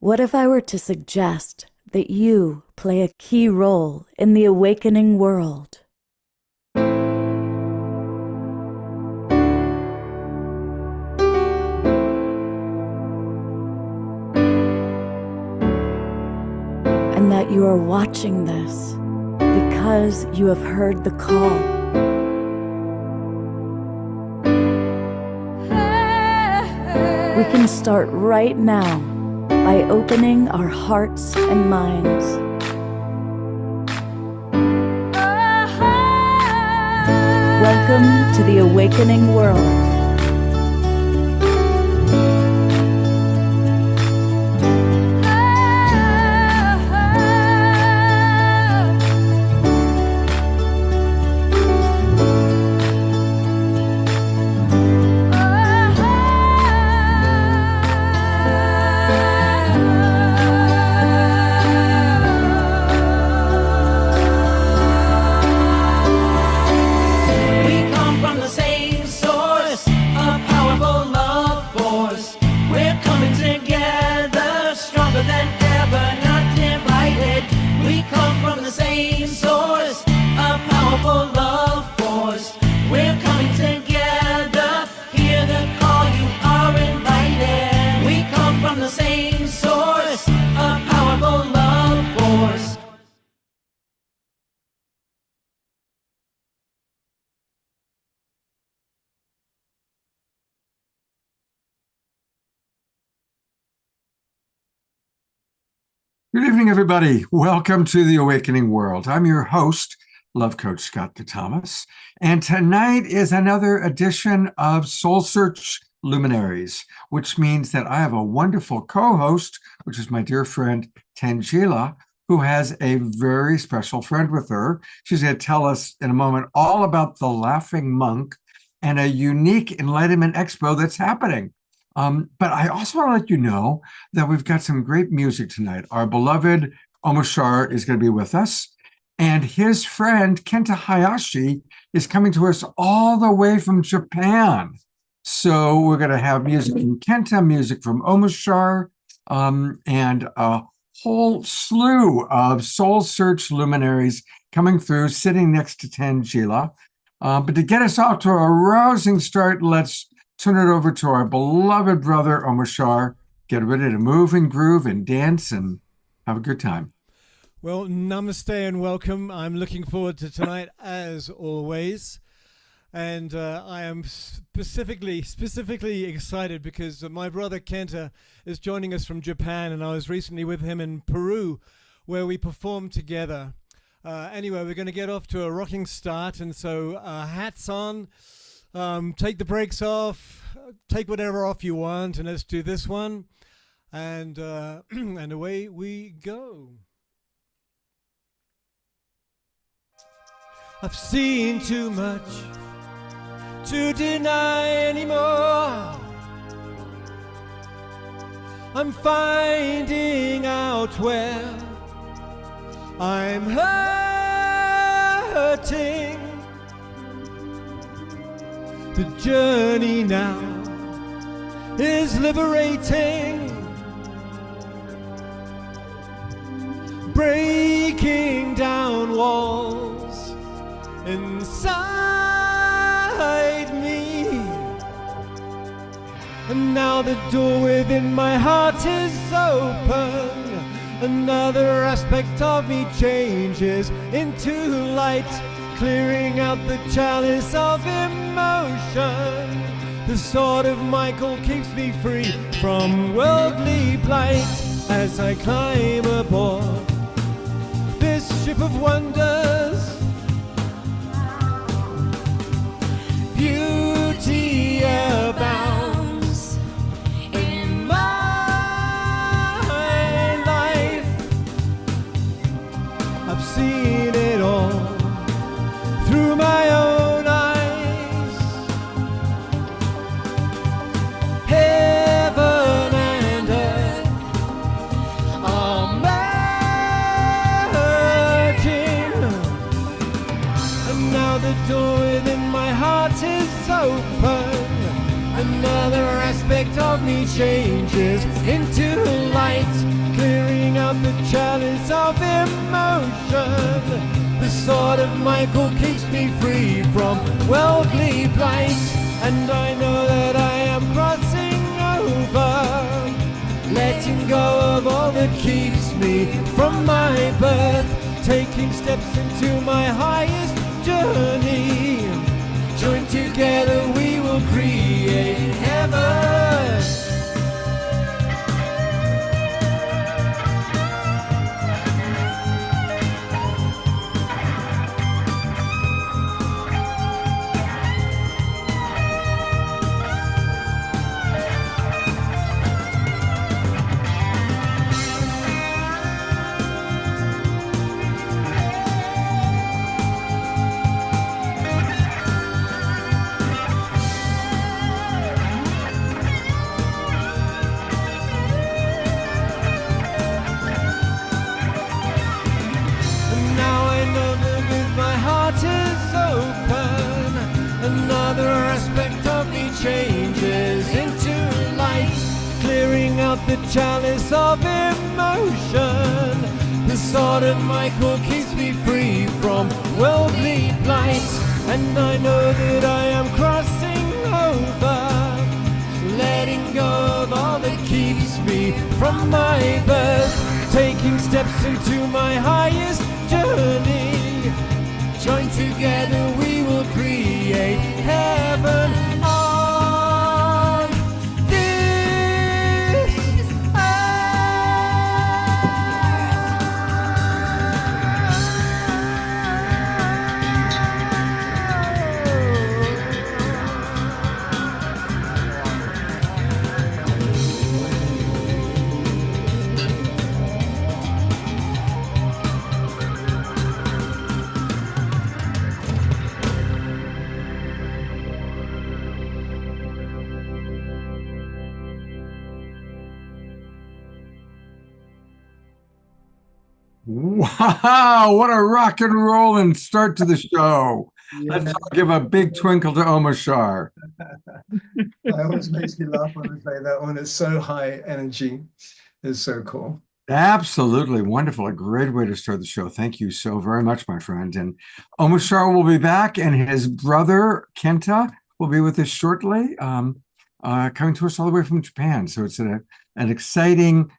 What if I were to suggest that you play a key role in the awakening world? And that you are watching this because you have heard the call. We can start right now by opening our hearts and minds. Welcome to the awakening world. Good evening, everybody. Welcome to the Awakening World. I'm your host, Love Coach Scott DeThomas, and tonight is another edition of Soul Search Luminaries, which means that I have a wonderful co-host, which is my dear friend Tangela, who has a very special friend with her. She's going to tell us in a moment all about the Laughing Monk and a unique Enlightenment Expo that's happening. But I also want to let you know that we've got some great music tonight. Our beloved Omoshar is going to be with us, and his friend Kenta Hayashi is coming to us all the way from Japan. So we're going to have music from Kenta, music from Omoshar, and a whole slew of Soul Search luminaries coming through, sitting next to Tangela. But to get us off to a rousing start, let's turn it over to our beloved brother, Omoshar. Get ready to move and groove and dance and have a good time. Well, namaste and welcome. I'm looking forward to tonight as always. And I am specifically excited because my brother Kenta is joining us from Japan, and I was recently with him in Peru where we performed together. Anyway, we're going to get off to a rocking start, and so hats on. Take the brakes off, take whatever off you want, and let's do this one. And and away we go. I've seen too much to deny anymore. I'm finding out where I'm hurting. The journey now is liberating, breaking down walls inside me. And now the door within my heart is open. Another aspect of me changes into light, clearing out the chalice of emotion. The sword of Michael keeps me free from worldly blight as I climb aboard this ship of wonders. Beauty abounds in my life. I've seen it all through my own eyes. Heaven and earth are merging, and now the door within my heart is open. Another aspect of me changes into light, clearing out the chalice of emotion. The sword of Michael keeps me free from worldly blight, and I know that I am crossing over, letting go of all that keeps me from my birth, taking steps into my highest journey. Joined together we will create heaven. Another aspect of me changes into light, clearing out the chalice of emotion. The sword of Michael keeps me free from worldly blight, and I know that I am crossing over, letting go of all that keeps me from my birth, taking steps into my highest journey. Joined together we will create heaven on this Wow, what a rock and roll and start to the show. Yeah. Let's all give a big twinkle to Omashar. It always makes me laugh when I play that one. It's so high energy. It's so cool. Absolutely wonderful. A great way to start the show. Thank you so very much, my friend. And Omashar will be back, and his brother, Kenta, will be with us shortly, coming to us all the way from Japan. So it's an exciting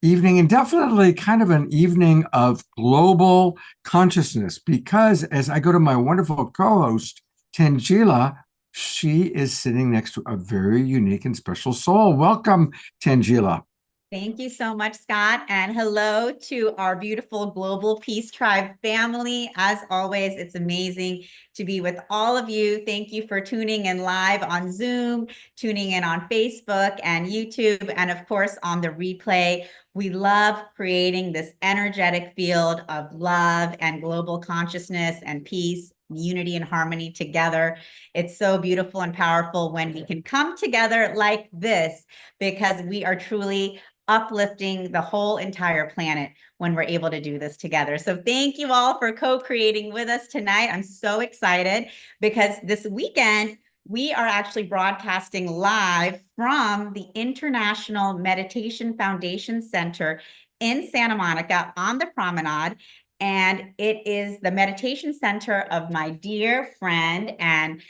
evening, and definitely kind of an evening of global consciousness, because as I go to my wonderful co-host, Tangela, she is sitting next to a very unique and special soul. Welcome, Tangela. Thank you so much, Scott. And hello to our beautiful Global Peace Tribe family. As always, it's amazing to be with all of you. Thank you for tuning in live on Zoom, tuning in on Facebook and YouTube, and of course on the replay. We love creating this energetic field of love and global consciousness and peace, unity and harmony together. It's so beautiful and powerful when we can come together like this, because we are truly uplifting the whole entire planet when we're able to do this together. So thank you all for co-creating with us tonight. I'm so excited because this weekend we are actually broadcasting live from the International Meditation Foundation Center in Santa Monica on the Promenade. And it is the meditation center of my dear friend and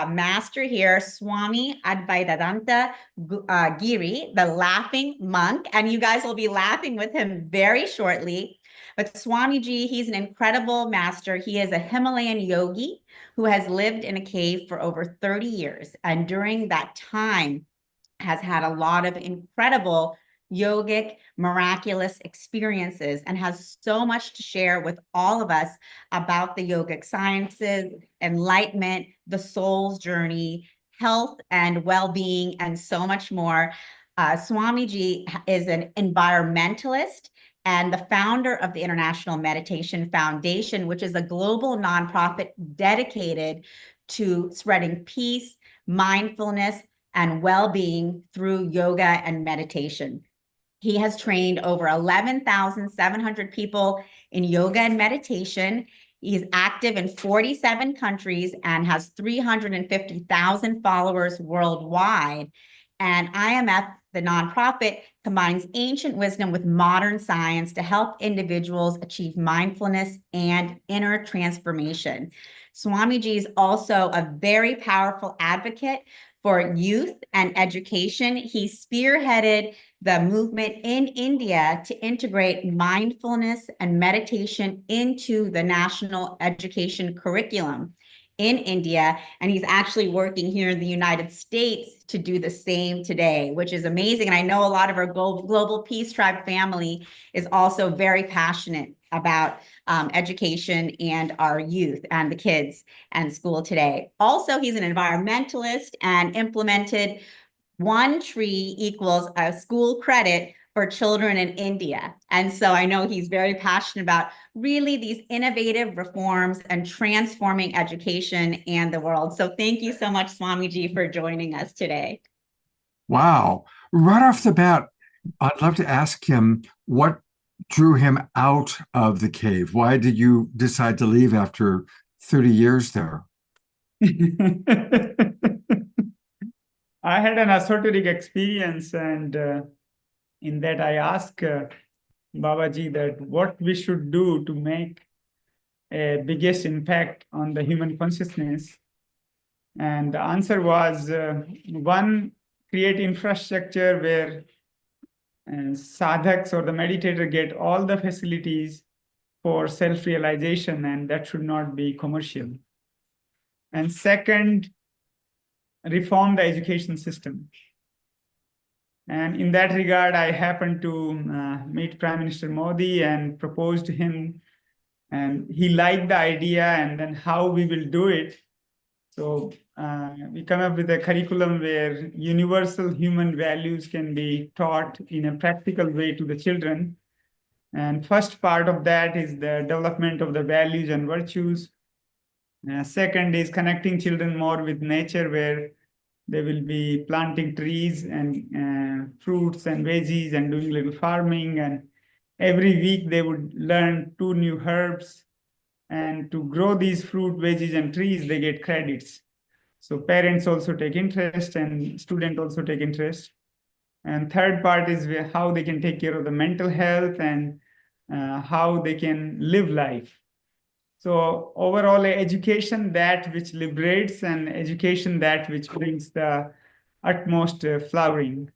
master here, Swami Advaitadanta Giri, the laughing monk. And you guys will be laughing with him very shortly. But Swamiji, he's an incredible master. He is a Himalayan yogi who has lived in a cave for over 30 years. And during that time has had a lot of incredible yogic, miraculous experiences, and has so much to share with all of us about the yogic sciences, enlightenment, the soul's journey, health and well-being, and so much more. Swamiji is an environmentalist and the founder of the International Meditation Foundation, which is a global nonprofit dedicated to spreading peace, mindfulness, and well-being through yoga and meditation. He has trained over 11,700 people in yoga and meditation. He's active in 47 countries and has 350,000 followers worldwide. And IMF, the nonprofit, combines ancient wisdom with modern science to help individuals achieve mindfulness and inner transformation. Swamiji is also a very powerful advocate for youth and education. He spearheaded the movement in India to integrate mindfulness and meditation into the national education curriculum in India. And he's actually working here in the United States to do the same today, which is amazing. And I know a lot of our Global Peace Tribe family is also very passionate about education and our youth and the kids and school today. Also, he's an environmentalist and implemented 1 tree equals a school credit for children in India. And so I know he's very passionate about really these innovative reforms and transforming education and the world. So thank you so much, Swamiji, for joining us today. Wow. Right off the bat, I'd love to ask him what drew him out of the cave. Why did you decide to leave after 30 years there? I had an esoteric experience, and in that I asked Babaji that what we should do to make a biggest impact on the human consciousness. And the answer was, one, create infrastructure where sadhaks or the meditator get all the facilities for self-realization, and that should not be commercial. And second, reform the education system. And in that regard, I happened to meet Prime Minister Modi and proposed to him, and he liked the idea, and then how we will do it. So we come up with a curriculum where universal human values can be taught in a practical way to the children. And first part of that is the development of the values and virtues. Second is connecting children more with nature, where they will be planting trees and fruits and veggies and doing little farming. And every week they would learn 2 new herbs. And to grow these fruit, veggies, and trees, they get credits. So parents also take interest and students also take interest. And third part is how they can take care of the mental health and how they can live life. So overall, education that which liberates, and education that which brings the utmost flowering.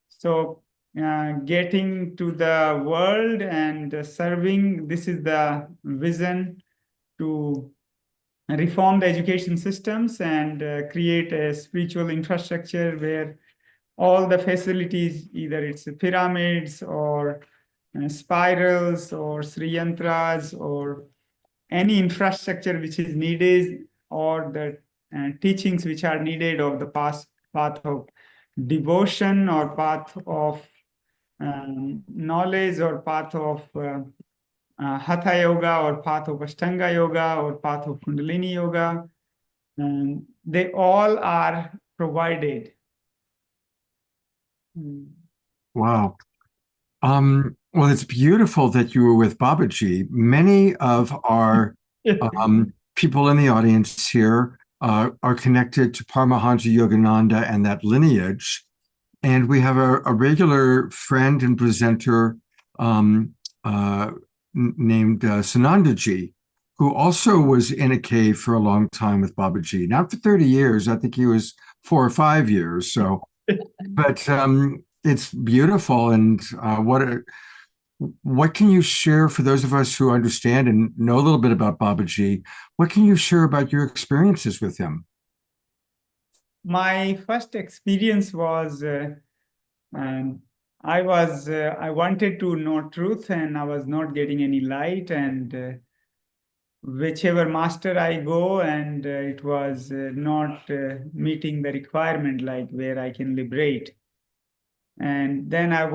So getting to the world and serving, this is the vision, to reform the education systems and create a spiritual infrastructure where all the facilities, either it's pyramids or spirals or Sri Yantras or any infrastructure which is needed, or the teachings which are needed of the path of devotion or path of knowledge or path of Hatha Yoga or path of Ashtanga Yoga or path of Kundalini Yoga. They all are provided. Wow. Well, it's beautiful that you were with Babaji. Many of our people in the audience here are connected to Paramahansa Yogananda and that lineage. And we have a regular friend and presenter named Sanandaji, who also was in a cave for a long time with Babaji. Not for 30 years. I think he was 4 or 5 years. So, but it's beautiful. And what can you share for those of us who understand and know a little bit about Babaji? What can you share about your experiences with him? My first experience was I wanted to know truth, and I was not getting any light, and whichever master I go, and it was not meeting the requirement, like where I can liberate. And then I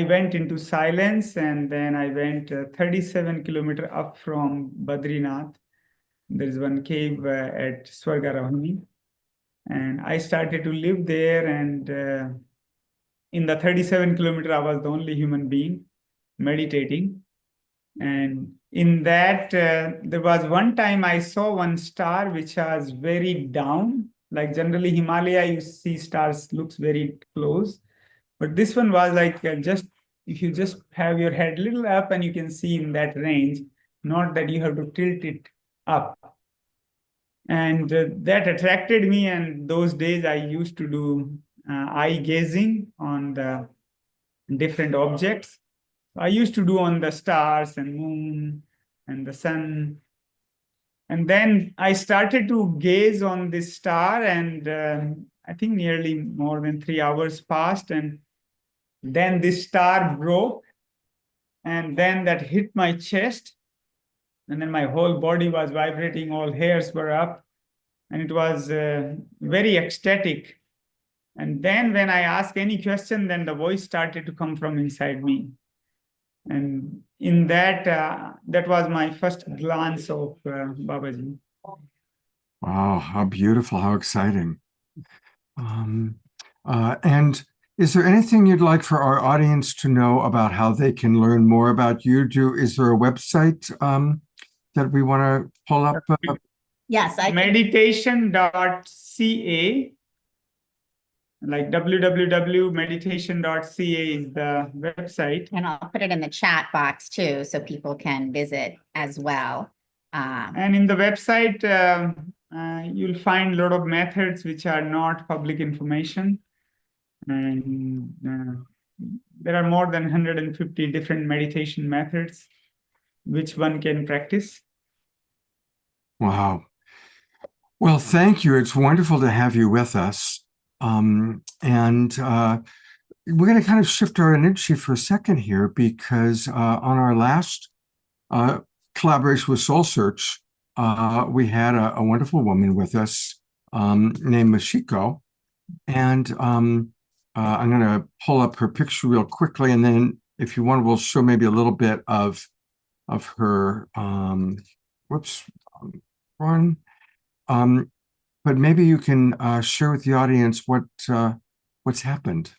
went into silence, and then I went 37 kilometers up from Badrinath. There is one cave at Swargarohini, and I started to live there. And in the 37 kilometers, I was the only human being meditating. And in that there was one time I saw one star which was very down. Like generally Himalaya, you see stars looks very close. But this one was like just, if you just have your head a little up and you can see in that range, not that you have to tilt it up. And that attracted me. And those days I used to do eye gazing on the different objects. I used to do on the stars and moon and the sun. And then I started to gaze on this star, and I think nearly more than 3 hours passed. And then this star broke, and then that hit my chest. And then my whole body was vibrating, all hairs were up, and it was very ecstatic. And then when I asked any question, then the voice started to come from inside me. And in that, that was my first glance of Babaji. Wow, how beautiful, how exciting. And is there anything you'd like for our audience to know about how they can learn more about you? Is there a website that we want to pull up? Yes, I can. Meditation.ca, like www.meditation.ca is the website. And I'll put it in the chat box too, so people can visit as well. And in the website, you'll find a lot of methods which are not public information. And there are more than 150 different meditation methods which one can practice. Wow. Well, thank you. It's wonderful to have you with us. And we're going to kind of shift our energy for a second here, because on our last collaboration with Soul Search, we had a wonderful woman with us named Machiko. And I'm going to pull up her picture real quickly. And then if you want, we'll show maybe a little bit of her, wrong. But maybe you can share with the audience what's happened.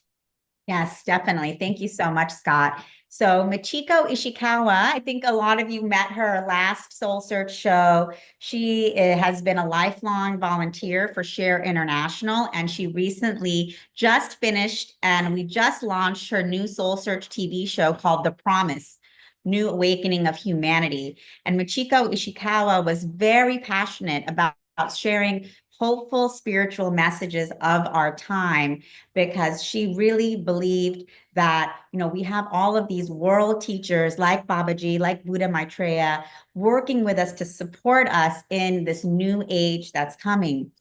Yes, definitely. Thank you so much, Scott. So Michiko Ishikawa, I think a lot of you met her last Soul Search show. She has been a lifelong volunteer for Share International, and she recently just finished, and we just launched her new Soul Search TV show called The Promise: New Awakening of Humanity. And Michiko Ishikawa was very passionate about sharing hopeful spiritual messages of our time, because she really believed that, we have all of these world teachers like Babaji, like Buddha Maitreya, working with us to support us in this new age that's coming.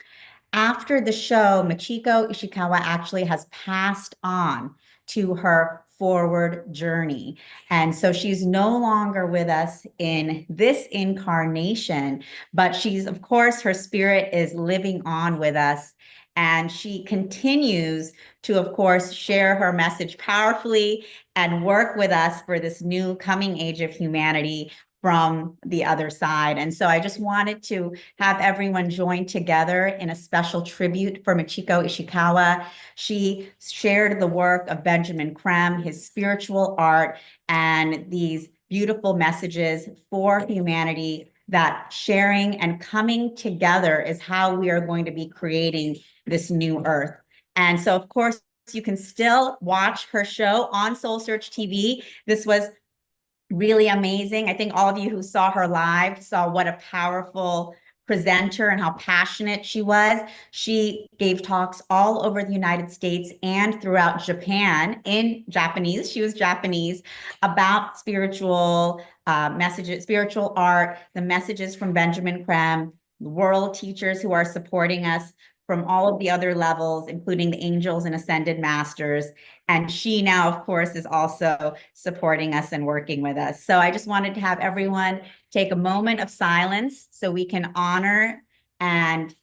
After the show, Michiko Ishikawa actually has passed on to her forward journey. And so she's no longer with us in this incarnation, but she's, of course, her spirit is living on with us. And she continues to, of course, share her message powerfully and work with us for this new coming age of humanity from the other side. And so I just wanted to have everyone join together in a special tribute for Michiko Ishikawa. She shared the work of Benjamin Creme, his spiritual art, and these beautiful messages for humanity, that sharing and coming together is how we are going to be creating this new earth. And so, of course, you can still watch her show on Soul Search TV. This was really amazing. I think all of you who saw her live saw what a powerful presenter and how passionate she was. She gave talks all over the United States and throughout Japan in Japanese. She was Japanese, about spiritual messages, spiritual art, the messages from Benjamin Creme, world teachers who are supporting us from all of the other levels, including the angels and ascended masters. And she now, of course, is also supporting us and working with us. So I just wanted to have everyone take a moment of silence so we can honor and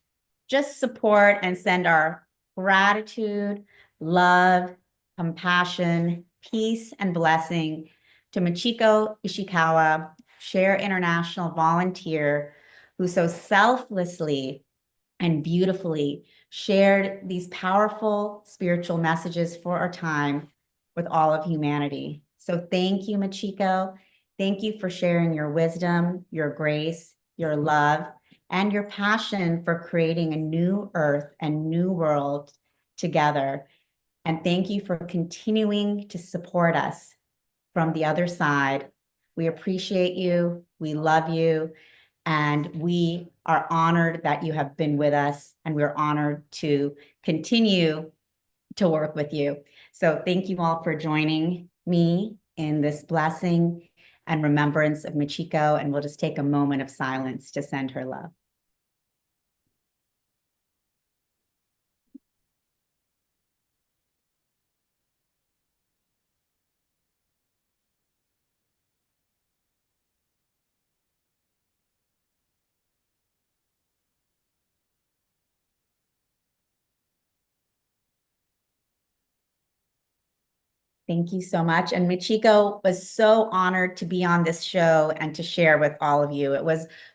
just support and send our gratitude, love, compassion, peace, and blessing to Michiko Ishikawa, Share International volunteer, who so selflessly and beautifully shared these powerful spiritual messages for our time with all of humanity. So thank you, Michiko. Thank you for sharing your wisdom, your grace, your love, and your passion for creating a new earth and new world together. And thank you for continuing to support us from the other side. We appreciate you. We love you. And we are honored that you have been with us, and we're honored to continue to work with you. So thank you all for joining me in this blessing and remembrance of Michiko, and we'll just take a moment of silence to send her love. Thank you so much. And Michiko was so honored to be on this show and to share with all of you.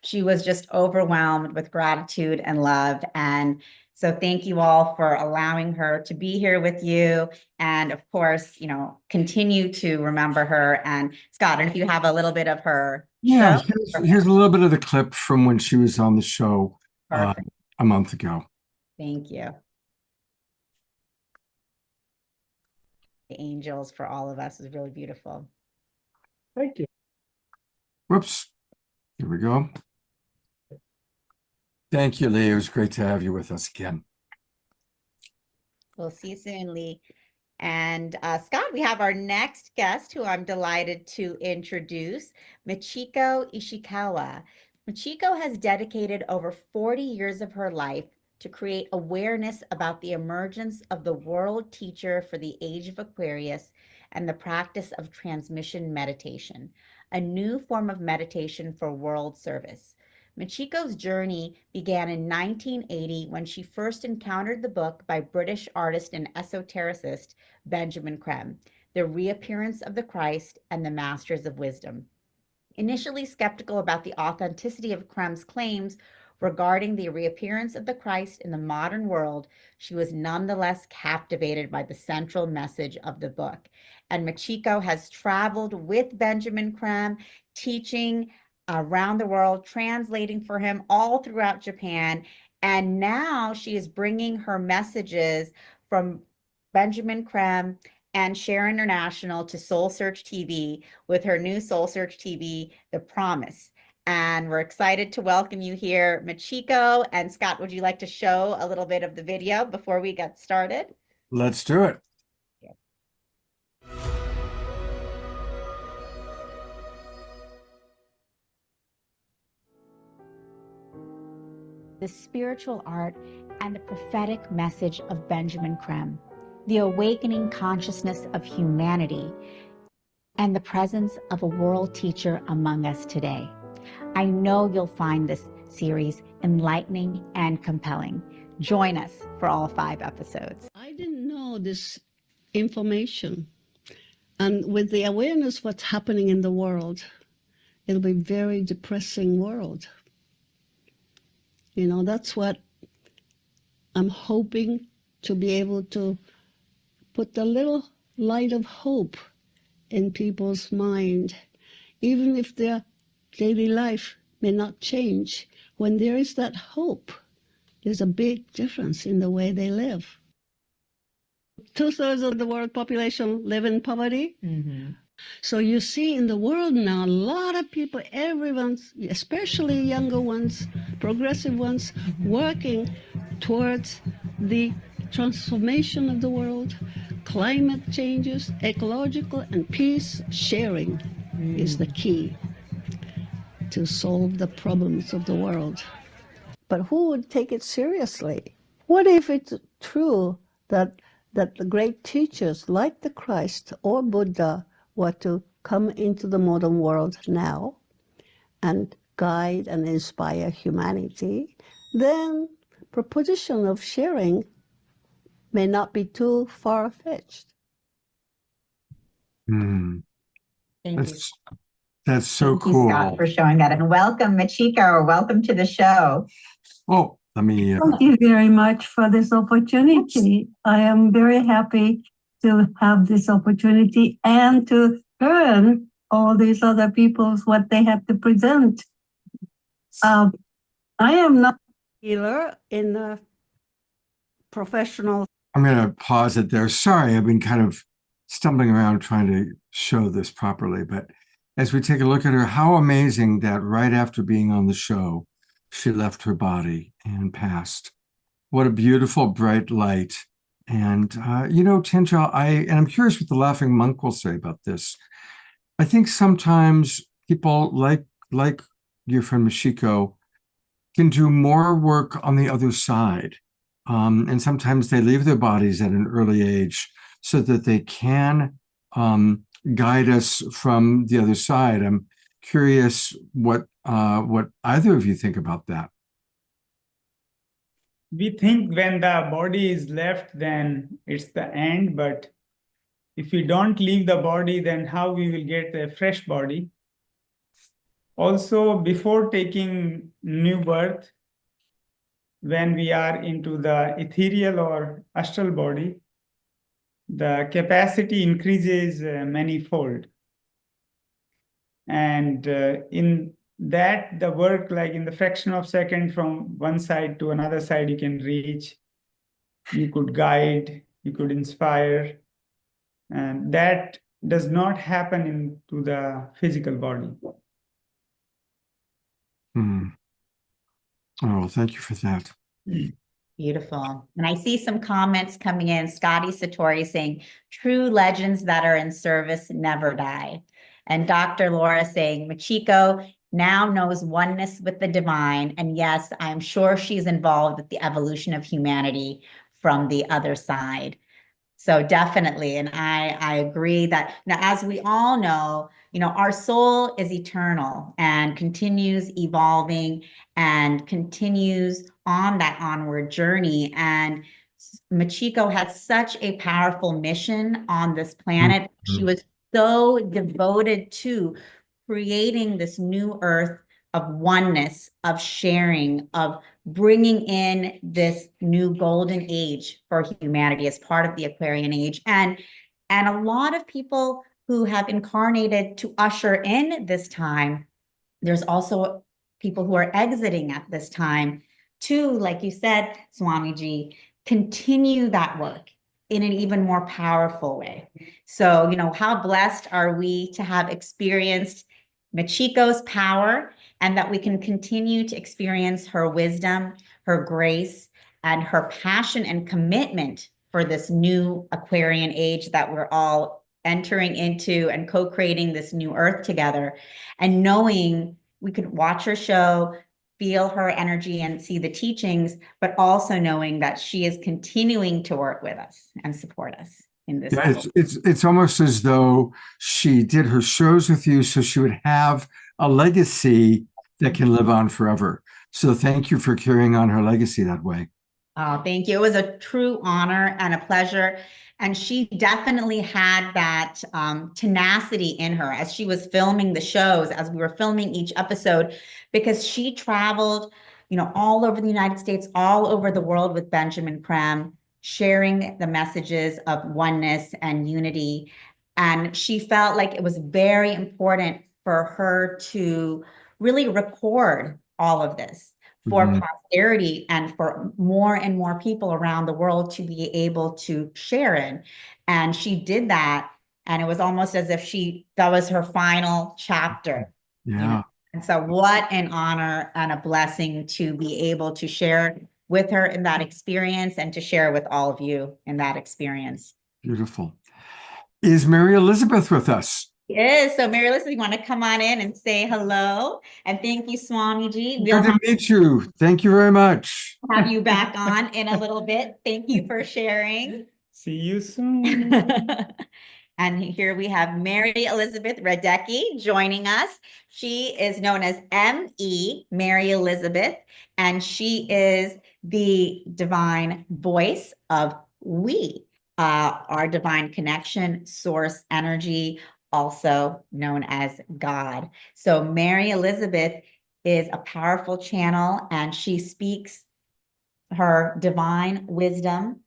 She was just overwhelmed with gratitude and love. And so thank you all for allowing her to be here with you. And of course, continue to remember her. And Scott, and if you have a little bit of her Yeah, show. here's a little bit of the clip from when she was on the show a month ago. Thank you. The angels for all of us is really beautiful. Thank you. Whoops. Here we go. Thank you, Lee. It was great to have you with us again. We'll see you soon, Lee. And Scott, we have our next guest who I'm delighted to introduce, Michiko Ishikawa. Michiko has dedicated over 40 years of her life to create awareness about the emergence of the world teacher for the age of Aquarius and the practice of transmission meditation, a new form of meditation for world service. Michiko's journey began in 1980 when she first encountered the book by British artist and esotericist Benjamin Creme, The Reappearance of the Christ and the Masters of Wisdom. Initially skeptical about the authenticity of Creme's claims regarding the reappearance of the Christ in the modern world, she was nonetheless captivated by the central message of the book. And Michiko has traveled with Benjamin Creme, teaching around the world, translating for him all throughout Japan. And now she is bringing her messages from Benjamin Creme and Share International to SoulSearchTV with her new SoulSearchTV, The Promise. And we're excited to welcome you here, Michiko. And Scott, would you like to show a little bit of the video before we get started? Let's do it. The spiritual art and the prophetic message of Benjamin Creme, the awakening consciousness of humanity, and the presence of a world teacher among us today. I know you'll find this series enlightening and compelling. Join us for all 5 episodes. I didn't know this information. And with the awareness of what's happening in the world, it'll be a very depressing world. That's what I'm hoping to be able to put the little light of hope in people's mind, even if their daily life may not change. When there is that hope, there's a big difference in the way they live. 2/3 of the world population live in poverty. Mm-hmm. So you see in the world now, a lot of people, everyone's, especially younger ones, progressive ones, working towards the transformation of the world, climate changes, ecological, and peace sharing is the key to solve the problems of the world. But who would take it seriously? What if it's true that the great teachers like the Christ or Buddha were to come into the modern world now and guide and inspire humanity? Then proposition of sharing may not be too far-fetched. Thank you. That's so Thank you, cool. Scott, for showing that. And welcome, Michiko. Welcome to the show. Oh, let me. Thank you very much for this opportunity. I am very happy to have this opportunity and to learn all these other people's what they have to present. I am not a healer in a professional. I'm going to pause it there. Sorry, I've been kind of stumbling around trying to show this properly. But as we take a look at her, how amazing that right after being on the show, she left her body and passed. What a beautiful, bright light. And, Tinja, I'm curious what the Laughing Monk will say about this. I think sometimes people like your friend Machiko can do more work on the other side. And sometimes they leave their bodies at an early age so that they can guide us from the other side. I'm curious what either of you think about that. We think when the body is left, then it's the end. But if we don't leave the body, then how we will get a fresh body? Also, before taking new birth, when we are into the ethereal or astral body, the capacity increases many-fold. And in that, the work, like in the fraction of a second from one side to another side, you can reach, you could guide, you could inspire. And that does not happen into the physical body. Oh, thank you for that. Beautiful. And I see some comments coming in. Scotty Satori saying, true legends that are in service never die. And Dr. Laura saying, Machiko now knows oneness with the divine. And yes, I'm sure she's involved with the evolution of humanity from the other side. So definitely. And I agree that now, as we all know, our soul is eternal and continues evolving and continues on that onward journey. And Machiko had such a powerful mission on this planet. Mm-hmm. She was so devoted to creating this new earth of oneness, of sharing, of bringing in this new golden age for humanity as part of the Aquarian age. And a lot of people who have incarnated to usher in this time, there's also people who are exiting at this time to, like you said, Swamiji, continue that work in an even more powerful way. So, how blessed are we to have experienced Machiko's power, and that we can continue to experience her wisdom, her grace, and her passion and commitment for this new Aquarian age that we're all entering into, and co-creating this new earth together. And knowing we could watch her show, feel her energy, and see the teachings, but also knowing that she is continuing to work with us and support us in this. Yeah, it's almost as though she did her shows with you so she would have a legacy that can live on forever. So thank you for carrying on her legacy that way. Oh, thank you. It was a true honor and a pleasure. And she definitely had that tenacity in her as she was filming the shows, as we were filming each episode, because she traveled, all over the United States, all over the world with Benjamin Krem, sharing the messages of oneness and unity. And she felt like it was very important for her to really record all of this for posterity and for more and more people around the world to be able to share in. And she did that. And it was almost as if that was her final chapter. Yeah. And so what an honor and a blessing to be able to share with her in that experience, and to share with all of you in that experience. Beautiful. Is Mary Elizabeth with us? Yes. So Mary Elizabeth, you want to come on in and say hello? And thank you, Swamiji. Good to meet you. Thank you very much. Have you back on in a little bit. Thank you for sharing. See you soon. And here we have Mary Elizabeth Radecki joining us. She is known as M.E. Mary Elizabeth, and she is the divine voice of we, our divine connection, source energy, also known as God. So Mary Elizabeth is a powerful channel, and she speaks her divine wisdom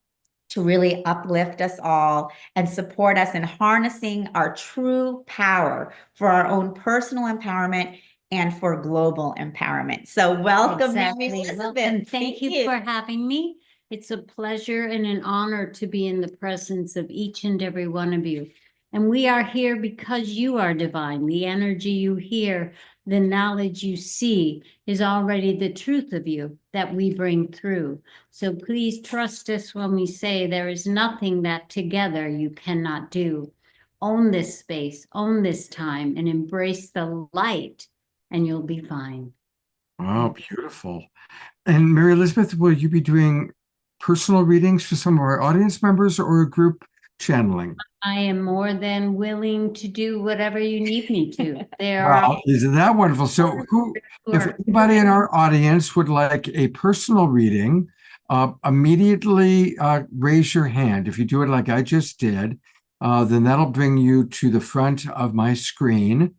to really uplift us all and support us in harnessing our true power for our own personal empowerment and for global empowerment. So welcome, Mary Exactly. Elizabeth. Welcome. Thank you for having me. It's a pleasure and an honor to be in the presence of each and every one of you. And we are here because you are divine. The energy you hear, the knowledge you see is already the truth of you that we bring through. So please trust us when we say there is nothing that together you cannot do. Own this space, own this time, and embrace the light, and you'll be fine. Oh, beautiful. And Mary Elizabeth, will you be doing personal readings for some of our audience members or group channeling? I am more than willing to do whatever you need me to. There are Wow, isn't that wonderful? So if anybody in our audience would like a personal reading, immediately raise your hand. If you do it like I just did, then that'll bring you to the front of my screen.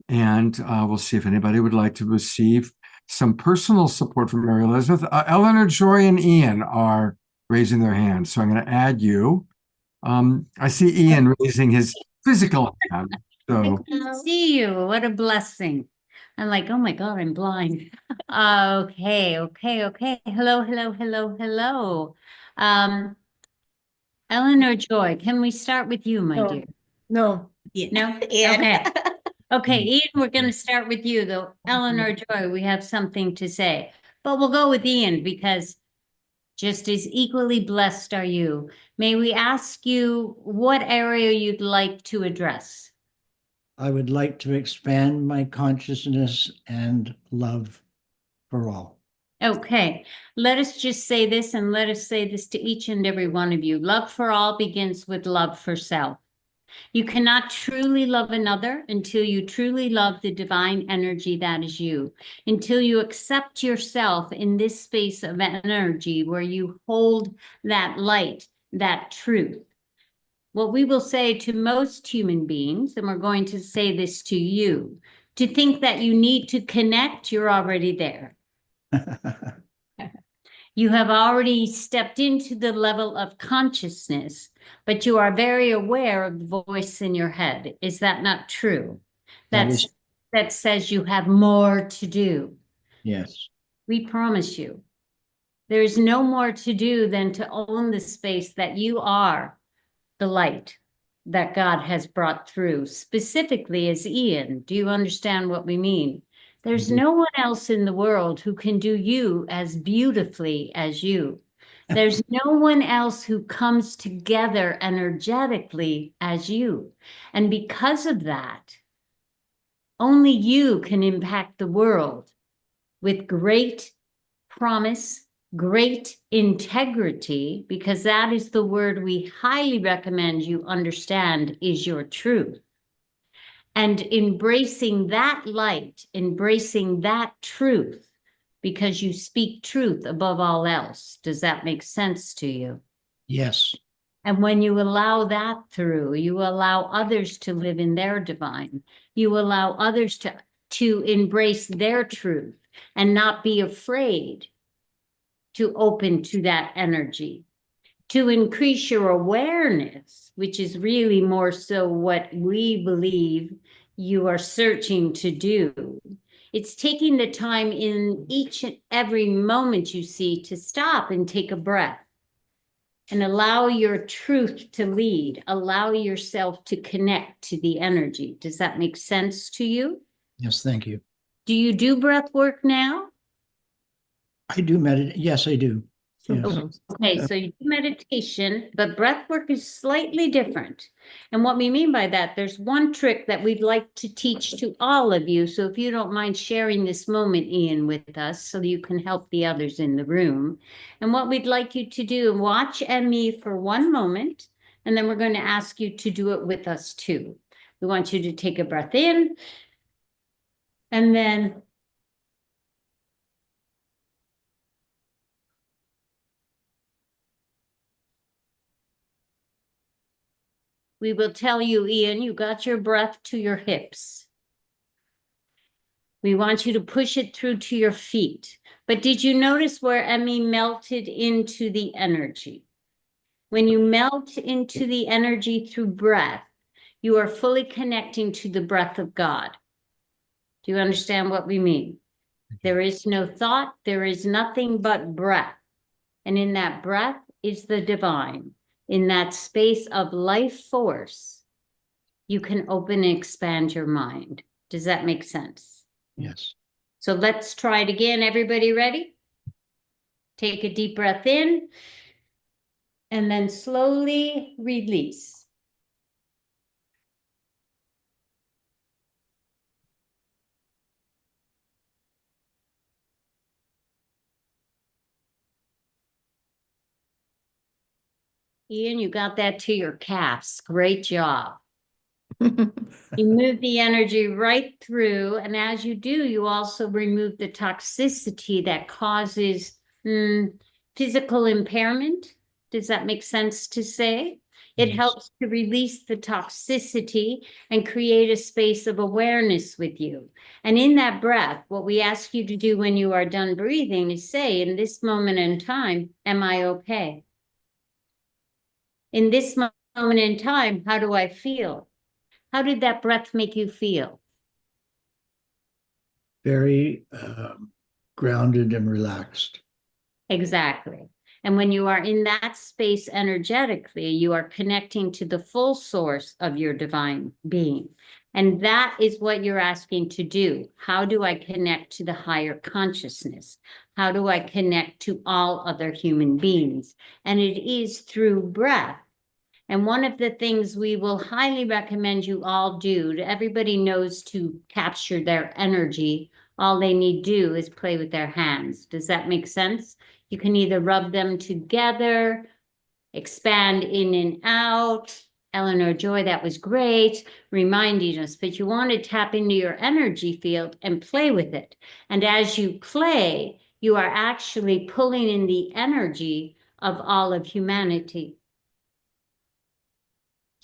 And we'll see if anybody would like to receive some personal support from Mary Elizabeth. Eleanor, Joy, and Ian are raising their hands. So I'm going to add you. I see Ian raising his physical hand. I So can see you. What a blessing. I'm like, oh my God, I'm blind. Okay. Hello, hello, hello, hello. Eleanor Joy, can we start with you, my dear? No. No? Ian. Okay. Okay, Ian, we're going to start with you, though. Eleanor Joy, we have something to say. But we'll go with Ian because just as equally blessed are you. May we ask you what area you'd like to address? I would like to expand my consciousness and love for all. Okay, let us just say this, and let us say this to each and every one of you. Love for all begins with love for self. You cannot truly love another until you truly love the divine energy that is you, until you accept yourself in this space of energy where you hold that light, that truth. What we will say to most human beings, and we're going to say this to you, to think that you need to connect, you're already there. You have already stepped into the level of consciousness, but you are very aware of the voice in your head. Is that not true? That says you have more to do. Yes. We promise you. There is no more to do than to own the space that you are the light that God has brought through, specifically as Ian. Do you understand what we mean? There's no one else in the world who can do you as beautifully as you. There's no one else who comes together energetically as you. And because of that, only you can impact the world with great promise, great integrity, because that is the word we highly recommend you understand is your truth. And embracing that light, embracing that truth, because you speak truth above all else. Does that make sense to you? Yes. And when you allow that through, you allow others to live in their divine. You allow others to embrace their truth and not be afraid to open to that energy, to increase your awareness, which is really more so what we believe you are searching to do. It's taking the time in each and every moment you see to stop and take a breath and allow your truth to lead, allow yourself to connect to the energy. Does that make sense to you? Yes, thank you. Do you do breath work now? I do meditate. Yes, I do. Yes. Okay, so you do meditation, but breath work is slightly different. And what we mean by that, there's one trick that we'd like to teach to all of you. So if you don't mind sharing this moment, Ian, with us, so you can help the others in the room. And what we'd like you to do, watch me for one moment, and then we're going to ask you to do it with us too. We want you to take a breath in, and then we will tell you, Ian, you got your breath to your hips. We want you to push it through to your feet. But did you notice where Emmy melted into the energy? When you melt into the energy through breath, you are fully connecting to the breath of God. Do you understand what we mean? There is no thought, there is nothing but breath. And in that breath is the divine. In that space of life force, you can open and expand your mind. Does that make sense? Yes. So let's try it again. Everybody ready? Take a deep breath in and then slowly release. Ian, you got that to your calves. Great job. You move the energy right through, and as you do, you also remove the toxicity that causes physical impairment. Does that make sense to say? It Yes. helps to release the toxicity and create a space of awareness with you. And in that breath, what we ask you to do when you are done breathing is say, in this moment in time, am I okay? In this moment in time, how do I feel? How did that breath make you feel? Very grounded and relaxed. Exactly. And when you are in that space energetically, you are connecting to the full source of your divine being. And that is what you're asking to do. How do I connect to the higher consciousness? How do I connect to all other human beings? And it is through breath. And one of the things we will highly recommend you all do, everybody knows to capture their energy. All they need to do is play with their hands. Does that make sense? You can either rub them together, expand in and out. Eleanor Joy, that was great, reminding us, but you want to tap into your energy field and play with it. And as you play, you are actually pulling in the energy of all of humanity.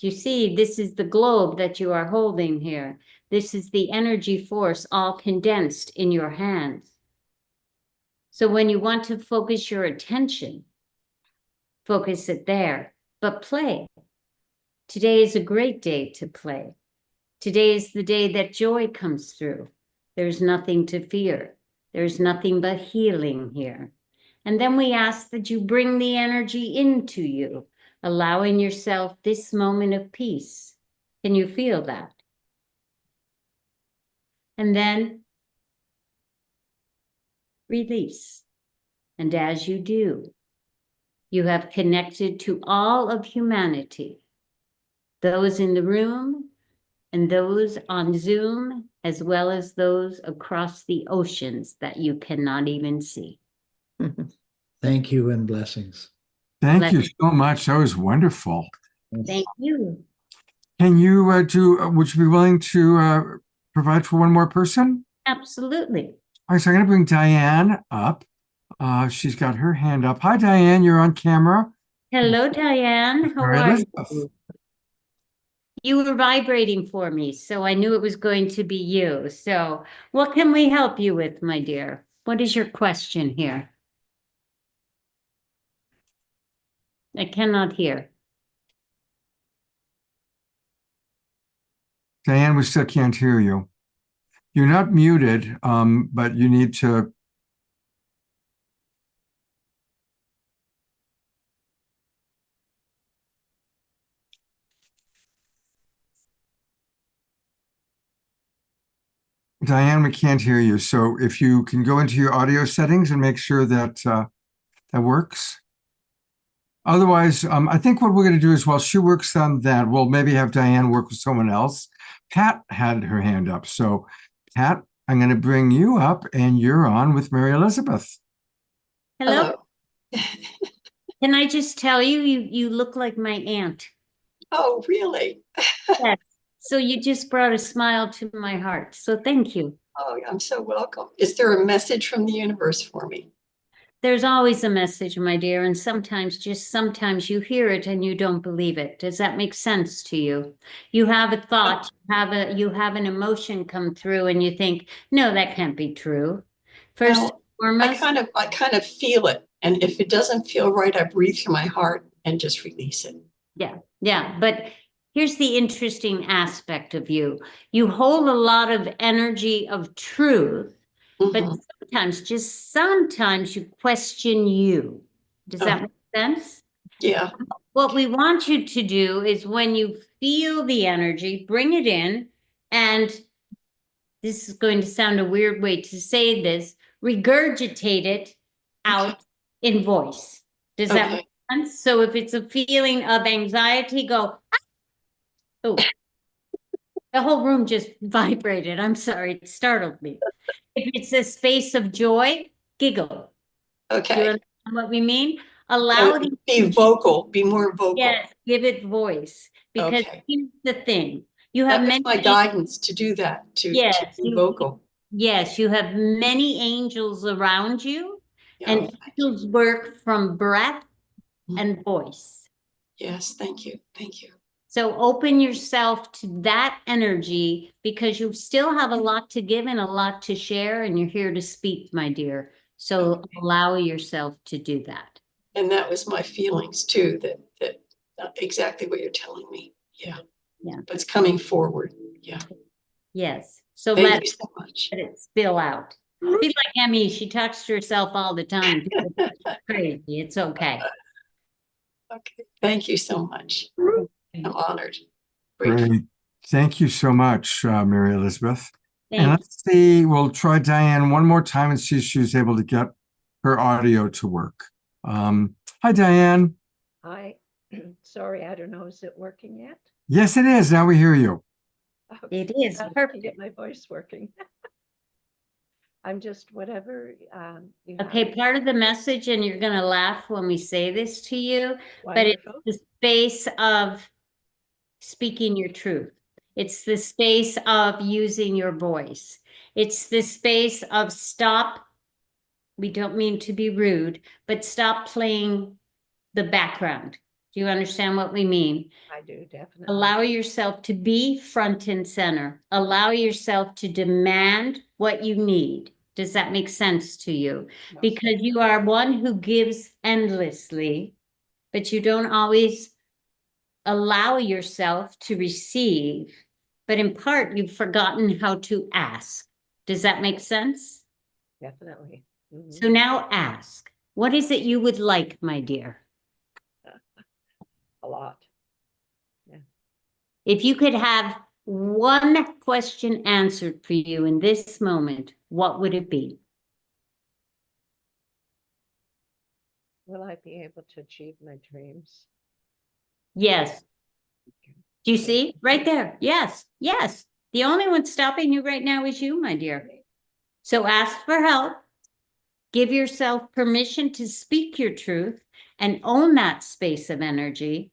You see, this is the globe that you are holding here. This is the energy force all condensed in your hands. So when you want to focus your attention, focus it there, but play. Today is a great day to play. Today is the day that joy comes through. There's nothing to fear. There's nothing but healing here. And then we ask that you bring the energy into you, allowing yourself this moment of peace. Can you feel that? And then release. And as you do, you have connected to all of humanity, those in the room and those on Zoom, as well as those across the oceans that you cannot even see. Thank you and blessings. Thank you so much. That was wonderful. Thank you. Can you would you be willing to provide for one more person? Absolutely. All right, so I'm going to bring Diane up. She's got her hand up. Hi, Diane, you're on camera. Hello, Diane. How are Elizabeth. you? You were vibrating for me, so I knew it was going to be you. So what can we help you with, my dear? What is your question here? I cannot hear. Diane, we still can't hear you. You're not muted, but you need to. Diane, we can't hear you. So if you can go into your audio settings and make sure that that works. Otherwise, I think what we're going to do is while she works on that, we'll maybe have Diane work with someone else. Pat had her hand up. So Pat, I'm going to bring you up and you're on with Mary Elizabeth. Hello. Can I just tell you, you look like my aunt. Oh, really? Yes. So you just brought a smile to my heart. So thank you. Oh, I'm so welcome. Is there a message from the universe for me? There's always a message, my dear, and sometimes you hear it and you don't believe it. Does that make sense to you? You have a thought, you have an emotion come through and you think, no, that can't be true. First and foremost, I kind of feel it. And if it doesn't feel right, I breathe through my heart and just release it. Yeah, yeah. But here's the interesting aspect of you. You hold a lot of energy of truth, but Mhm. sometimes, just sometimes you question you. Does that Oh. make sense? Yeah. What we want you to do is when you feel the energy, bring it in, and this is going to sound a weird way to say this, regurgitate it out in voice. Does that Okay. make sense? So if it's a feeling of anxiety, go, "Ah!" Oh, the whole room just vibrated. I'm sorry, it startled me. If it's a space of joy, giggle. Do you Okay. understand what we mean? So Allow the be vocal, be more vocal. yes, give it voice. Because Okay. here's the thing. You That have was my many, guidance to do that, to yes, be vocal. yes, you have many angels around you, Yeah, and thank you. angels work from breath and voice. Yes, thank you. Thank you. So open yourself to that energy because you still have a lot to give and a lot to share, and you're here to speak, my dear. So Okay. allow yourself to do that. And that was my feelings too, that exactly what you're telling me. Yeah. Yeah. But it's coming forward. Yeah. Yes. So Thank let you so much. it spill out. Be like Emmy, she talks to herself all the time. People think she's crazy. It's okay. Okay. Thank you so much. I'm honored. Grateful. Great. Thank you so much, Mary Elizabeth. And Thank let's see, we'll try Diane one more time and see if she's able to get her audio to work. Hi, Diane. Hi. Sorry, I don't know. Is it working yet? Yes, it is. Now we hear you. It is I can perfect. get my voice working. I'm just whatever you Okay, have. part of the message, and you're going to laugh when we say this to you, but it's Wonderful. the space of speaking your truth. It's the space of using your voice. It's the space of stop. We don't mean to be rude, but stop playing the background. Do you understand what we mean? I do, definitely. Allow yourself to be front and center. Allow yourself to demand what you need. Does that make sense to you? Because you are one who gives endlessly, but you don't always allow yourself to receive. But in part, you've forgotten how to ask. Does that make sense? Definitely. Mhm. So now ask, what is it you would like, my dear? A lot. If you could have one question answered for you in this moment, what would it be? Will I be able to achieve my dreams? Yes. Do you see? Right there. Yes. Yes. The only one stopping you right now is you, my dear. So ask for help. Give yourself permission to speak your truth and own that space of energy,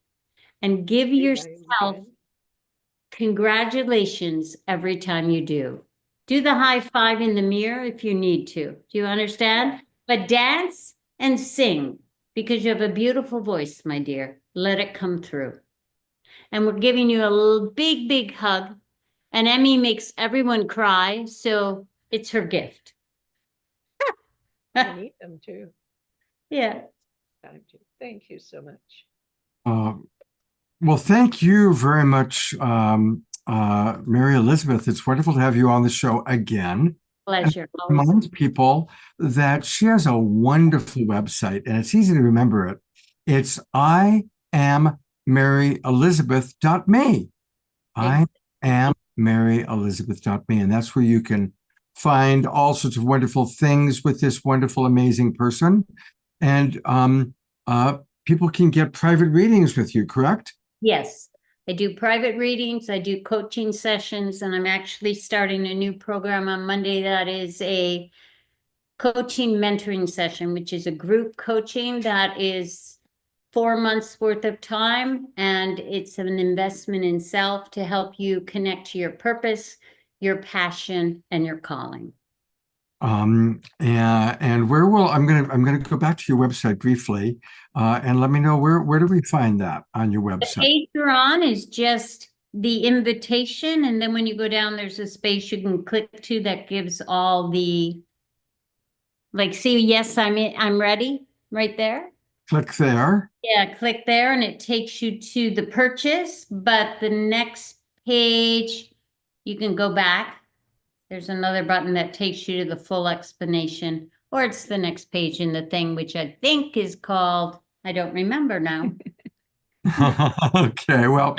and give yourself congratulations every time you do. Do the high five in the mirror if you need to. Do you understand? But dance and sing because you have a beautiful voice, my dear. Let it come through. And we're giving you a little big, big hug. And Emmy makes everyone cry, so it's her gift. I need them too. Yeah. Thank you so much. Well, thank you very much, Mary Elizabeth. It's wonderful to have you on the show again. Pleasure. Remind people that she has a wonderful website, and it's easy to remember it. It's IamMaryElizabeth.me. IamMaryElizabeth.me, and that's where you can find all sorts of wonderful things with this wonderful, amazing person. And people can get private readings with you, correct? Yes, I do private readings, I do coaching sessions, and I'm actually starting a new program on Monday that is a coaching mentoring session, which is a group coaching that is 4 months worth of time, and it's an investment in self to help you connect to your purpose, your passion, and your calling. And where will I'm gonna go back to your website briefly, and let me know where do we find that on your The website? page you're on is just the invitation, and then when you go down, there's a space you can click to that gives all the, like, see, yes, I'm ready, right there. click there. Yeah, click there and it takes you to the purchase, but the next page, you can go back. There's another button that takes you to the full explanation, or it's the next page in the thing, which I think is called, I don't remember now. Okay, well,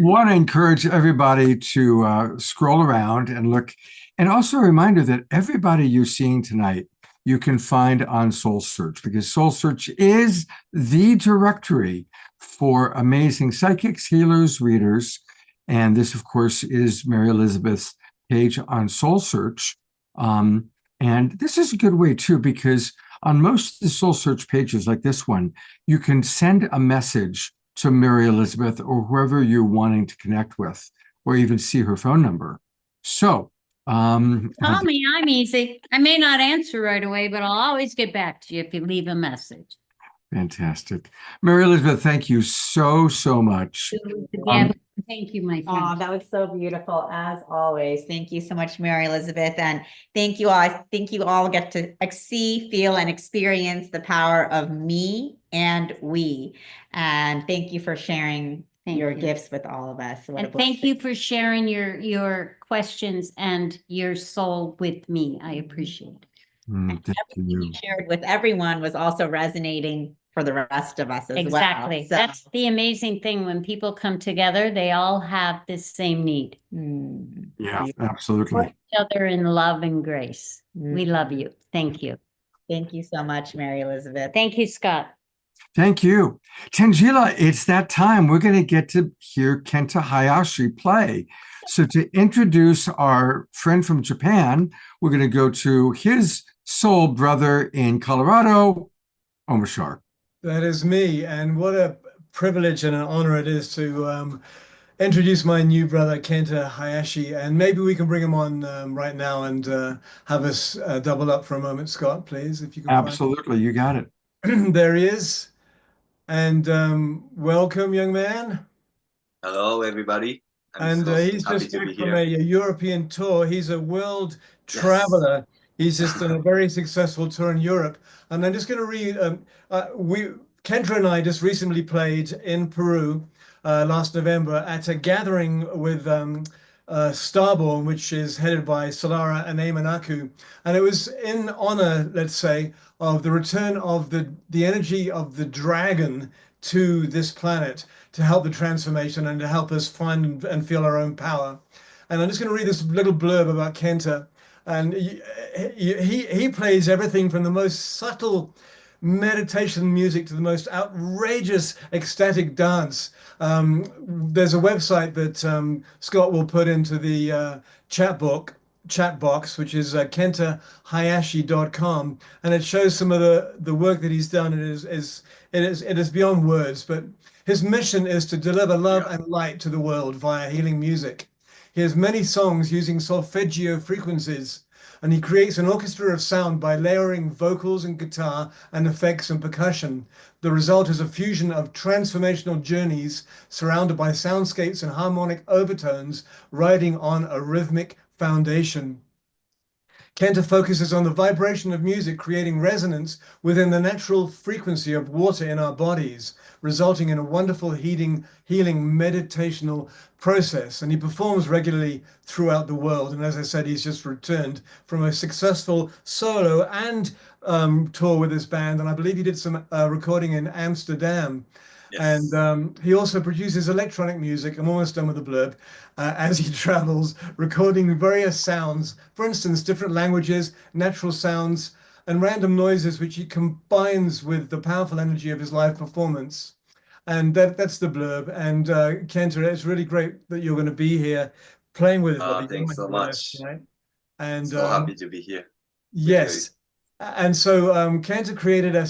want to encourage everybody to scroll around and look. And also a reminder that everybody you're seeing tonight, you can find on Soul Search, because Soul Search is the directory for amazing psychics, healers, readers. And this, of course, is Mary Elizabeth's page on Soul Search. And this is a good way, too, because on most of the Soul Search pages like this one, you can send a message to Mary Elizabeth or whoever you're wanting to connect with, or even see her phone number. So, Call me, I'm easy. I may not answer right away, but I'll always get back to you if you leave a message. fantastic. Mary Elizabeth, thank you so, so much. Again, thank you, my friend. Oh, that was so beautiful, as always. Thank you so much, Mary Elizabeth. And thank you all. I think you all get to see, feel, and experience the power of me and we. And thank you for sharing your gifts with all of us. What a And thank you for sharing your questions and your soul with me. I appreciate it. Thank Everything you. you shared with everyone was also resonating for the rest of us as Exactly. well. So, That's the amazing thing. When people come together, they all have this same need. Yeah, absolutely. Each other in love and grace. We love you. Thank you. Thank you so much, Mary Elizabeth. Thank you, Scott. Thank you. Tangela, it's that time. We're going to get to hear Kenta Hayashi play. So to introduce our friend from Japan, we're going to go to his soul brother in Colorado, Omashar. That is me, and what a privilege and an honor it is to introduce my new brother Kenta Hayashi, and maybe we can bring him on right now and have us double up for a moment, Scott, please, if you can. Absolutely, you got it. There he is, and welcome, young man. Hello, everybody. And he's just back from a European tour. He's a world traveler. He's just done a very successful tour in Europe. And I'm just going to read, Kendra and I just recently played in Peru last November at a gathering with Starborn, which is headed by Solara and Eamon. And it was in honor, let's say, of the return of the energy of the dragon to this planet to help the transformation and to help us find and feel our own power. And I'm just going to read this little blurb about Kenta. And he plays everything from the most subtle meditation music to the most outrageous ecstatic dance. There's a website that Scott will put into the chat box, which is kentahayashi.com, and it shows some of the work that he's done. It is beyond words, but his mission is to deliver love and light to the world via healing music. He has many songs using solfeggio frequencies, and he creates an orchestra of sound by layering vocals and guitar and effects and percussion. The result is a fusion of transformational journeys surrounded by soundscapes and harmonic overtones riding on a rhythmic foundation. Kenta focuses on the vibration of music creating resonance within the natural frequency of water in our bodies, resulting in a wonderful healing meditational process. And he performs regularly throughout the world. And as I said, he's just returned from a successful solo and tour with his band. And I believe he did some recording in Amsterdam. Yes. And he also produces electronic music. I'm almost done with the blurb. As he travels, recording various sounds, for instance, different languages, natural sounds, and random noises, which he combines with the powerful energy of his live performance. And that's the blurb. And Kenta, it's really great that you're going to be here playing with us. Thanks so much. Tonight. And so happy to be here. Yes. And so Kenta created a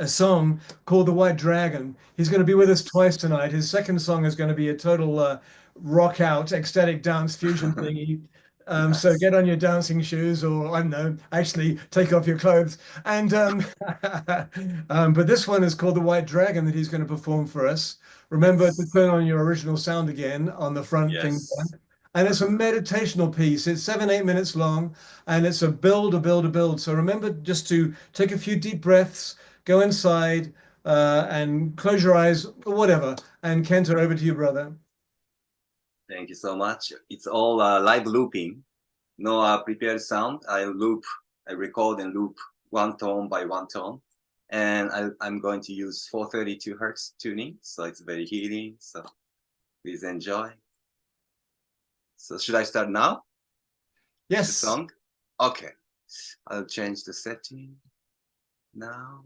song called The White Dragon. He's going to be with us twice tonight. His second song is going to be a total rock out, ecstatic dance fusion thingy. Nice. So get on your dancing shoes, or I don't know, actually take off your clothes. And but this one is called The White Dragon that he's going to perform for us. Remember to turn on your original sound again on the front thing. And it's a meditational piece. It's 7-8 minutes long, and it's a build. So remember just to take a few deep breaths, go inside and close your eyes or whatever. And Kenta, over to you, brother. Thank you so much. It's all live looping. No prepared sound. I record and loop one tone by one tone. And I'm going to use 432 Hertz tuning. So it's very healing. So please enjoy. So should I start now? Yes. The song? Okay. I'll change the setting now.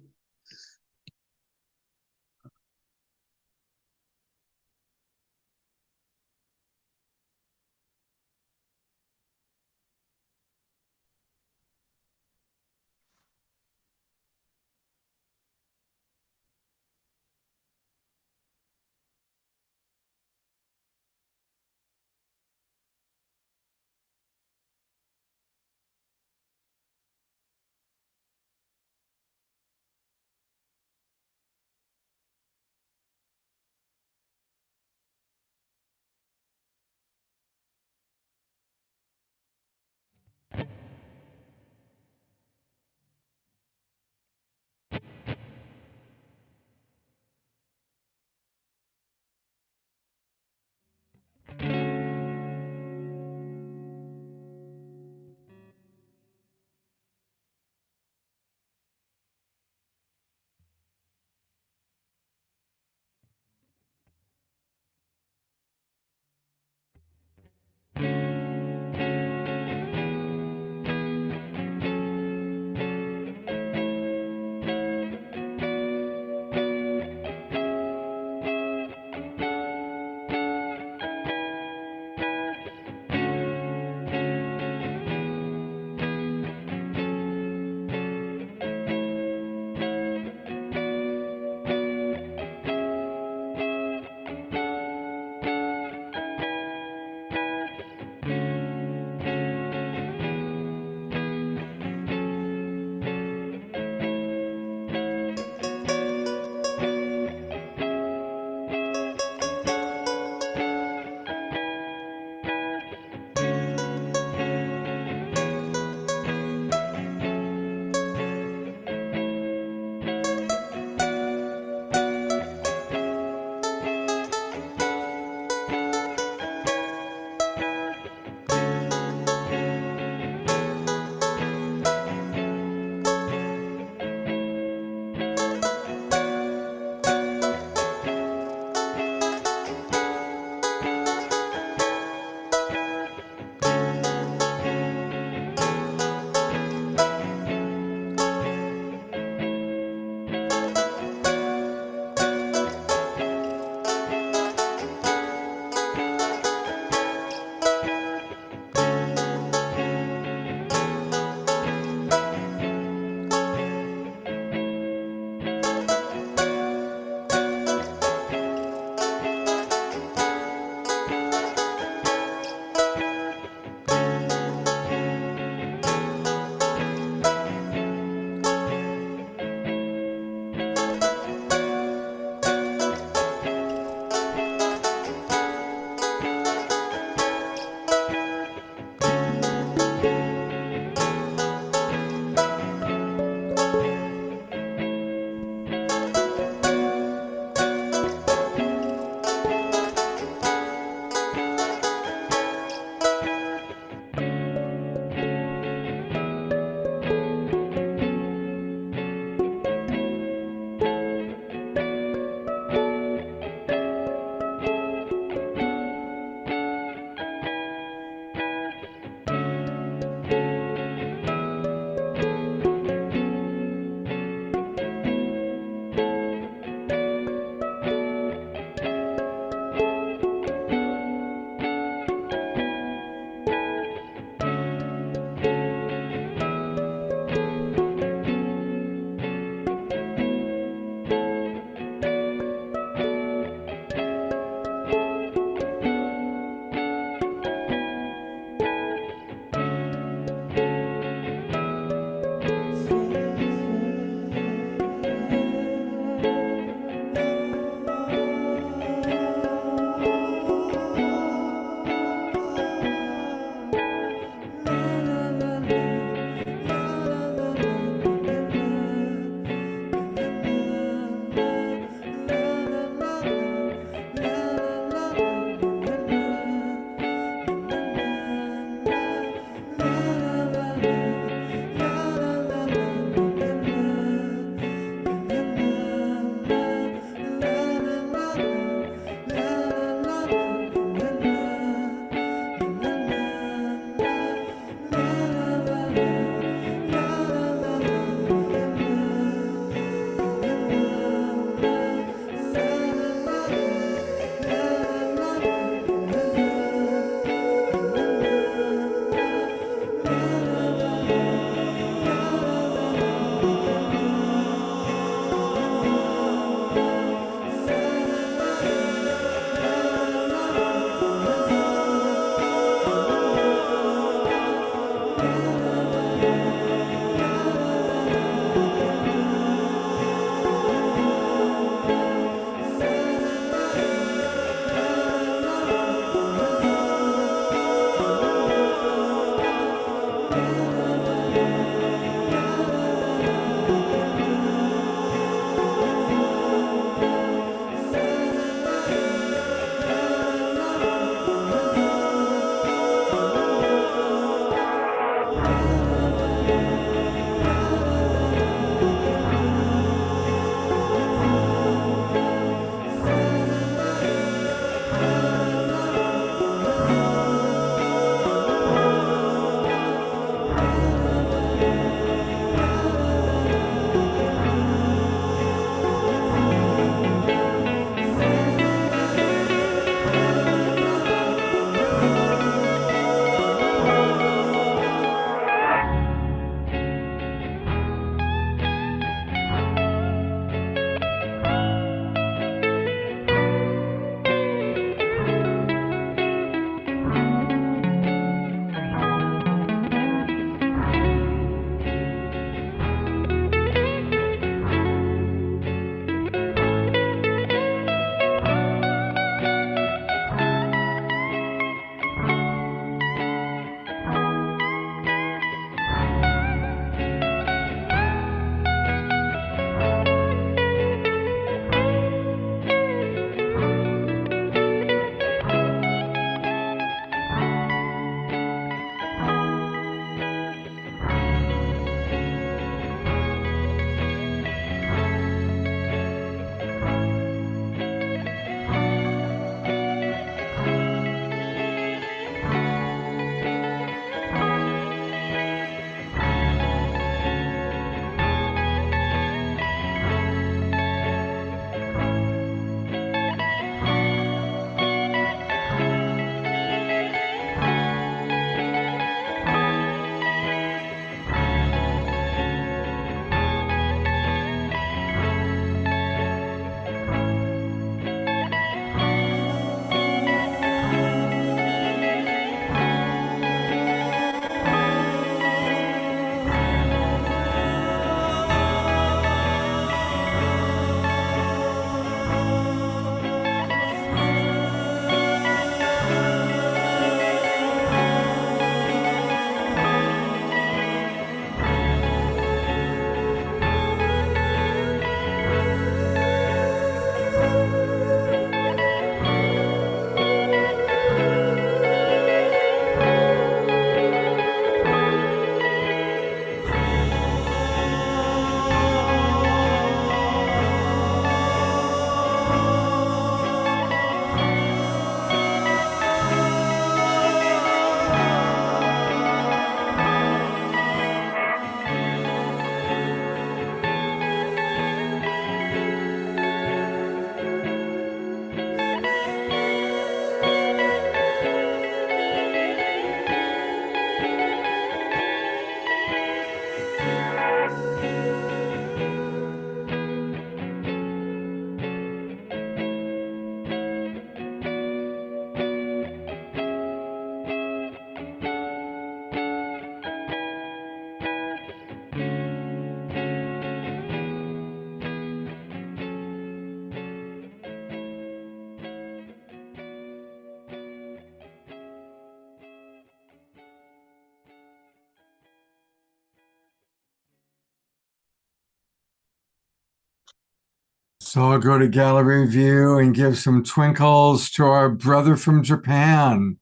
So I'll go to gallery view and give some twinkles to our brother from Japan.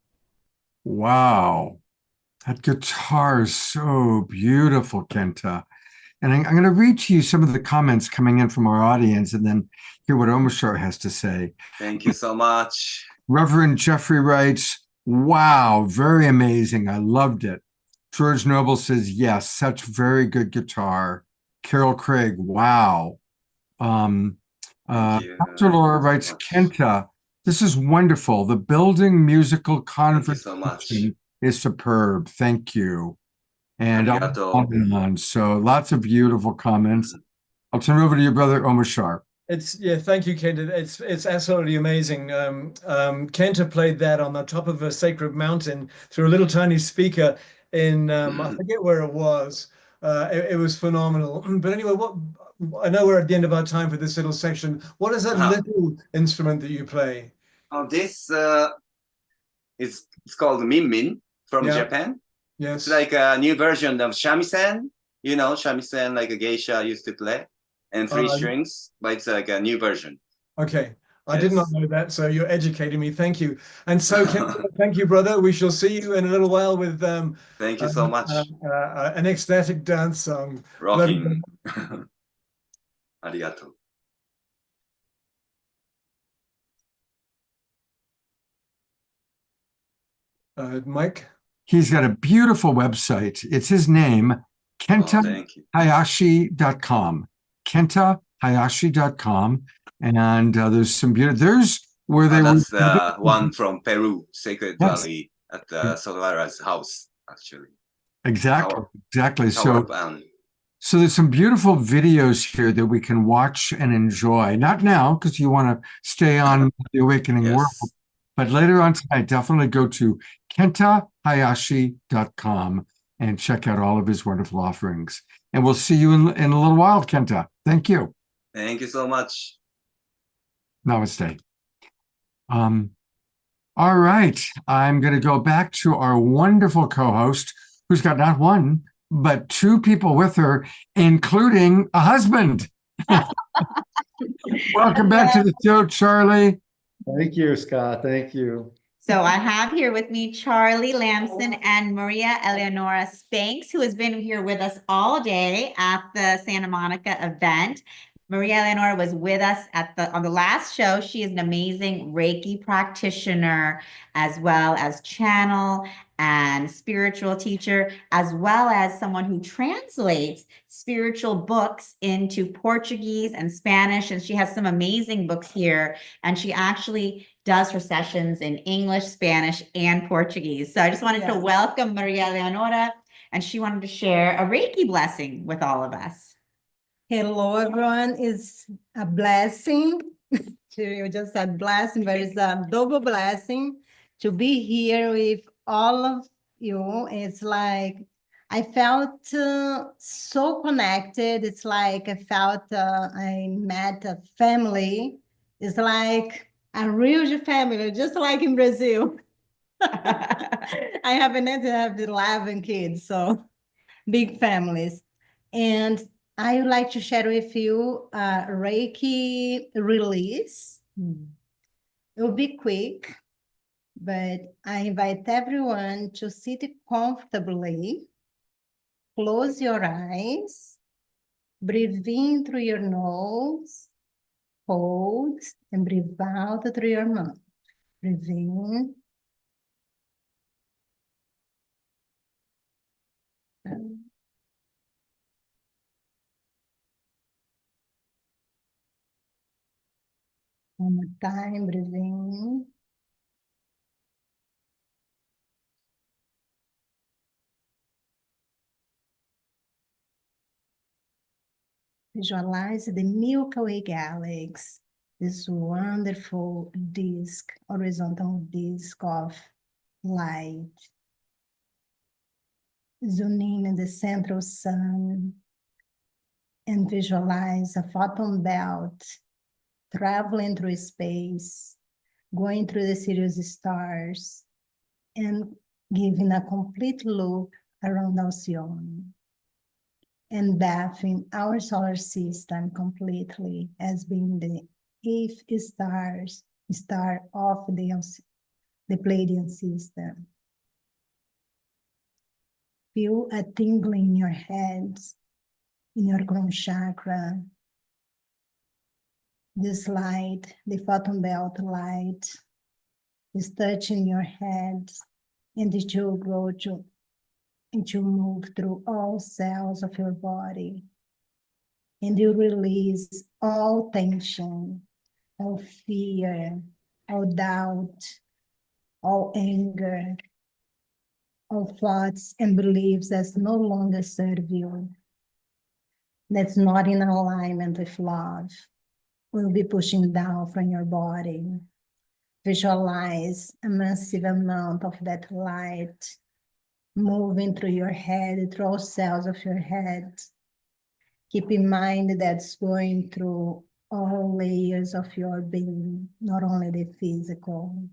Wow. That guitar is so beautiful, Kenta. And I'm going to read to you some of the comments coming in from our audience and then hear what Omashar has to say. Thank you so much. Reverend Jeffrey writes, wow, very amazing. I loved it. George Noble says, yes, such very good guitar. Carol Craig, wow. Thank you. Dr. Laura writes, Kenta, this is wonderful. The building musical Thank you so much. conversation is superb. Thank you. And Arigato. on and on. So lots of beautiful comments. I'll turn it over to your brother, Omashar. Thank you, Kenta. It's absolutely amazing. Kenta played that on the top of a sacred mountain through a little tiny speaker in I forget where it was. It was phenomenal. But anyway, I know we're at the end of our time for this little section. What is that little instrument that you play? This it's called Min from Japan. Yes. It's like a new version of shamisen. You know, shamisen like a geisha used to play, and three strings, but it's like a new version. Okay. I did not know that, so you're educating me. Thank you. And so, thank you, brother. We shall see you in a little while with thank you so much. An ecstatic dance song. Rocking. Arigato. Mike? He's got a beautiful website. It's his name, kentahayashi.com. kentahayashi.com. And there's some beautiful, there's where they that's the one from Peru, Sacred Valley at the Solara's house, actually. Exactly. So there's some beautiful videos here that we can watch and enjoy. Not now, because you want to stay on the Awakening World. But later on tonight, definitely go to kentahayashi.com and check out all of his wonderful offerings. And we'll see you in a little while, Kenta. Thank you. Thank you so much. Namaste. All right. I'm going to go back to our wonderful co-host who's got not one, but two people with her, including a husband. Welcome back to the show, Charlie. Thank you, Scott. Thank you. So I have here with me Charlie Lamson and Maria Eleonora Spanks, who has been here with us all day at the Santa Monica event. Maria Eleonora was with us on the last show. She is an amazing Reiki practitioner, as well as channel and spiritual teacher, as well as someone who translates spiritual books into Portuguese and Spanish. And she has some amazing books here. And she actually does her sessions in English, Spanish, and Portuguese. So I just wanted to welcome Maria Eleonora, and she wanted to share a Reiki blessing with all of us. Hello, everyone. It's a blessing to just a blessing, but it's a double blessing to be here with all of you. It's like I felt so connected. It's like I felt I met a family. It's like a real family, just like in Brazil. I have 11 kids, so big families. And I would like to share with you a Reiki release. It will be quick, but I invite everyone to sit comfortably, close your eyes, breathe in through your nose, hold, and breathe out through your mouth. Breathe in. One more time, breathe in. Visualize the Milky Way galaxy, this wonderful disk, horizontal disk of light. Zoom in the central sun and visualize a photon belt traveling through space, going through the Sirius stars, and giving a complete loop around Alcyone. enveloping our solar system completely as being the eighth star of the Pleiadian system. Feel a tingling in your head, in your crown chakra. This light, the photon belt light, is touching your head, and it will grow to move through all cells of your body. And you release all tension, all fear, all doubt, all anger, all thoughts and beliefs that no longer serve you, that's not in alignment with love, will be pushing down from your body. Visualize a massive amount of that light moving through your head, through all cells of your head. Keep in mind that's going through all layers of your being, not only the physical.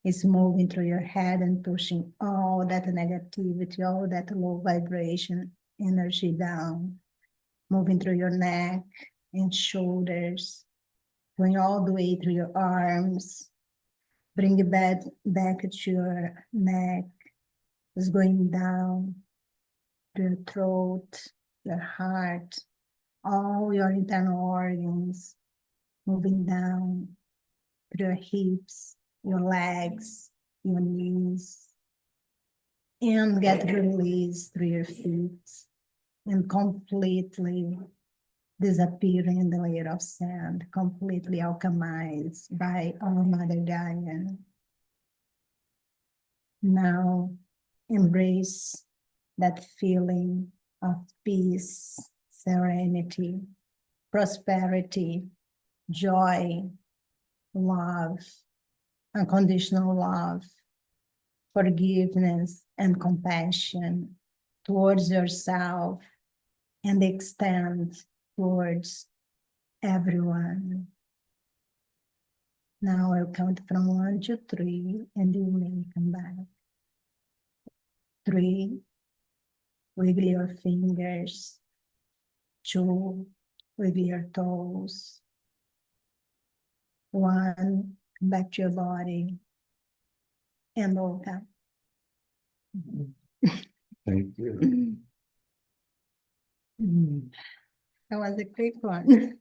It's moving through your head and pushing all that negativity, all that low vibration energy down, moving through your neck and shoulders, going all the way through your arms. Bring it back to your neck. It's going down to your throat, your heart, all your internal organs, moving down through your hips, your legs, your knees, and get released through your feet and completely disappearing in the layer of sand, completely alchemized by our Mother Gaia. Now embrace that feeling of peace, serenity, prosperity, joy, love, unconditional love, forgiveness, and compassion towards yourself, and extend towards everyone. Now I'll count from 1 to 3, and you may come back. 3, wiggle your fingers. 2, wiggle your toes. 1, come back to your body, and open. Thank you. That was a quick one.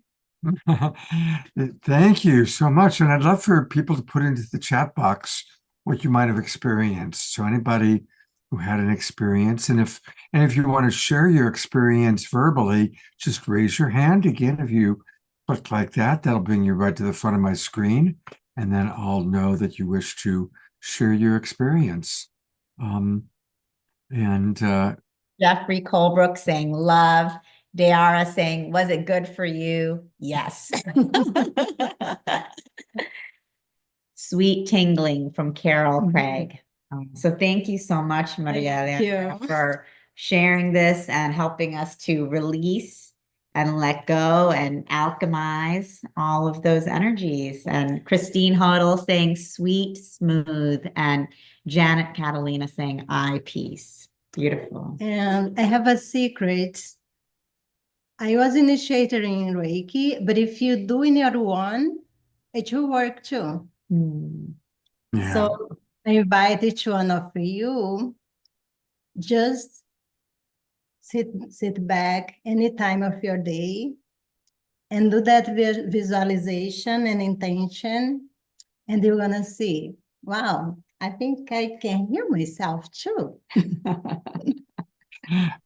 Thank you so much. And I'd love for people to put into the chat box what you might have experienced. So anybody who had an experience, and if you want to share your experience verbally, just raise your hand. Again, if you click like that, that'll bring you right to the front of my screen, and then I'll know that you wish to share your experience. Jeffrey Colebrook saying love. Dayara saying, was it good for you? Yes. Sweet tingling from Carol Craig. So thank you so much, Maria Elena, for sharing this and helping us to release and let go and alchemize all of those energies. And Christine Huddle saying sweet, smooth, and Janet Catalina saying eye peace. Beautiful. And I have a secret. I was initiated in Reiki, but if you do in your one, it will work too. Yeah. So I invite each one of you, just sit back any time of your day and do that visualization and intention, and you're gonna see, wow, I think I can hear myself too.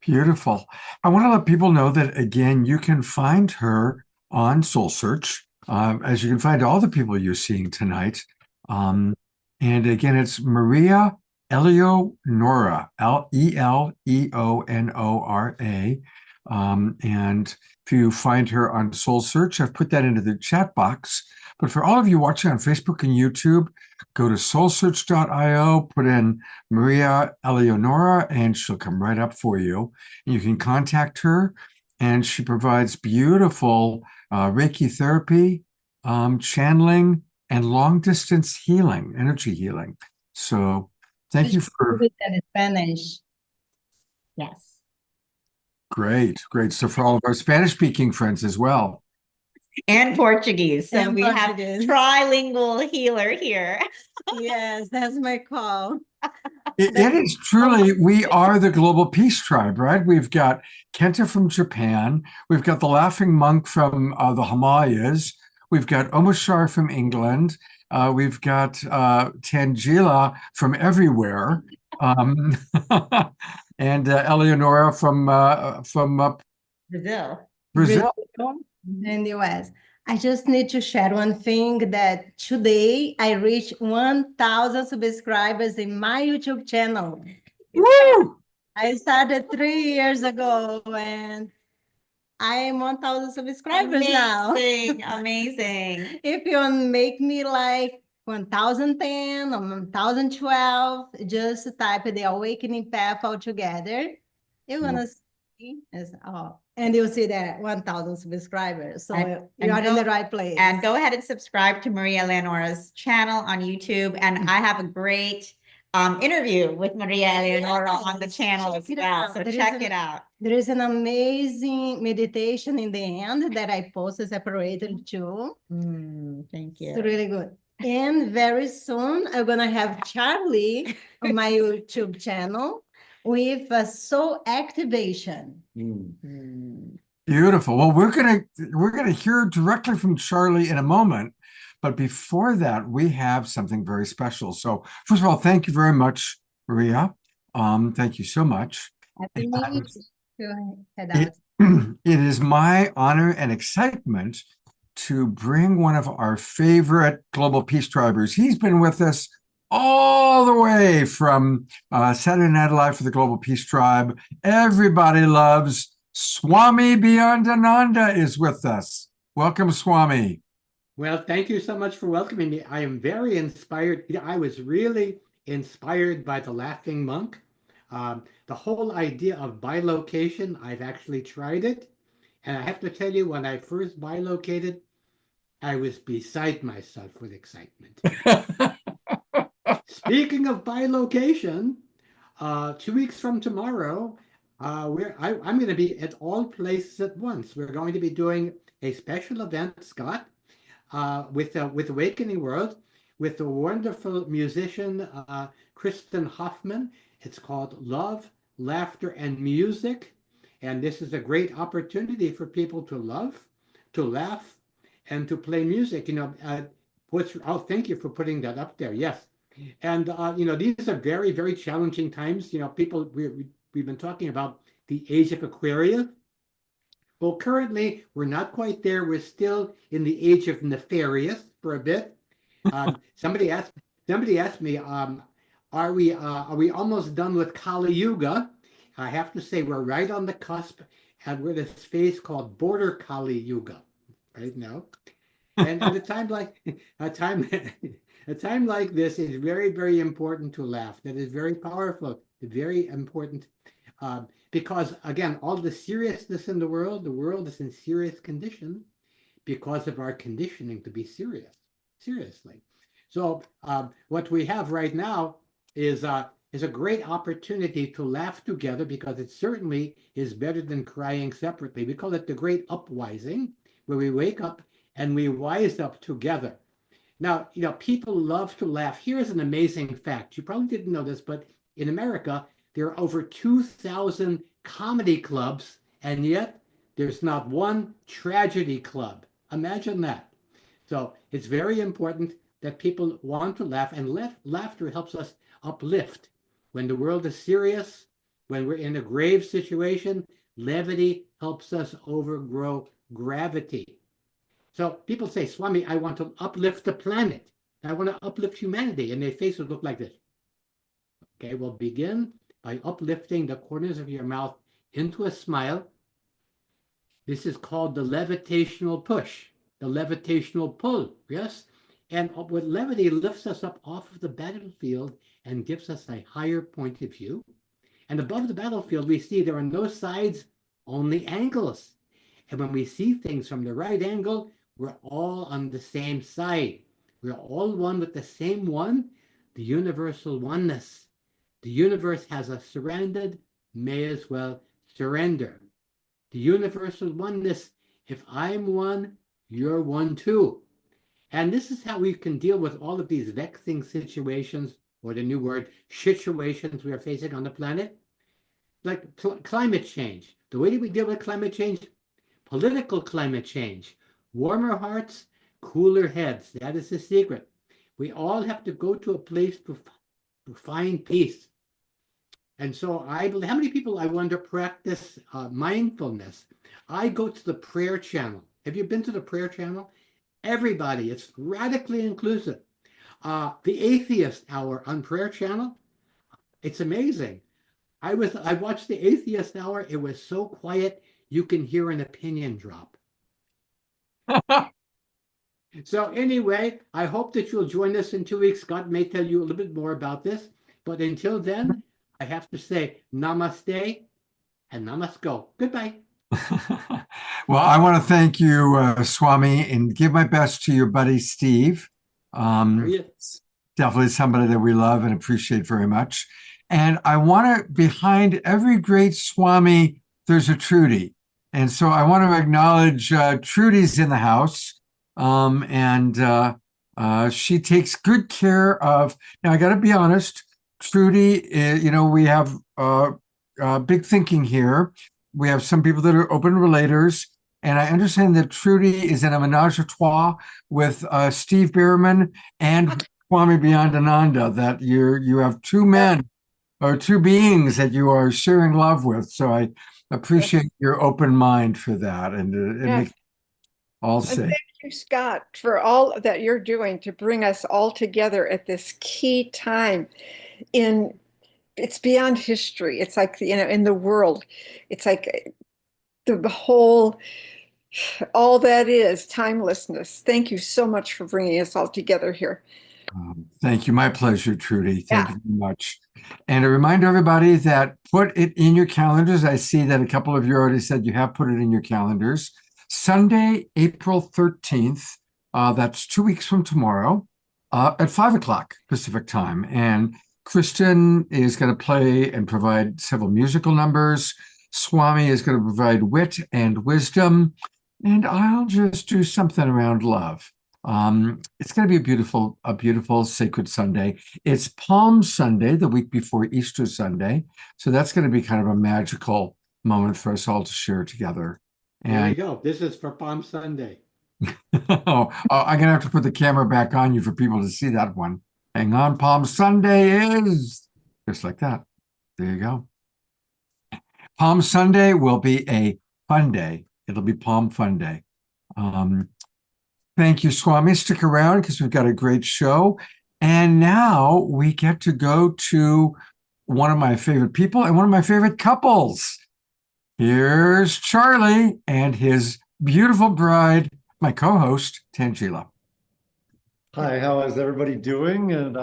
Beautiful. I want to let people know that, again, you can find her on Soul Search, as you can find all the people you're seeing tonight. And again, it's Maria Eleonora, Eleonora. And if you find her on Soul Search, I've put that into the chat box. But for all of you watching on Facebook and YouTube, go to soulsearch.io, put in Maria Eleonora, and she'll come right up for you. And you can contact her, and she provides beautiful Reiki therapy, channeling, and long-distance healing, energy healing. So thank you for... In Spanish. Yes. Great, great. So for all of our Spanish-speaking friends as well. And Portuguese. So And we have Portuguese. trilingual healer here. Yes, that's my call. It is truly, we are the global peace tribe, right? We've got Kenta from Japan. We've got the Laughing Monk from the Himalayas. We've got Omoshar from England. We've got Tangela from everywhere. And Eleonora from Brazil. Brazil. In the US. I just need to share one thing that today I reached 1,000 subscribers in my YouTube channel. Woo! I started 3 years ago and I am 1,000 subscribers now. Amazing, amazing. If you want to make me like 1,010 or 1,012, just type the awakening path all together. You're gonna see, and you'll see that 1,000 subscribers. So you're in the right place. And go ahead and subscribe to Maria Leonora's channel on YouTube. And I have a great interview with Maria Leonora on the channel as well. So check it out. There is an amazing meditation in the end that I posted separated too. Thank you. It's really good. And very soon I'm gonna have Charlie on my YouTube channel with a soul activation. Beautiful. Well, we're gonna hear directly from Charlie in a moment, but before that, we have something very special. So, first of all, thank you very much, Maria. Thank you so much. Happy New Year. It is my honor and excitement to bring one of our favorite global peace tribers. He's been with us all the way from Saturday Night Live for the Global Peace Tribe. Everybody loves Swami Beyondananda is with us. Welcome, Swami. Well, thank you so much for welcoming me. I am very inspired. I was really inspired by the Laughing Monk. The whole idea of bilocation, I've actually tried it. And I have to tell you, when I first bilocated, I was beside myself with excitement. Speaking of bilocation, 2 weeks from tomorrow, I'm going to be at all places at once. We're going to be doing a special event, Scott, with Awakening World, with the wonderful musician Kristen Hoffman. It's called Love, Laughter, and Music. And this is a great opportunity for people to love, to laugh, and to play music. Thank you for putting that up there. Yes. And, these are very, very challenging times. We've been talking about the age of Aquarius. Well, currently, we're not quite there. We're still in the age of nefarious for a bit. Somebody asked me, are we almost done with Kali Yuga? I have to say we're right on the cusp, and we're in this phase called Border Kali Yuga right now. And at a time like this, it's very, very important to laugh. That is very powerful, very important, because again, all the seriousness in the world is in serious condition because of our conditioning to be seriously. So what we have right now is a great opportunity to laugh together, because it certainly is better than crying separately. We call it the great upwising, where we wake up and we wise up together. Now, people love to laugh. Here's an amazing fact. You probably didn't know this, but in America, there are over 2,000 comedy clubs, and yet there's not one tragedy club. Imagine that. So it's very important that people want to laugh, and laughter helps us uplift. When the world is serious, when we're in a grave situation, levity helps us overgrow gravity. So people say, Swami, I want to uplift the planet. I want to uplift humanity. And their faces look like this. Okay, we'll begin by uplifting the corners of your mouth into a smile. This is called the levitational push, the levitational pull, yes? And with levity lifts us up off of the battlefield and gives us a higher point of view. And above the battlefield, we see there are no sides, only angles. And when we see things from the right angle, we're all on the same side. We're all one with the same one, the universal oneness. The universe has us surrendered, may as well surrender. the universal oneness. If I'm one, you're one too. And this is how we can deal with all of these vexing situations, or the new word, situations we are facing on the planet, like climate change. The way that we deal with climate change, political climate change, warmer hearts, cooler heads. That is the secret. We all have to go to a place to find peace. And so how many people, I wonder, practice mindfulness? I go to the prayer channel. Have you been to the prayer channel? Everybody, it's radically inclusive. The Atheist Hour on Prayer Channel, it's amazing. I watched the Atheist Hour. It was so quiet, you can hear an opinion drop. So anyway, I hope that you'll join us in 2 weeks. Scott may tell you a little bit more about this. But until then, I have to say namaste and namasko. Goodbye. Well, I want to thank you, Swami, and give my best to your buddy, Steve. Definitely somebody that we love and appreciate very much. And I want to, behind every great Swami, there's a Trudy. And so I want to acknowledge Trudy's in the house. She takes good care of, now I got to be honest, Trudy, we have big thinking here. We have some people that are open relators, and I understand that Trudy is in a menage a trois with Steve Bierman and Kwame Beyondananda, that you have two men or two beings that you are sharing love with. So I appreciate your open mind for that, and it makes all safe. Thank you, Scott, for all that you're doing to bring us all together at this key time it's beyond history. It's like, in the world, it's like the whole, all that is timelessness. Thank you so much for bringing us all together here. Thank you. My pleasure, Trudy. Thank you very much. And a reminder, everybody, that put it in your calendars. I see that a couple of you already said you have put it in your calendars. Sunday, April 13th, that's 2 weeks from tomorrow, at 5 o'clock Pacific time. And Kristen is going to play and provide several musical numbers. Swami is going to provide wit and wisdom. And I'll just do something around love. It's going to be a beautiful sacred Sunday. It's Palm Sunday, the week before Easter Sunday. So that's going to be kind of a magical moment for us all to share together. There you go. This is for Palm Sunday. I'm going to have to put the camera back on you for people to see that one. Hang on, Palm Sunday is just like that. There you go. Palm Sunday will be a fun day. It'll be Palm Fun Day. Thank you, Swami. Stick around because we've got a great show. And now we get to go to one of my favorite people and one of my favorite couples. Here's Charlie and his beautiful bride, my co-host, Tangela. Hi, how is everybody doing? And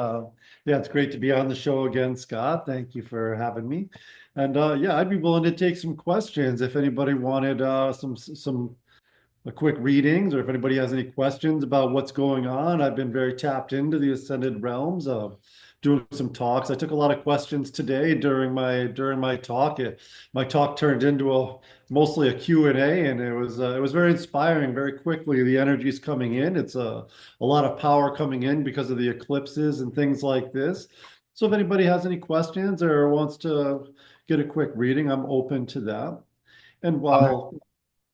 yeah, it's great to be on the show again, Scott. Thank you for having me. And yeah, I'd be willing to take some questions if anybody wanted some quick readings, or if anybody has any questions about what's going on. I've been very tapped into the ascended realms of doing some talks. I took a lot of questions today during my talk. My talk turned into mostly a Q&A, and it was very inspiring. Very quickly, the energy's coming in. It's a lot of power coming in because of the eclipses and things like this. So if anybody has any questions or wants to get a quick reading, I'm open to that. And while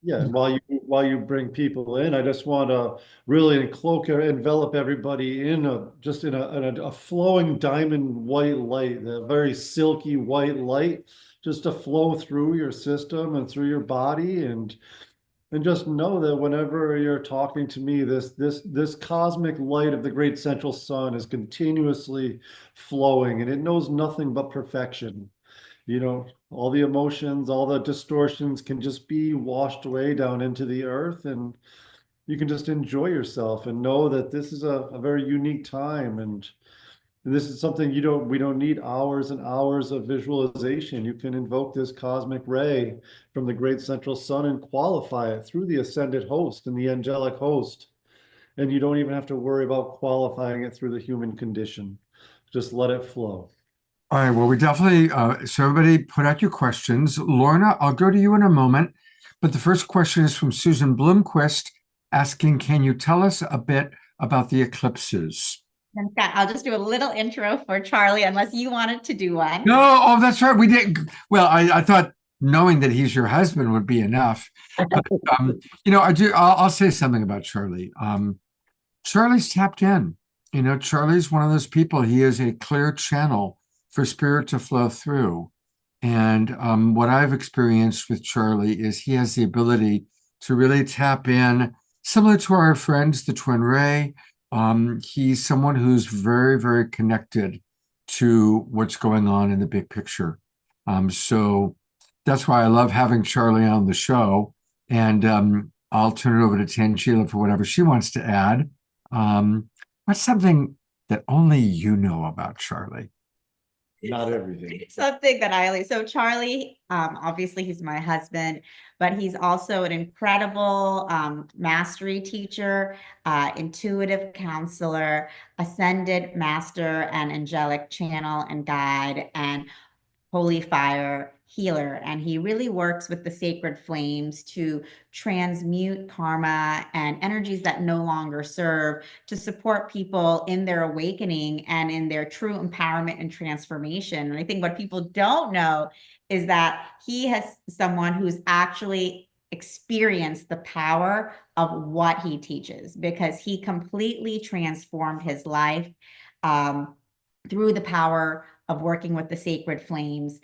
you bring people in, I just want to really envelop everybody in a flowing diamond white light, a very silky white light, just to flow through your system and through your body, and just know that whenever you're talking to me, this cosmic light of the great central sun is continuously flowing, and it knows nothing but perfection. All the emotions, all the distortions can just be washed away down into the earth, and you can just enjoy yourself and know that this is a very unique time. And this is something we don't need hours and hours of visualization. You can invoke this cosmic ray from the great central sun and qualify it through the ascended host and the angelic host. And you don't even have to worry about qualifying it through the human condition. Just let it flow. All right, well, we definitely, so everybody put out your questions. Lorna, I'll go to you in a moment. But the first question is from Susan Bloomquist asking, can you tell us a bit about the eclipses? And Scott, I'll just do a little intro for Charlie, unless you wanted to do one. No, oh, that's right. We did. Well, I thought knowing that he's your husband would be enough. But, I'll say something about Charlie. Charlie's tapped in. Charlie's one of those people. He is a clear channel for spirit to flow through. And what I've experienced with Charlie is he has the ability to really tap in, similar to our friends, the Twin Ray. He's someone who's very, very connected to what's going on in the big picture. So that's why I love having Charlie on the show. And I'll turn it over to Tanjila for whatever she wants to add. What's something that only you know about Charlie? Not everything. Something that so Charlie, obviously he's my husband, but he's also an incredible mastery teacher, intuitive counselor, ascended master and angelic channel and guide, and holy fire healer. And he really works with the sacred flames to transmute karma and energies that no longer serve, to support people in their awakening and in their true empowerment and transformation. And I think what people don't know is that he has someone who's actually experienced the power of what he teaches, because he completely transformed his life through the power of working with the sacred flames.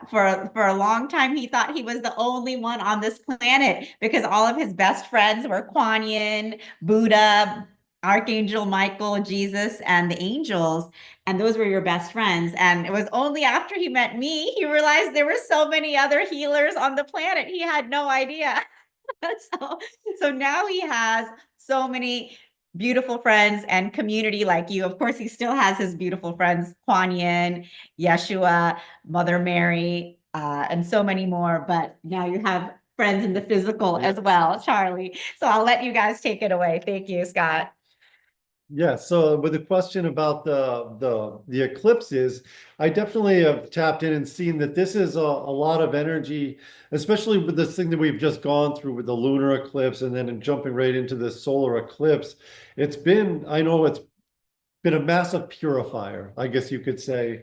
For a long time, he thought he was the only one on this planet, because all of his best friends were Kuan Yin, Buddha, Archangel Michael, Jesus, and the angels. And those were your best friends. And it was only after he met me, he realized there were so many other healers on the planet. He had no idea. So now he has so many beautiful friends and community like you. Of course, he still has his beautiful friends, Kuan Yin, Yeshua, Mother Mary, and so many more. But now you have friends in the physical as well, Charlie. So I'll let you guys take it away. Thank you, Scott. Yeah, so with the question about the eclipses, I definitely have tapped in and seen that this is a lot of energy, especially with this thing that we've just gone through with the lunar eclipse and then jumping right into the solar eclipse. I know it's been a massive purifier, I guess you could say,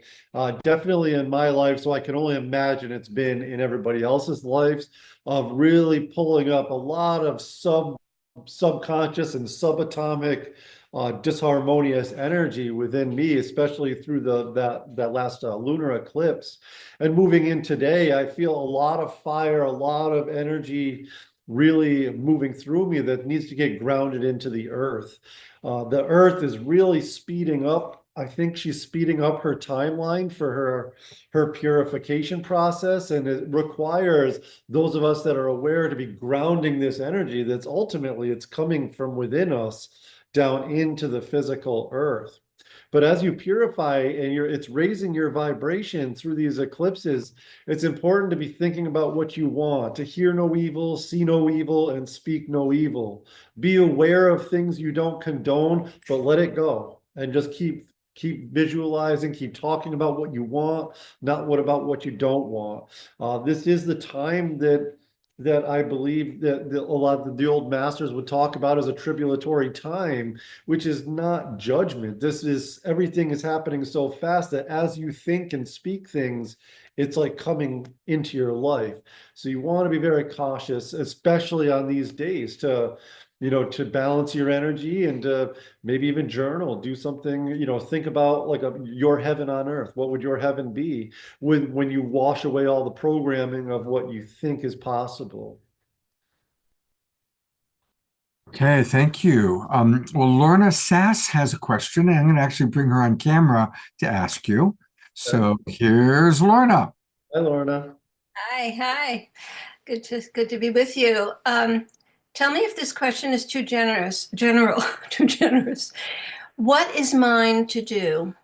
definitely in my life. So I can only imagine it's been in everybody else's lives, of really pulling up a lot of subconscious and subatomic disharmonious energy within me, especially through that last lunar eclipse. And moving in today, I feel a lot of fire, a lot of energy really moving through me that needs to get grounded into the earth. The earth is really speeding up. I think she's speeding up her timeline for her purification process, and it requires those of us that are aware to be grounding this energy that's ultimately it's coming from within us down into the physical earth. But as you purify and it's raising your vibration through these eclipses, it's important to be thinking about what you want, to hear no evil, see no evil, and speak no evil. Be aware of things you don't condone, but let it go and just keep visualizing, keep talking about what you want, not what you don't want. This is the time that I believe that a lot of the old masters would talk about as a tribulatory time, which is not judgment. Everything is happening so fast that as you think and speak things, it's like coming into your life. So you want to be very cautious, especially on these days, to balance your energy and to maybe even journal, do something, think about like your heaven on earth. What would your heaven be when you wash away all the programming of what you think is possible? Okay, thank you. Well, Lorna Sass has a question, and I'm going to actually bring her on camera to ask you. So here's Lorna. Hi, Lorna. Hi. Good to be with you. Tell me if this question is too general, too generous. What is mine to do?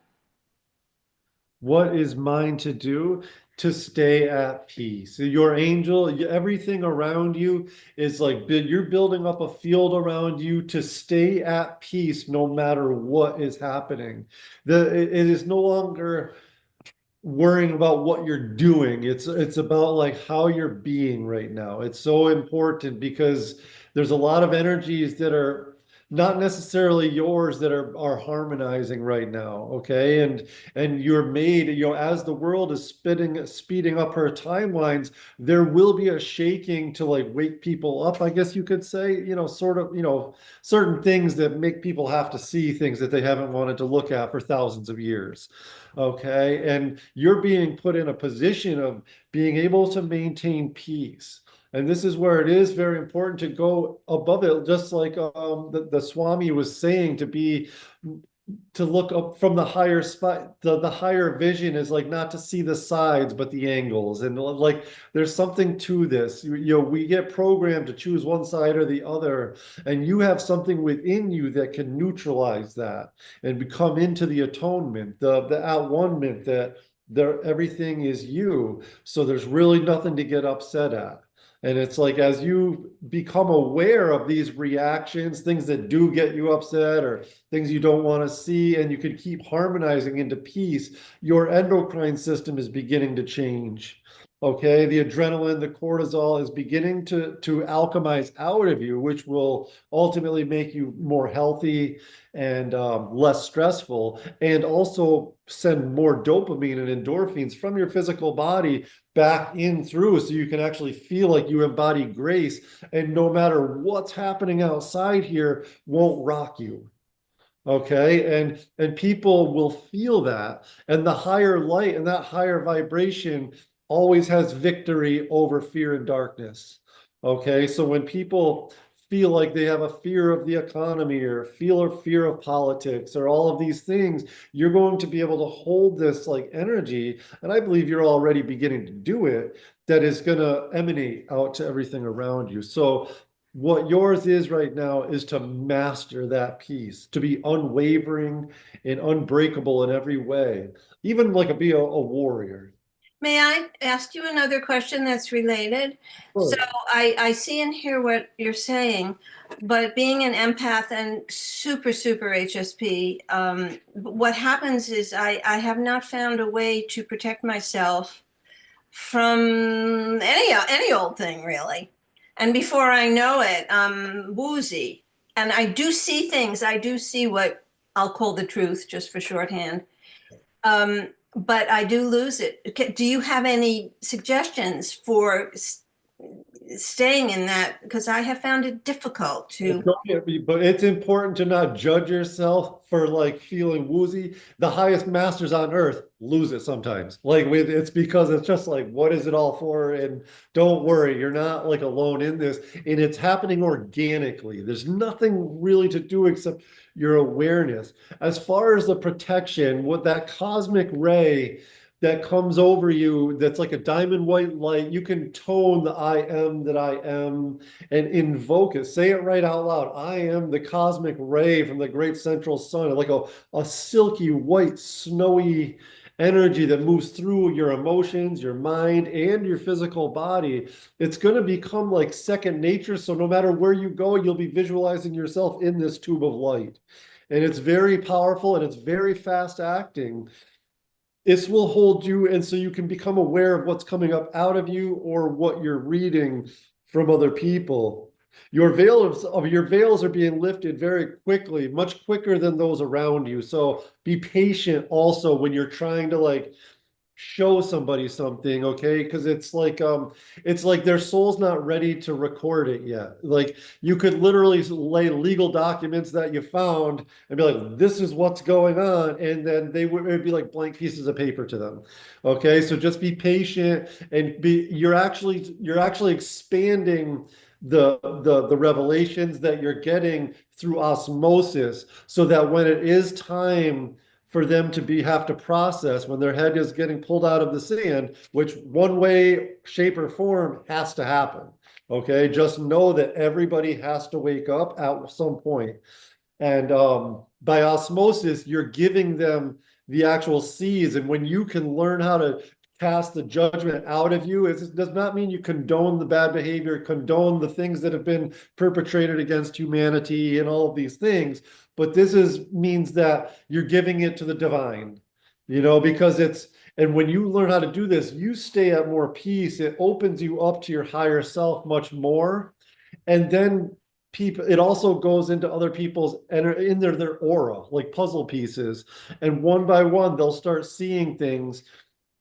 What is mine to do? To stay at peace. Your angel, everything around you is like you're building up a field around you to stay at peace no matter what is happening. It is no longer worrying about what you're doing. It's about like how you're being right now. It's so important because there's a lot of energies that are not necessarily yours that are harmonizing right now, okay? And you're made, as the world is speeding up her timelines, there will be a shaking to like wake people up, I guess you could say, sort of, certain things that make people have to see things that they haven't wanted to look at for thousands of years. Okay. And you're being put in a position of being able to maintain peace. And this is where it is very important to go above it, just like the Swami was saying, to look up from the higher spot. The higher vision is like not to see the sides, but the angles. And like there's something to this. We get programmed to choose one side or the other, and you have something within you that can neutralize that and become into the atonement, the at-one-ment that everything is you. So there's really nothing to get upset at. And it's like, as you become aware of these reactions, things that do get you upset or things you don't want to see, and you can keep harmonizing into peace, your endocrine system is beginning to change. Okay, the adrenaline, the cortisol is beginning to alchemize out of you, which will ultimately make you more healthy and less stressful, and also send more dopamine and endorphins from your physical body back in through, so you can actually feel like you embody grace, and no matter what's happening outside here won't rock you. Okay, and people will feel that, and the higher light and that higher vibration always has victory over fear and darkness. Okay, so when people feel like they have a fear of the economy or feel a fear of politics or all of these things, you're going to be able to hold this like energy, and I believe you're already beginning to do it, that is going to emanate out to everything around you. So what yours is right now is to master that peace, to be unwavering and unbreakable in every way, even like be a warrior. May I ask you another question that's related? So I see and hear what you're saying, but being an empath and super HSP, what happens is I have not found a way to protect myself from any old thing, really. And before I know it, I'm woozy. And I do see things. I do see what I'll call the truth, just for shorthand. But I do lose it. Do you have any suggestions for staying in that? Because I have found it difficult to. But it's important to not judge yourself for like feeling woozy. The highest masters on earth lose it sometimes. Like it's because it's just like, what is it all for? And don't worry, you're not like alone in this. And it's happening organically. There's nothing really to do except your awareness. As far as the protection, what that cosmic ray that comes over you, that's like a diamond white light, you can tone the I am that I am and invoke it. Say it right out loud. I am the cosmic ray from the great central sun, like a silky white, snowy energy that moves through your emotions, your mind, and your physical body. It's going to become like second nature. So no matter where you go, you'll be visualizing yourself in this tube of light. And it's very powerful and it's very fast acting. This will hold you, and so you can become aware of what's coming up out of you or what you're reading from other people. Your veils are being lifted very quickly, much quicker than those around you. So be patient also when you're trying to like show somebody something, okay? Because it's like their soul's not ready to record it yet. Like you could literally lay legal documents that you found and be like, this is what's going on, and then it would be like blank pieces of paper to them. Okay, so just be patient and you're actually expanding the revelations that you're getting through osmosis, so that when it is time for them to have to process, when their head is getting pulled out of the sand, which one way, shape, or form has to happen. Okay, just know that everybody has to wake up at some point. And by osmosis, you're giving them the actual seeds. And when you can learn how to cast the judgment out of you, it does not mean you condone the bad behavior, condone the things that have been perpetrated against humanity and all of these things. But this means that you're giving it to the divine, because And when you learn how to do this, you stay at more peace. It opens you up to your higher self much more. And then people, it also goes into other people's in their aura, like puzzle pieces. And one by one, they'll start seeing things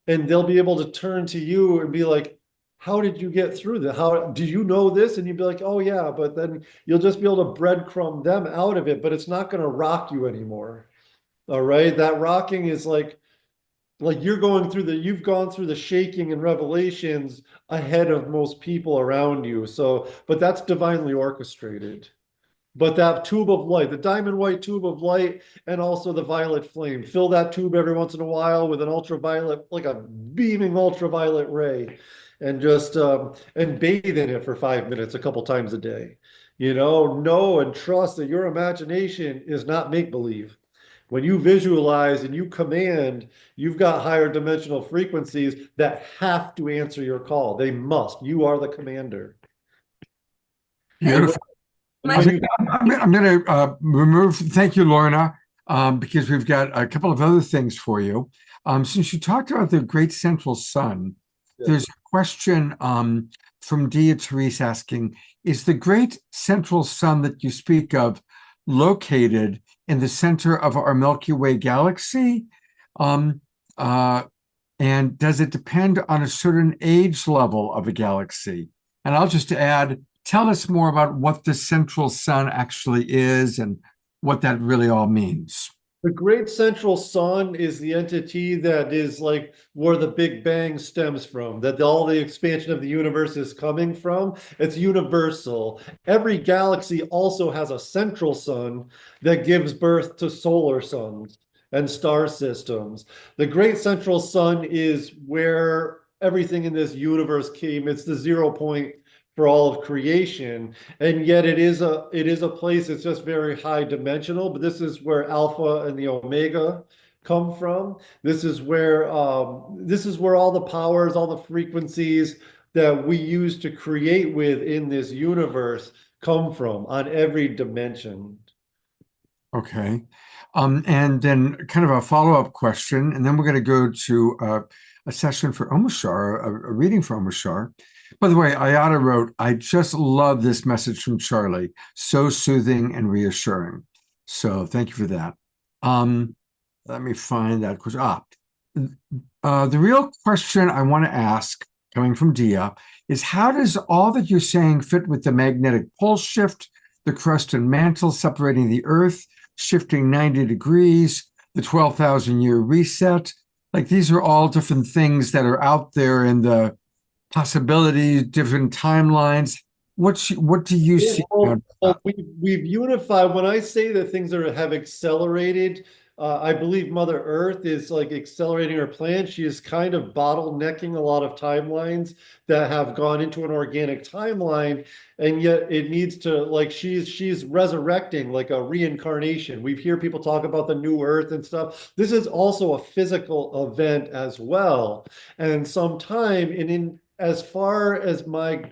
and they'll be able to turn to you and be like, how did you get through that? How do you know this? And you'd be like, oh yeah, but then you'll just be able to breadcrumb them out of it, but it's not going to rock you anymore. All right. That rocking is like you've gone through the shaking and revelations ahead of most people around you. So, but that's divinely orchestrated. But that tube of light, the diamond white tube of light, and also the violet flame, fill that tube every once in a while with an ultraviolet, like a beaming ultraviolet ray, and just and bathe in it for 5 minutes a couple times a day. Know and trust that your imagination is not make-believe. When you visualize and you command, you've got higher dimensional frequencies that have to answer your call. They must. You are the commander. Beautiful. I'm going to remove, thank you, Lorna, because we've got a couple of other things for you. Since you talked about the great central sun, there's a question from Dia Therese asking, is the great central sun that you speak of located in the center of our Milky Way galaxy? And does it depend on a certain age level of a galaxy? And I'll just add, tell us more about what the central sun actually is and what that really all means. The great central sun is the entity that is like where the Big Bang stems from, that all the expansion of the universe is coming from. It's universal. Every galaxy also has a central sun that gives birth to solar suns and star systems. The great central sun is where everything in this universe came. It's the 0 point for all of creation, and yet it is a place that's just very high dimensional. But this is where alpha and the omega come from. This is where all the powers, all the frequencies that we use to create with in this universe come from on every dimension. Okay. And then kind of a follow-up question, and then we're going to go to a session for Omashar, a reading for Omashar. By the way, Ayada wrote, I just love this message from Charlie. So soothing and reassuring. So thank you for that. Let me find that question. The real question I want to ask, coming from Dia, is how does all that you're saying fit with the magnetic pole shift, the crust and mantle separating the Earth, shifting 90 degrees, the 12,000-year reset? Like, these are all different things that are out there in the possibilities, different timelines. What do you see? We've unified. When I say that things have accelerated, I believe Mother Earth is like accelerating her plan. She is kind of bottlenecking a lot of timelines that have gone into an organic timeline, and yet it needs to, like, she's resurrecting, like a reincarnation. We hear people talk about the new Earth and stuff. This is also a physical event as well, and sometime in as far as my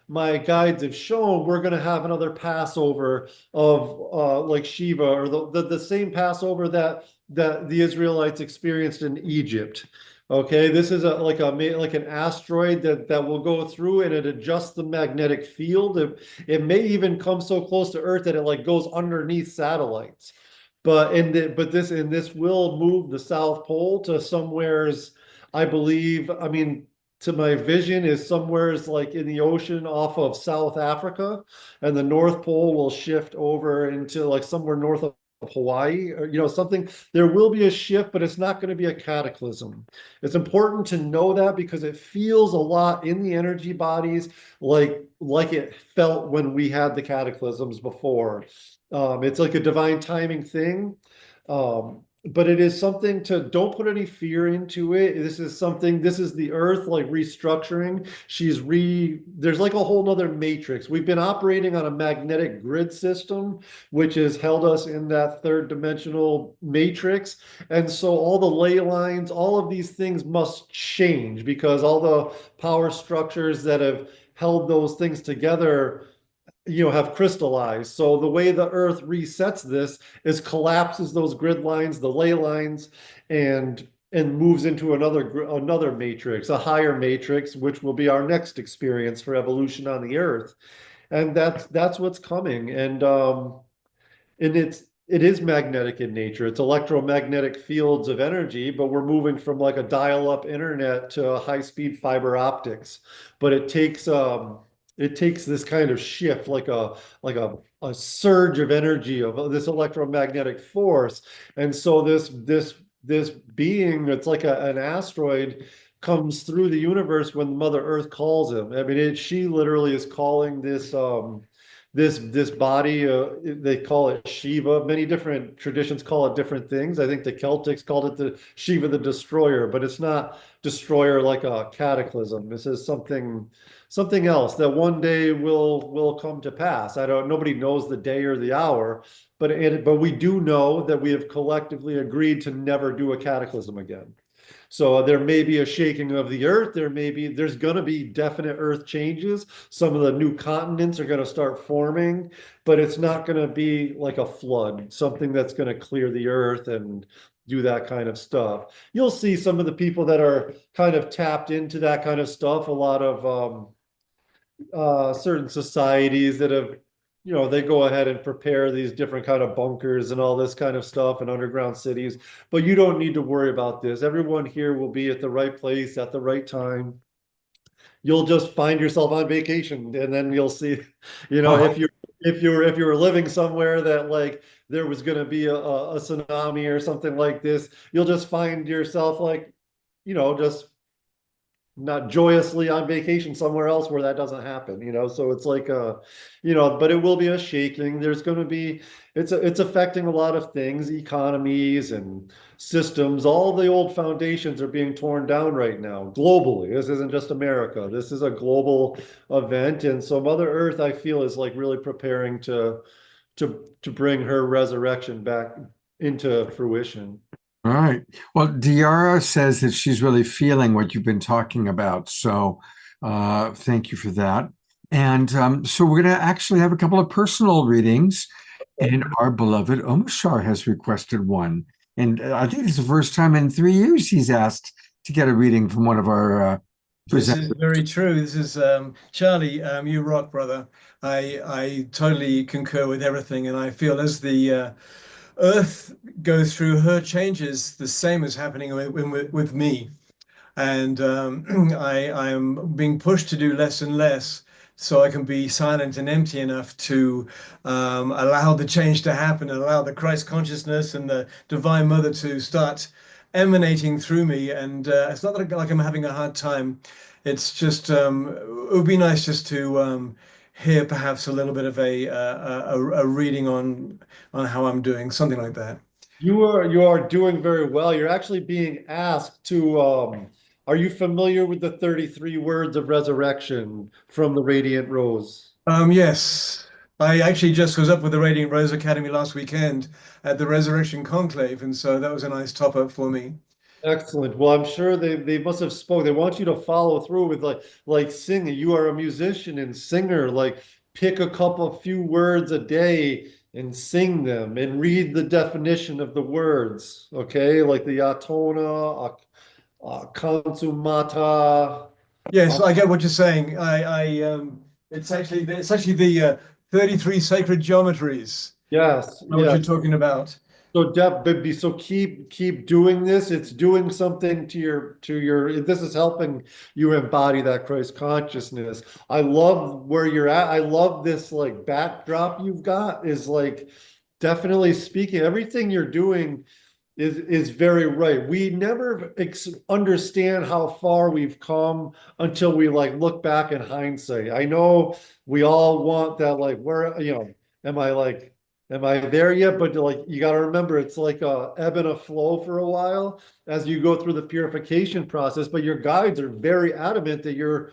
guides have shown, we're going to have another Passover of like Shiva, or the same Passover that the Israelites experienced in Egypt. Okay, this is like an asteroid that will go through and it adjusts the magnetic field. It may even come so close to Earth that it like goes underneath satellites. But this will move the South Pole to somewheres, I believe. I mean, to my vision is somewheres like in the ocean off of South Africa, and the North Pole will shift over into like somewhere north of Hawaii, or something. There will be a shift, but it's not going to be a cataclysm. It's important to know that because it feels a lot in the energy bodies like it felt when we had the cataclysms before. It's like a divine timing thing. But it is something to, don't put any fear into it. This is the Earth like restructuring. There's like a whole nother matrix. We've been operating on a magnetic grid system, which has held us in that third dimensional matrix. And so all the ley lines, all of these things must change because all the power structures that have held those things together have crystallized. So the way the Earth resets this is collapses those grid lines, the ley lines, and and moves into another matrix, a higher matrix, which will be our next experience for evolution on the earth. And that's what's coming. And it is magnetic in nature. It's electromagnetic fields of energy, but we're moving from like a dial-up internet to high-speed fiber optics. But it takes this kind of shift, like a surge of energy of this electromagnetic force. And so this being that's like an asteroid comes through the universe when Mother Earth calls him. I mean, she literally is calling this body, they call it Shiva. Many different traditions call it different things. I think the Celtics called it the Shiva the Destroyer, but it's not destroyer like a cataclysm. This is something else that one day will come to pass. Nobody knows the day or the hour, but we do know that we have collectively agreed to never do a cataclysm again. So there may be a shaking of the earth. There's going to be definite earth changes. Some of the new continents are going to start forming, but it's not going to be like a flood, something that's going to clear the earth and do that kind of stuff. You'll see some of the people that are kind of tapped into that kind of stuff. A lot of certain societies that have, they go ahead and prepare these different kind of bunkers and all this kind of stuff and underground cities, but you don't need to worry about this. Everyone here will be at the right place at the right time. You'll just find yourself on vacation, and then you'll see, if you were living somewhere that like there was going to be a tsunami or something like this, you'll just find yourself like, just not joyously on vacation somewhere else where that doesn't happen, so it's like but it will be a shaking. There's going to be, it's affecting a lot of things, economies and systems. All the old foundations are being torn down right now globally. This isn't just America. This is a global event. And so Mother Earth, I feel, is like really preparing to bring her resurrection back into fruition. All right. Well, Diara says that she's really feeling what you've been talking about. So thank you for that. And so we're going to actually have a couple of personal readings. And our beloved Omashar has requested one. And I think it's the first time in 3 years he's asked to get a reading from one of our presenters. This is very true. This is Charlie, you rock, brother. I totally concur with everything. And I feel as the Earth goes through her changes, the same is happening with me. And I am being pushed to do less and less so I can be silent and empty enough to allow the change to happen, and allow the Christ consciousness and the Divine Mother to start emanating through me. And it's not like I'm having a hard time. It's just, it would be nice just to hear perhaps a little bit of a reading on how I'm doing, something like that. You are doing very well. You're actually being asked to, are you familiar with the 33 words of resurrection from the Radiant Rose? Yes. I actually just was up with the Radiant Rose Academy last weekend at the Resurrection Conclave, and so that was a nice top up for me. Excellent. Well, I'm sure they must have spoke. They want you to follow through with like singing. You are a musician and singer. Like pick a few words a day and sing them and read the definition of the words. Okay, like the atona, consumata. Yes, I get what you're saying. It's actually the 33 sacred geometries. Yes, I know what you're talking about. So keep doing this. It's doing something to your this is helping you embody that Christ consciousness. I love where you're at. I love this like backdrop you've got is like definitely speaking. Everything you're doing is very right. We never understand how far we've come until we like look back in hindsight. I know we all want that, like, where, am I there yet? But like, you got to remember, it's like a ebb and a flow for a while as you go through the purification process. But your guides are very adamant that you're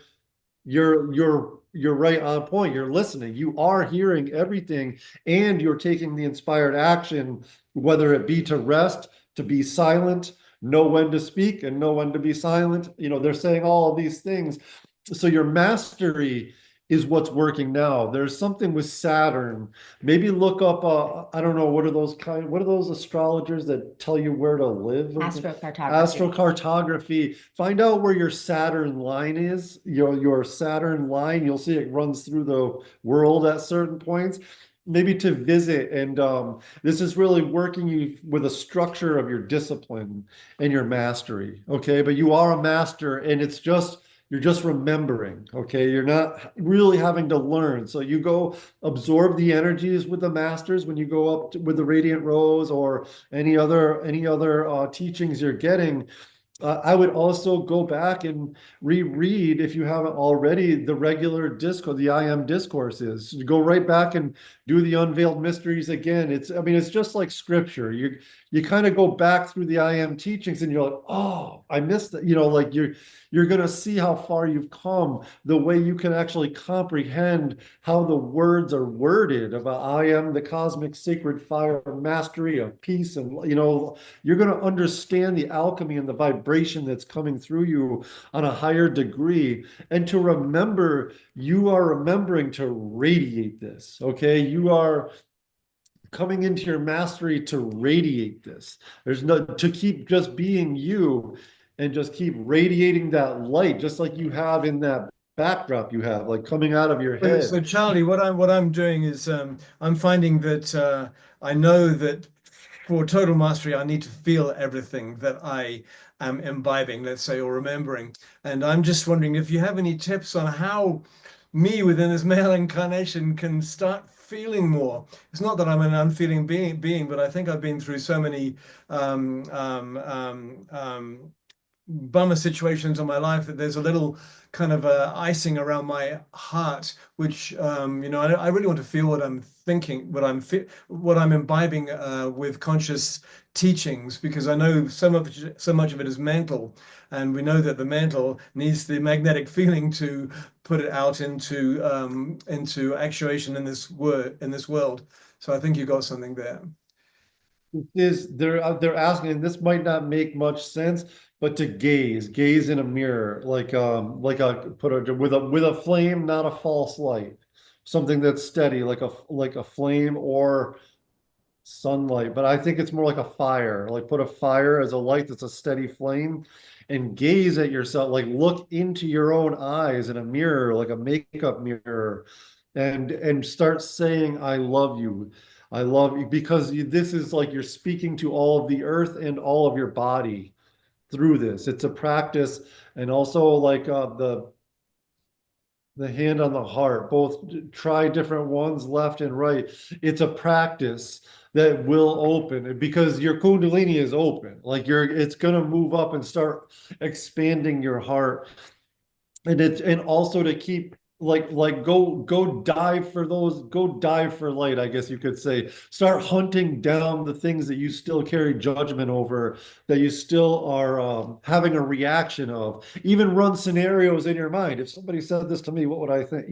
right on point. You're listening. You are hearing everything, and you're taking the inspired action, whether it be to rest, to be silent, know when to speak and know when to be silent. They're saying all of these things. So your mastery is what's working now. There's something with Saturn. Maybe look up, I don't know, what are those astrologers that tell you where to live? Astrocartography. Astrocartography. Find out where your Saturn line is. Your Saturn line, you'll see it runs through the world at certain points. Maybe to visit, and this is really working you with a structure of your discipline and your mastery. Okay, but you are a master, and you're just remembering. Okay, you're not really having to learn. So you go absorb the energies with the masters when you go up with the Radiant Rose or any other teachings you're getting. I would also go back and reread, if you haven't already, the regular discourse, the I Am discourses. Go right back and do the Unveiled Mysteries again. It's just like scripture. You kind of go back through the I Am teachings and you're like, oh, I missed that. Like you're going to see how far you've come, the way you can actually comprehend how the words are worded about I am the cosmic sacred fire mastery of peace. And, you're going to understand the alchemy and the vibration that's coming through you on a higher degree. And to remember, you are remembering to radiate this. Okay. You are coming into your mastery to radiate this. To keep just being you and just keep radiating that light, just like you have in that backdrop you have, like coming out of your head. So Charlie, what I'm doing is I'm finding that I know that for total mastery, I need to feel everything that I am imbibing, let's say, or remembering. And I'm just wondering if you have any tips on how me within this male incarnation can start feeling more. It's not that I'm an unfeeling being, but I think I've been through so many bummer situations in my life that there's a little kind of icing around my heart, which I really want to feel what I'm thinking, what I'm imbibing with conscious teachings, because I know so much of it is mental, and we know that the mental needs the magnetic feeling to put it out into actuation in this world. So I think you got something there. They're asking, and this might not make much sense, but to gaze in a mirror, with a flame, not a false light, something that's steady, like a flame or sunlight. But I think it's more like a fire, like put a fire as a light that's a steady flame, and gaze at yourself, like look into your own eyes in a mirror, like a makeup mirror, and start saying, I love you. I love you, because this is like you're speaking to all of the earth and all of your body through this. It's a practice. And also like the hand on the heart, both try different ones, left and right. It's a practice that will open, because your Kundalini is open. Like it's going to move up and start expanding your heart. And also to keep go dive for light, I guess you could say. Start hunting down the things that you still carry judgment over, that you still are having a reaction of. Even run scenarios in your mind. If somebody said this to me, what would I think?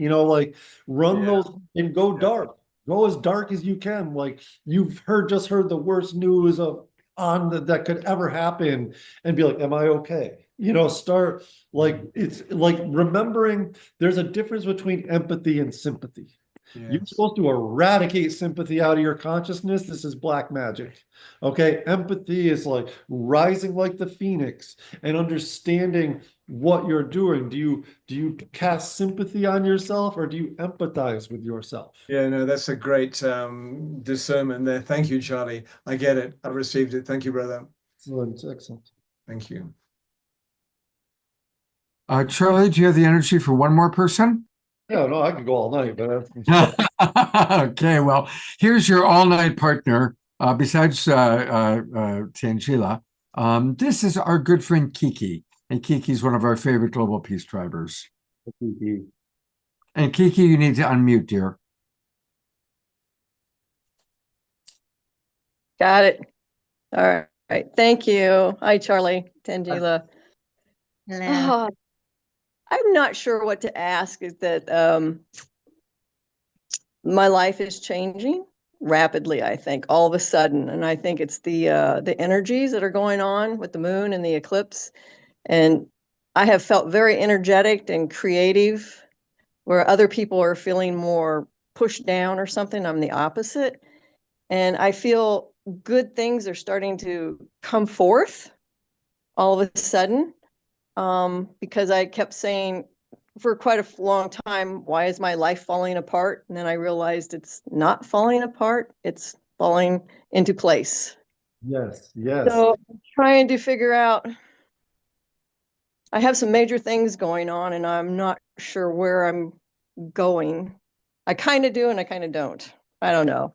Run those and go dark. Go as dark as you can. Like you've just heard the worst news that could ever happen, and be like, am I okay? Start it's like remembering there's a difference between empathy and sympathy. Yes. You're supposed to eradicate sympathy out of your consciousness. This is black magic. Okay. Empathy is like rising like the phoenix and understanding what you're doing. Do you cast sympathy on yourself, or do you empathize with yourself? Yeah, no, that's a great discernment there. Thank you, Charlie. I get it. I received it. Thank you, brother. Excellent. Thank you. Charlie, do you have the energy for one more person? No, I could go all night, but okay, well, here's your all-night partner, besides Tangela. This is our good friend Kiki, and Kiki's one of our favorite global peace drivers. Kiki. And Kiki, you need to unmute, dear. Got it. All right. Thank you. Hi, Charlie, Tangela. Hello. I'm not sure what to ask. Is that my life is changing rapidly, I think, all of a sudden. And I think it's the energies that are going on with the moon and the eclipse. And I have felt very energetic and creative where other people are feeling more pushed down or something. I'm the opposite. And I feel good things are starting to come forth all of a sudden, because I kept saying for quite a long time, why is my life falling apart? And then I realized it's not falling apart, it's falling into place. Yes, yes. So I'm trying to figure out, I have some major things going on and I'm not sure where I'm going. I kind of do and I kind of don't. I don't know.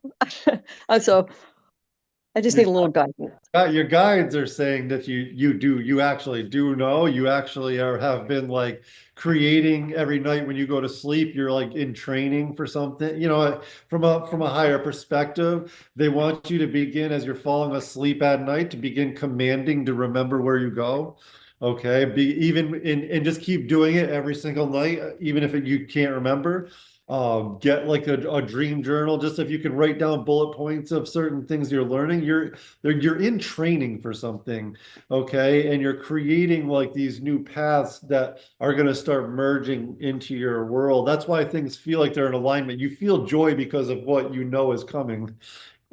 So I just need a little guidance. Your guides are saying that you actually do know. You actually have been like creating every night when you go to sleep. You're like in training for something, from a higher perspective. They want you to begin as you're falling asleep at night to begin commanding to remember where you go. Okay, and just keep doing it every single night, even if you can't remember. Get like a dream journal, just if you can write down bullet points of certain things you're learning. You're in training for something, okay? And you're creating like these new paths that are going to start merging into your world. That's why things feel like they're in alignment. You feel joy because of what you know is coming.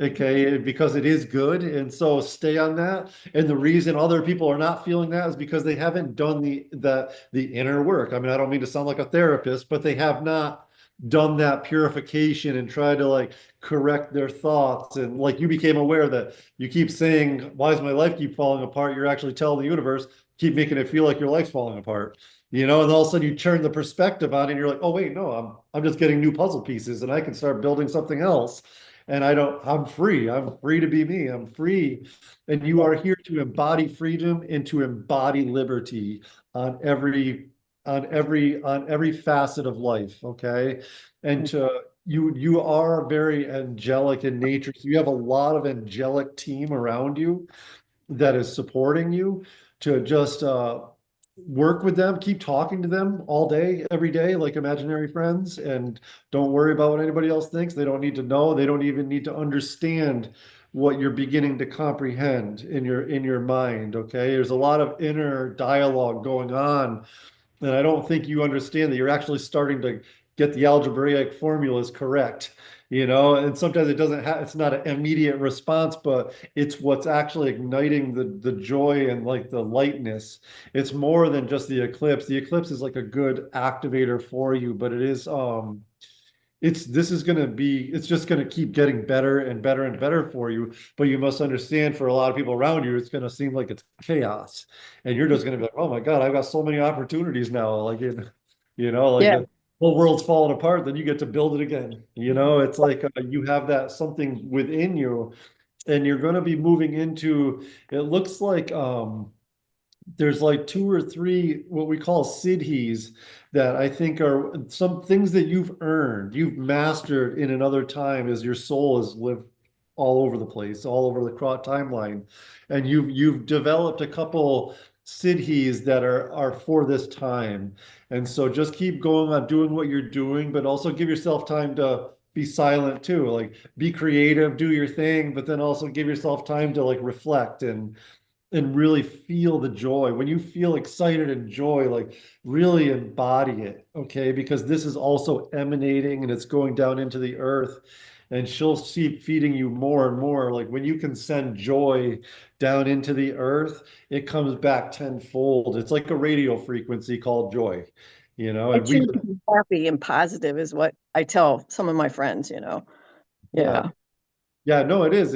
Okay, because it is good. And so stay on that. And the reason other people are not feeling that is because they haven't done the inner work. I mean, I don't mean to sound like a therapist, but they have not done that purification and try to like correct their thoughts. And like you became aware that you keep saying, why does my life keep falling apart? You're actually telling the universe, keep making it feel like your life's falling apart. And all of a sudden you turn the perspective on it and you're like, oh wait, no, I'm just getting new puzzle pieces and I can start building something else. And I'm free. I'm free to be me. I'm free. And you are here to embody freedom and to embody liberty on every facet of life. Okay. And you are very angelic in nature. So you have a lot of angelic team around you that is supporting you to just work with them, keep talking to them all day, every day, like imaginary friends, and don't worry about what anybody else thinks. They don't need to know. They don't even need to understand what you're beginning to comprehend in your mind. Okay. There's a lot of inner dialogue going on. And I don't think you understand that you're actually starting to get the algebraic formulas correct, and sometimes it's not an immediate response, but it's what's actually igniting the joy and like the lightness. It's more than just the eclipse. The eclipse is like a good activator for you, but it's just going to keep getting better and better and better for you. But you must understand, for a lot of people around you, it's going to seem like it's chaos, and you're just going to be like, oh my God, I've got so many opportunities now. Like Yeah. the whole world's falling apart, then you get to build it again. It's like you have that something within you, and you're going to be moving into, it looks like there's like 2 or 3 what we call siddhis that I think are some things that you've earned, you've mastered in another time as your soul has lived all over the place, all over the timeline. And you've developed a couple siddhis that are for this time. And so just keep going on doing what you're doing, but also give yourself time to be silent too. Like be creative, do your thing, but then also give yourself time to like reflect and really feel the joy. When you feel excited and joy, like really embody it, okay? Because this is also emanating and it's going down into the earth, and she'll keep feeding you more and more. Like when you can send joy down into the earth, it comes back tenfold. It's like a radio frequency called joy, I and choose to be happy and positive is what I tell some of my friends. Yeah. Yeah, no, it is.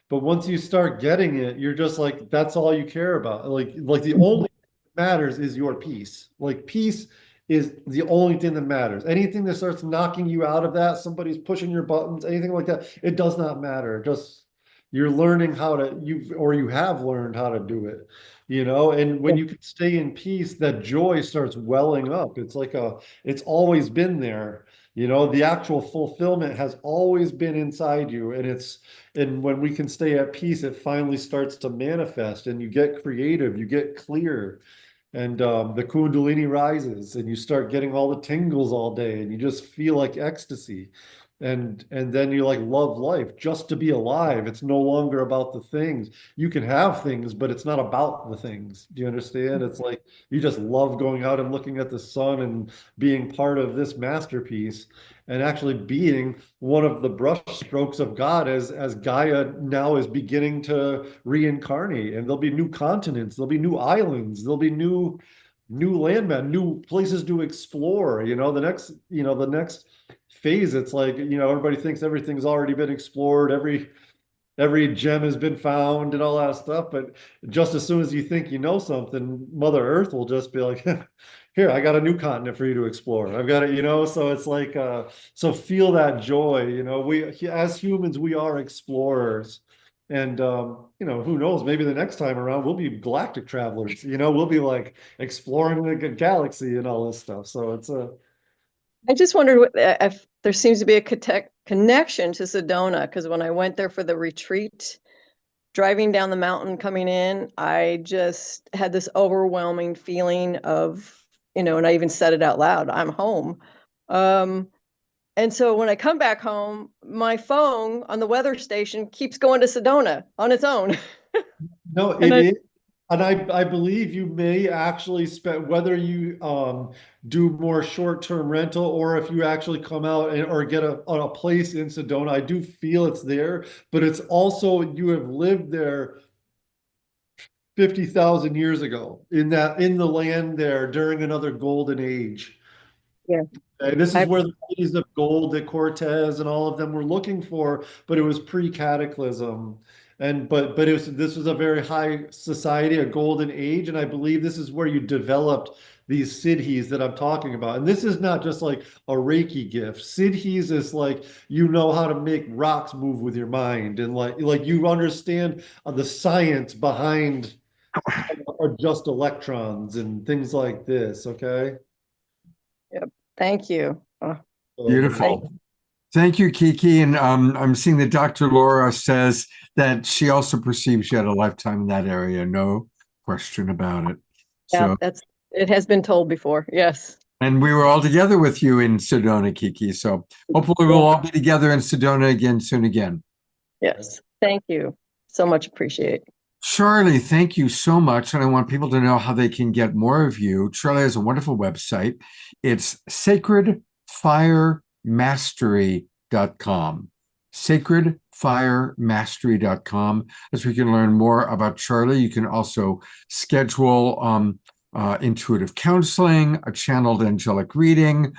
But once you start getting it, you're just like, that's all you care about. Like the only thing that matters is your peace. Like peace is the only thing that matters. Anything that starts knocking you out of that, somebody's pushing your buttons, anything like that, it does not matter. Just you're learning you have learned how to do it, and when you can stay in peace, that joy starts welling up. It's always been there. The actual fulfillment has always been inside you, and when we can stay at peace, it finally starts to manifest, and you get creative, you get clear, and the Kundalini rises, and you start getting all the tingles all day, and you just feel like ecstasy. and then you like love life just to be alive. It's no longer about the things. You can have things, but it's not about the things. Do you understand? It's like you just love going out and looking at the sun and being part of this masterpiece, and actually being one of the brush strokes of God as Gaia now is beginning to reincarnate. And there'll be new continents, there'll be new islands, there'll be new landmass, new places to explore. The next phase, it's like, everybody thinks everything's already been explored, every gem has been found and all that stuff. But just as soon as you think you know something, Mother Earth will just be like, here, I got a new continent for you to explore. I've got it, so it's like, so feel that joy. We, as humans, we are explorers. And, who knows, maybe the next time around, we'll be galactic travelers, we'll be like exploring the galaxy and all this stuff. So it's I just wondered if there seems to be a connection to Sedona, because when I went there for the retreat, driving down the mountain coming in, I just had this overwhelming feeling of, and I even said it out loud, I'm home. And so when I come back home, my phone on the weather station keeps going to Sedona on its own. No, it is. And I believe you may actually spend, whether you do more short-term rental or if you actually come out or get a place in Sedona, I do feel it's there, but it's also, you have lived there 50,000 years ago in the land there during another golden age. Yeah. This is where the cities of gold that Cortez and all of them were looking for, but it was pre-cataclysm. But this was a very high society, a golden age, and I believe this is where you developed these siddhis that I'm talking about. And this is not just like a Reiki gift. Siddhis is like, how to make rocks move with your mind, and like you understand the science behind just electrons and things like this. Okay. Yep. Thank you. Beautiful. Thank you, Kiki. And I'm seeing that Dr. Laura says that she also perceives she had a lifetime in that area. No question about it. Yeah, it has been told before. Yes. And we were all together with you in Sedona, Kiki. So hopefully we'll all be together in Sedona again soon again. Yes. Thank you. So much appreciate. Charlie, thank you so much. And I want people to know how they can get more of you. Charlie has a wonderful website. It's sacredfiremastery.com. sacredfiremastery.com. As we can learn more about Charlie, you can also schedule intuitive counseling, a channeled angelic reading,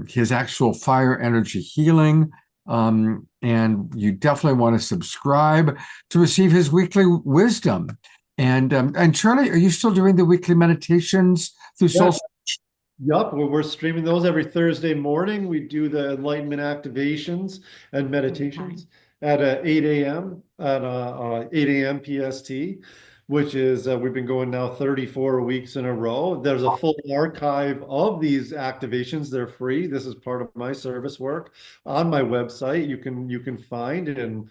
his actual fire energy healing. And you definitely want to subscribe to receive his weekly wisdom. And Charlie, are you still doing the weekly meditations through SoulSearch? Yup, we're streaming those every Thursday morning. We do the enlightenment activations and meditations at 8 a.m. at 8 a.m. PST, which is we've been going now 34 weeks in a row. There's a full archive of these activations. They're free. This is part of my service work on my website. You can find and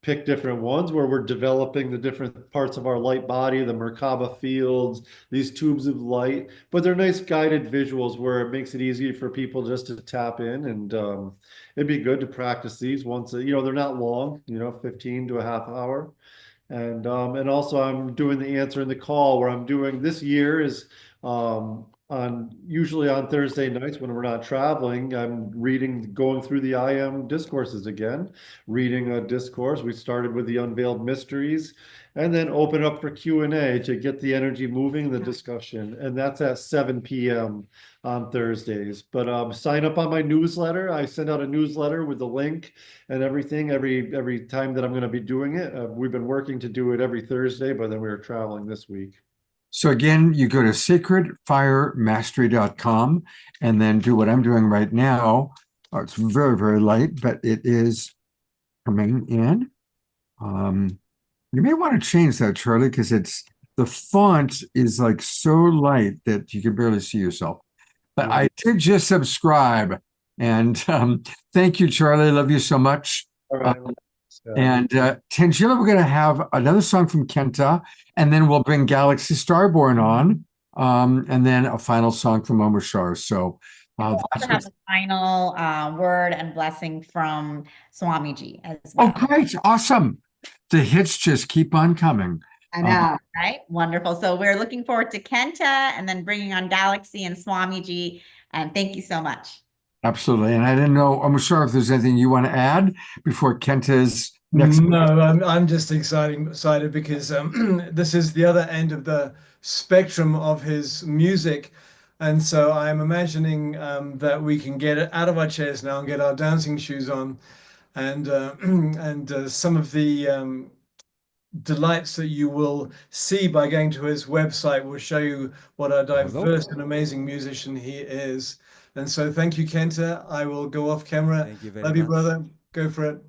pick different ones where we're developing the different parts of our light body, the Merkaba fields, these tubes of light, but they're nice guided visuals where it makes it easy for people just to tap in. And it'd be good to practice these once, they're not long, 15 to a half hour. And also I'm doing the answer in the call where I'm doing this year is usually on Thursday nights when we're not traveling, I'm going through the I Am discourses again, reading a discourse. We started with the Unveiled Mysteries and then open up for Q&A to get the energy moving, the discussion. And that's at 7 p.m. on Thursdays. But sign up on my newsletter. I send out a newsletter with the link and everything every time that I'm going to be doing it. We've been working to do it every Thursday, but then we were traveling this week. So again, you go to sacredfiremastery.com and then do what I'm doing right now. It's very, very light, but it is coming in. You may want to change that, Charlie, because the font is like so light that you can barely see yourself. But I did just subscribe. And thank you, Charlie. Love you so much. All right. And Tangela, we're going to have another song from Kenta, and then we'll bring Galaxy Starborn on, and then a final song from Omar Shar. So We'll also That's have what, a final word and blessing from Swamiji as oh, well. great. Awesome. The hits just keep on coming. I know, right? Wonderful. So we're looking forward to Kenta and then bringing on Galaxy and Swamiji. And thank you so much. Absolutely. And I didn't know, I'm sure if there's anything you want to add before Kenta's next. No, I'm just excited because this is the other end of the spectrum of his music. And so I'm imagining that we can get out of our chairs now and get our dancing shoes on. And some of the delights that you will see by going to his website will show you what a diverse and amazing musician he is. And so thank you, Kenta. I will go off camera. Thank you very Love you, much. brother. Go for it.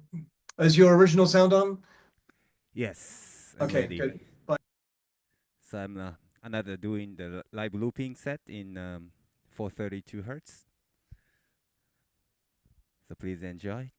Is your original sound on? Yes, I'm Okay, ready. good. Bye. So I'm another doing the live looping set in 432 hertz. So please enjoy.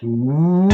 Wow.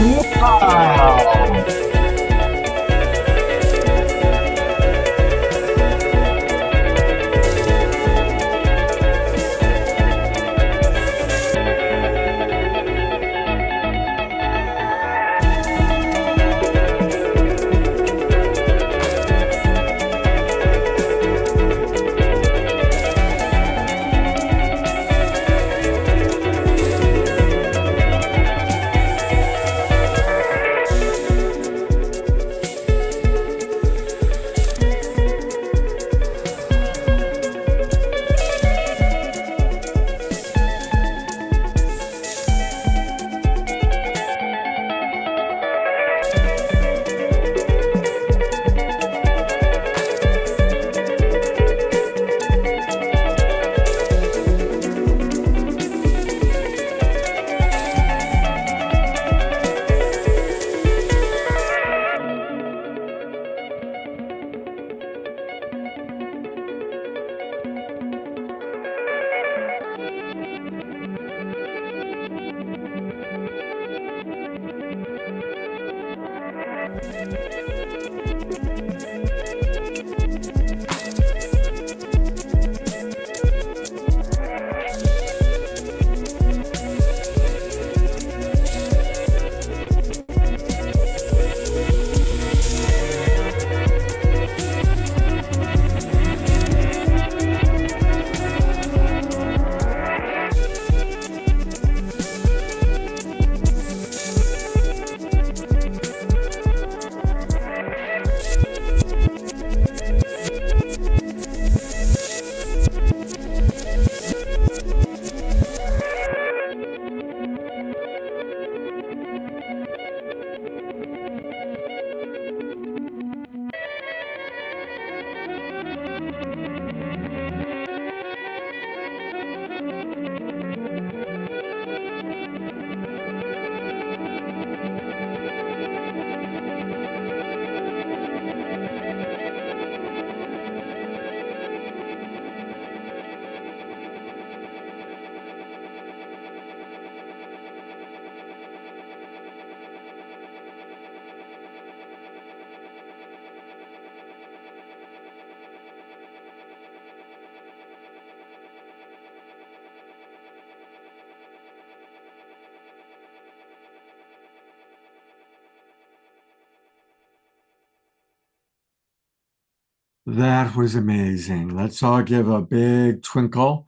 That was amazing. Let's all give a big twinkle.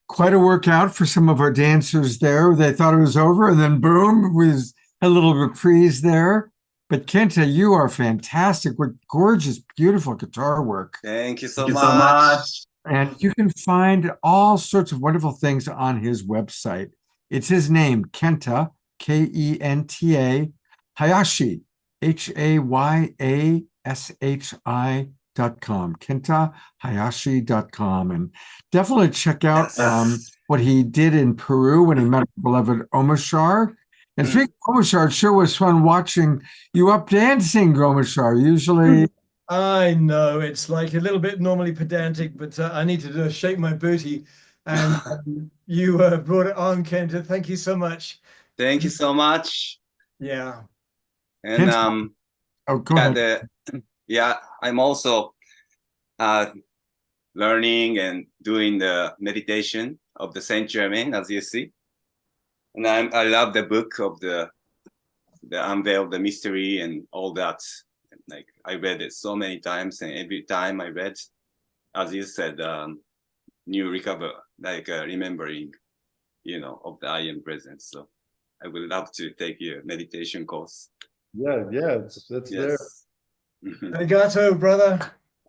Quite a workout for some of our dancers there. They thought it was over, and then boom, was a little reprise there. But Kenta, you are fantastic. What gorgeous, beautiful guitar work. Thank you so much. And you can find all sorts of wonderful things on his website. It's his name, Kenta, Kenta, Hayashi, HAYASHI.com, KentaHayashi.com. And definitely check out what he did in Peru when he met beloved Omashar. And speaking of Omashar, it sure was fun watching you up dancing, Omashar. Usually I know it's like a little bit normally pedantic, but I need to shake my booty. And you brought it on, Kenta. Thank you so much. Thank you so much. Yeah. And go ahead. I'm also learning and doing the meditation of the Saint Germain, as you see. And I love the book of the Unveil the Mystery and all that. Like I read it so many times, and every time I read, as you said, new recover, like remembering, of the I am present. So I would love to take your meditation course. Yeah, it's there. Arigato, brother.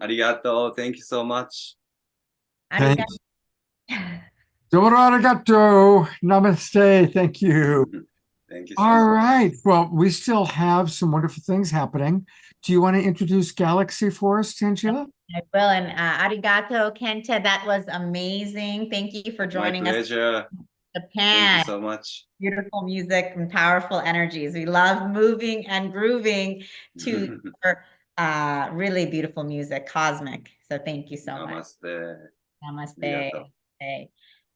Arigato. Thank you so much. Thanks. Domo arigato. Namaste. Thank you. Thank you. All right. Well, we still have some wonderful things happening. Do you want to introduce Galaxy for us, Tangela? I will. And arigato, Kenta. That was amazing. Thank you for joining us. My pleasure. Japan. Thank you so much. Beautiful music and powerful energies. We love moving and grooving to your, really beautiful music, cosmic. So thank you so much. Namaste. Namaste. Okay.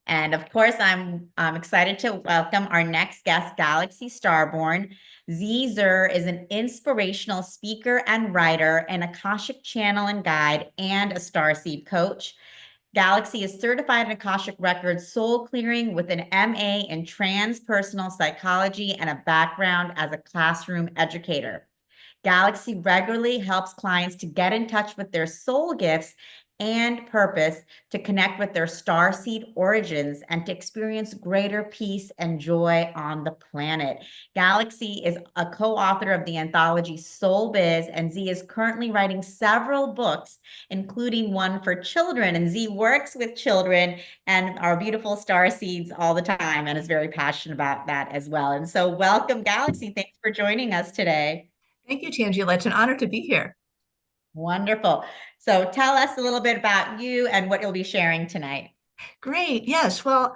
And of course, I'm excited to welcome our next guest, Galaxy Starborn. Z Zur is an inspirational speaker and writer, an Akashic channel and guide, and a starseed coach. Galaxy is certified in Akashic Records soul clearing with an MA in transpersonal psychology and a background as a classroom educator. Galaxy regularly helps clients to get in touch with their soul gifts and purpose, to connect with their starseed origins, and to experience greater peace and joy on the planet. Galaxy is a co-author of the anthology Soul Biz, and Z is currently writing several books, including one for children. And Z works with children and our beautiful starseeds all the time and is very passionate about that as well. And so welcome, Galaxy. Thanks for joining us today. Thank you, Tangela. It's an honor to be here. Wonderful. So tell us a little bit about you and what you'll be sharing tonight. Great. Yes. Well,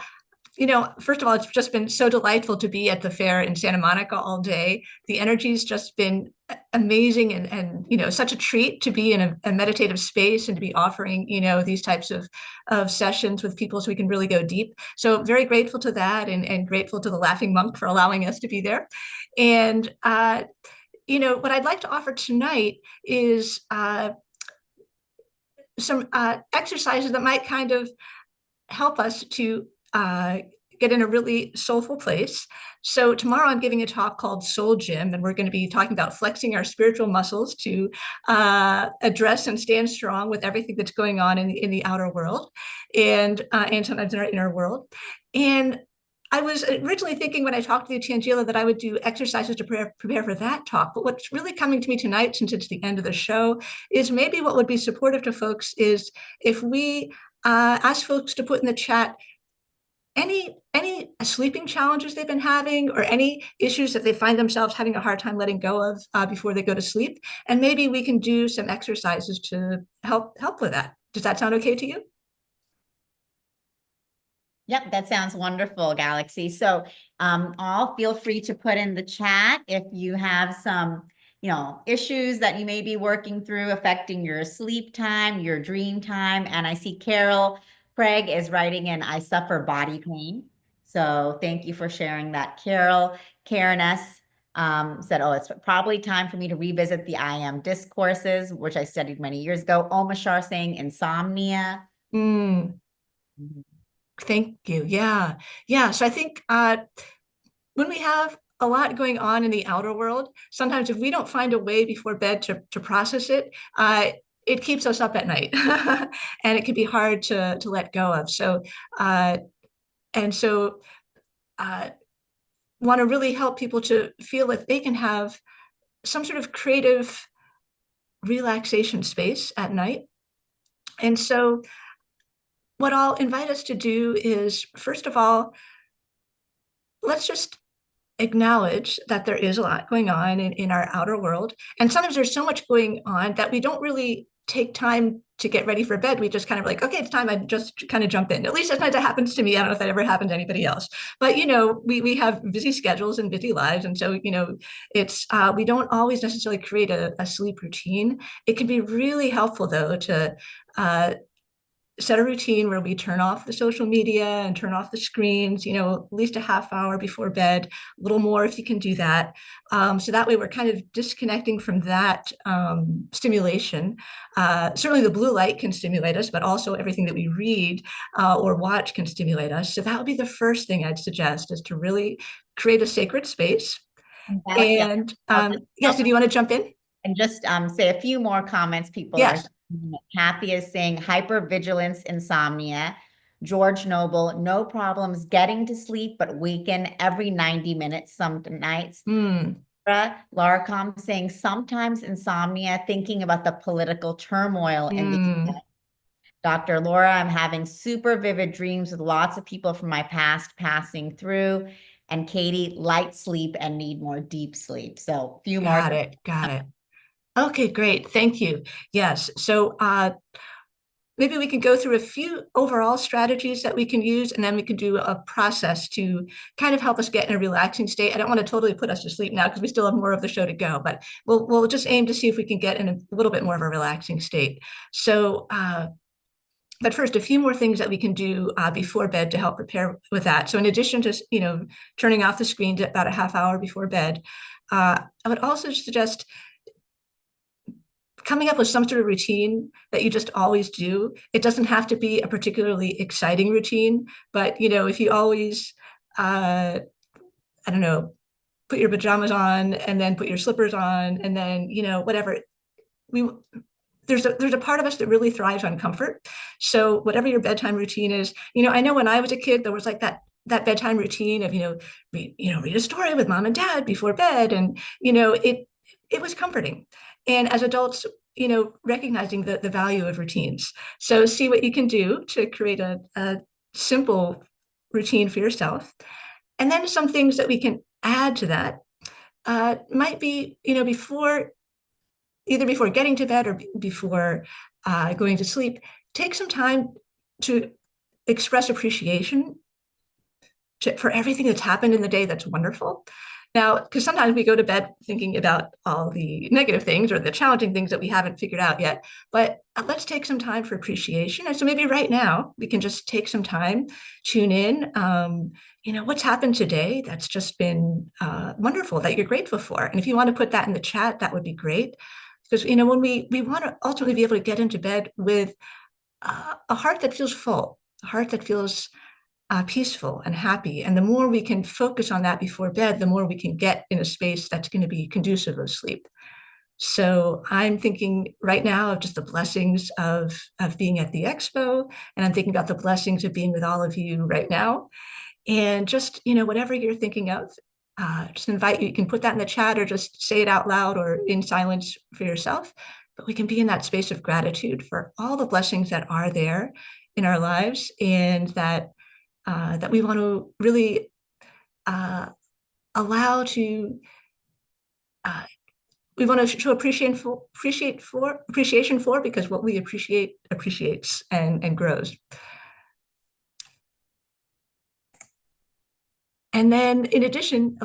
first of all, it's just been so delightful to be at the fair in Santa Monica all day. The energy's just been amazing and such a treat to be in a meditative space and to be offering, these types of sessions with people so we can really go deep. So very grateful to that and grateful to the Laughing Monk for allowing us to be there. And what I'd like to offer tonight is some exercises that might kind of help us to get in a really soulful place. So tomorrow I'm giving a talk called Soul Gym, and we're going to be talking about flexing our spiritual muscles to address and stand strong with everything that's going on in the outer world and sometimes in our inner world. And I was originally thinking when I talked to you, Tangela, that I would do exercises to prepare for that talk. But what's really coming to me tonight, since it's the end of the show, is maybe what would be supportive to folks is if we ask folks to put in the chat any sleeping challenges they've been having or any issues that they find themselves having a hard time letting go of before they go to sleep. And maybe we can do some exercises to help with that. Does that sound okay to you? Yep, that sounds wonderful, Galaxy. So all feel free to put in the chat if you have some, issues that you may be working through affecting your sleep time, your dream time. And I see Carol Craig is writing in, I suffer body pain. So thank you for sharing that, Carol. Karen S. Said, oh, it's probably time for me to revisit the I Am discourses, which I studied many years ago. Omashar saying insomnia. Thank you. Yeah. So I think when we have a lot going on in the outer world, sometimes if we don't find a way before bed to process it, it keeps us up at night and it can be hard to let go of. So, want to really help people to feel that they can have some sort of creative relaxation space at night. And so what I'll invite us to do is, first of all, let's just acknowledge that there is a lot going on in our outer world. And sometimes there's so much going on that we don't really take time to get ready for bed. We just kind of like, okay, it's time. I just kind of jump in. At least sometimes that happens to me. I don't know if that ever happened to anybody else. But, we have busy schedules and busy lives. And so, it's we don't always necessarily create a sleep routine. It can be really helpful, though, to set a routine where we turn off the social media and turn off the screens, at least a half hour before bed, a little more if you can do that. So that way we're kind of disconnecting from that stimulation. Certainly the blue light can stimulate us, but also everything that we read or watch can stimulate us. So that would be the first thing I'd suggest, is to really create a sacred space. And yes, did you want to jump in? And just say a few more comments people are. Kathy is saying hypervigilance, insomnia. George Noble, no problems getting to sleep, but weaken every 90 minutes some nights. Laura Com saying sometimes insomnia, thinking about the political turmoil in the US. Dr. Laura, I'm having super vivid dreams with lots of people from my past passing through. And Katie, light sleep and need more deep sleep. So a few more. Got it. Okay, great. Thank you. Yes. So maybe we can go through a few overall strategies that we can use, and then we can do a process to kind of help us get in a relaxing state. I don't want to totally put us to sleep now because we still have more of the show to go, but we'll just aim to see if we can get in a little bit more of a relaxing state. So But first, a few more things that we can do before bed to help prepare with that. So in addition to, turning off the screen about a half hour before bed, I would also suggest coming up with some sort of routine that you just always do. It doesn't have to be a particularly exciting routine, but if you always, I don't know, put your pajamas on and then put your slippers on and then, whatever. There's a part of us that really thrives on comfort. So whatever your bedtime routine is, I know when I was a kid, there was like that bedtime routine of, read a story with mom and dad before bed. And, it was comforting. And as adults, recognizing the value of routines. So see what you can do to create a simple routine for yourself. And then some things that we can add to that might be, either before getting to bed or before going to sleep, take some time to express appreciation for everything that's happened in the day that's wonderful. Now, because sometimes we go to bed thinking about all the negative things or the challenging things that we haven't figured out yet, but let's take some time for appreciation. And so maybe right now we can just take some time, tune in, what's happened today that's just been wonderful that you're grateful for. And if you want to put that in the chat, that would be great. Because, when we want to ultimately be able to get into bed with a heart that feels full, a heart that feels peaceful and happy. And the more we can focus on that before bed, the more we can get in a space that's going to be conducive of sleep. So I'm thinking right now of just the blessings of being at the expo, and I'm thinking about the blessings of being with all of you right now. And just, whatever you're thinking of, just invite you can put that in the chat or just say it out loud or in silence for yourself. But we can be in that space of gratitude for all the blessings that are there in our lives, and that we want to really allow to. We want to show appreciation for, because what we appreciate appreciates and grows. And then in addition,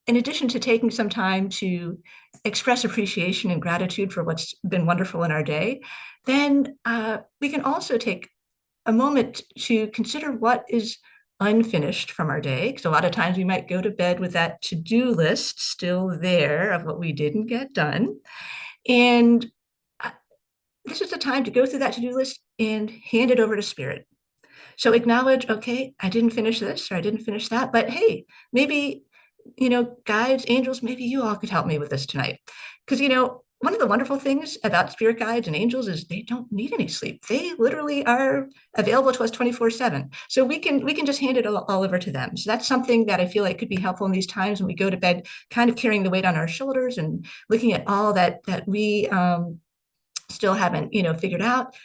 in addition to taking some time to express appreciation and gratitude for what's been wonderful in our day, then we can also take a moment to consider what is unfinished from our day. Because a lot of times we might go to bed with that to-do list still there of what we didn't get done. And this is the time to go through that to-do list and hand it over to Spirit. So acknowledge, okay, I didn't finish this or I didn't finish that, but hey, maybe, guides, angels, maybe you all could help me with this tonight. Because, one of the wonderful things about spirit guides and angels is they don't need any sleep. They literally are available to us 24/7. So we can just hand it all over to them. So that's something that I feel like could be helpful in these times when we go to bed, kind of carrying the weight on our shoulders and looking at all that we still haven't, figured out.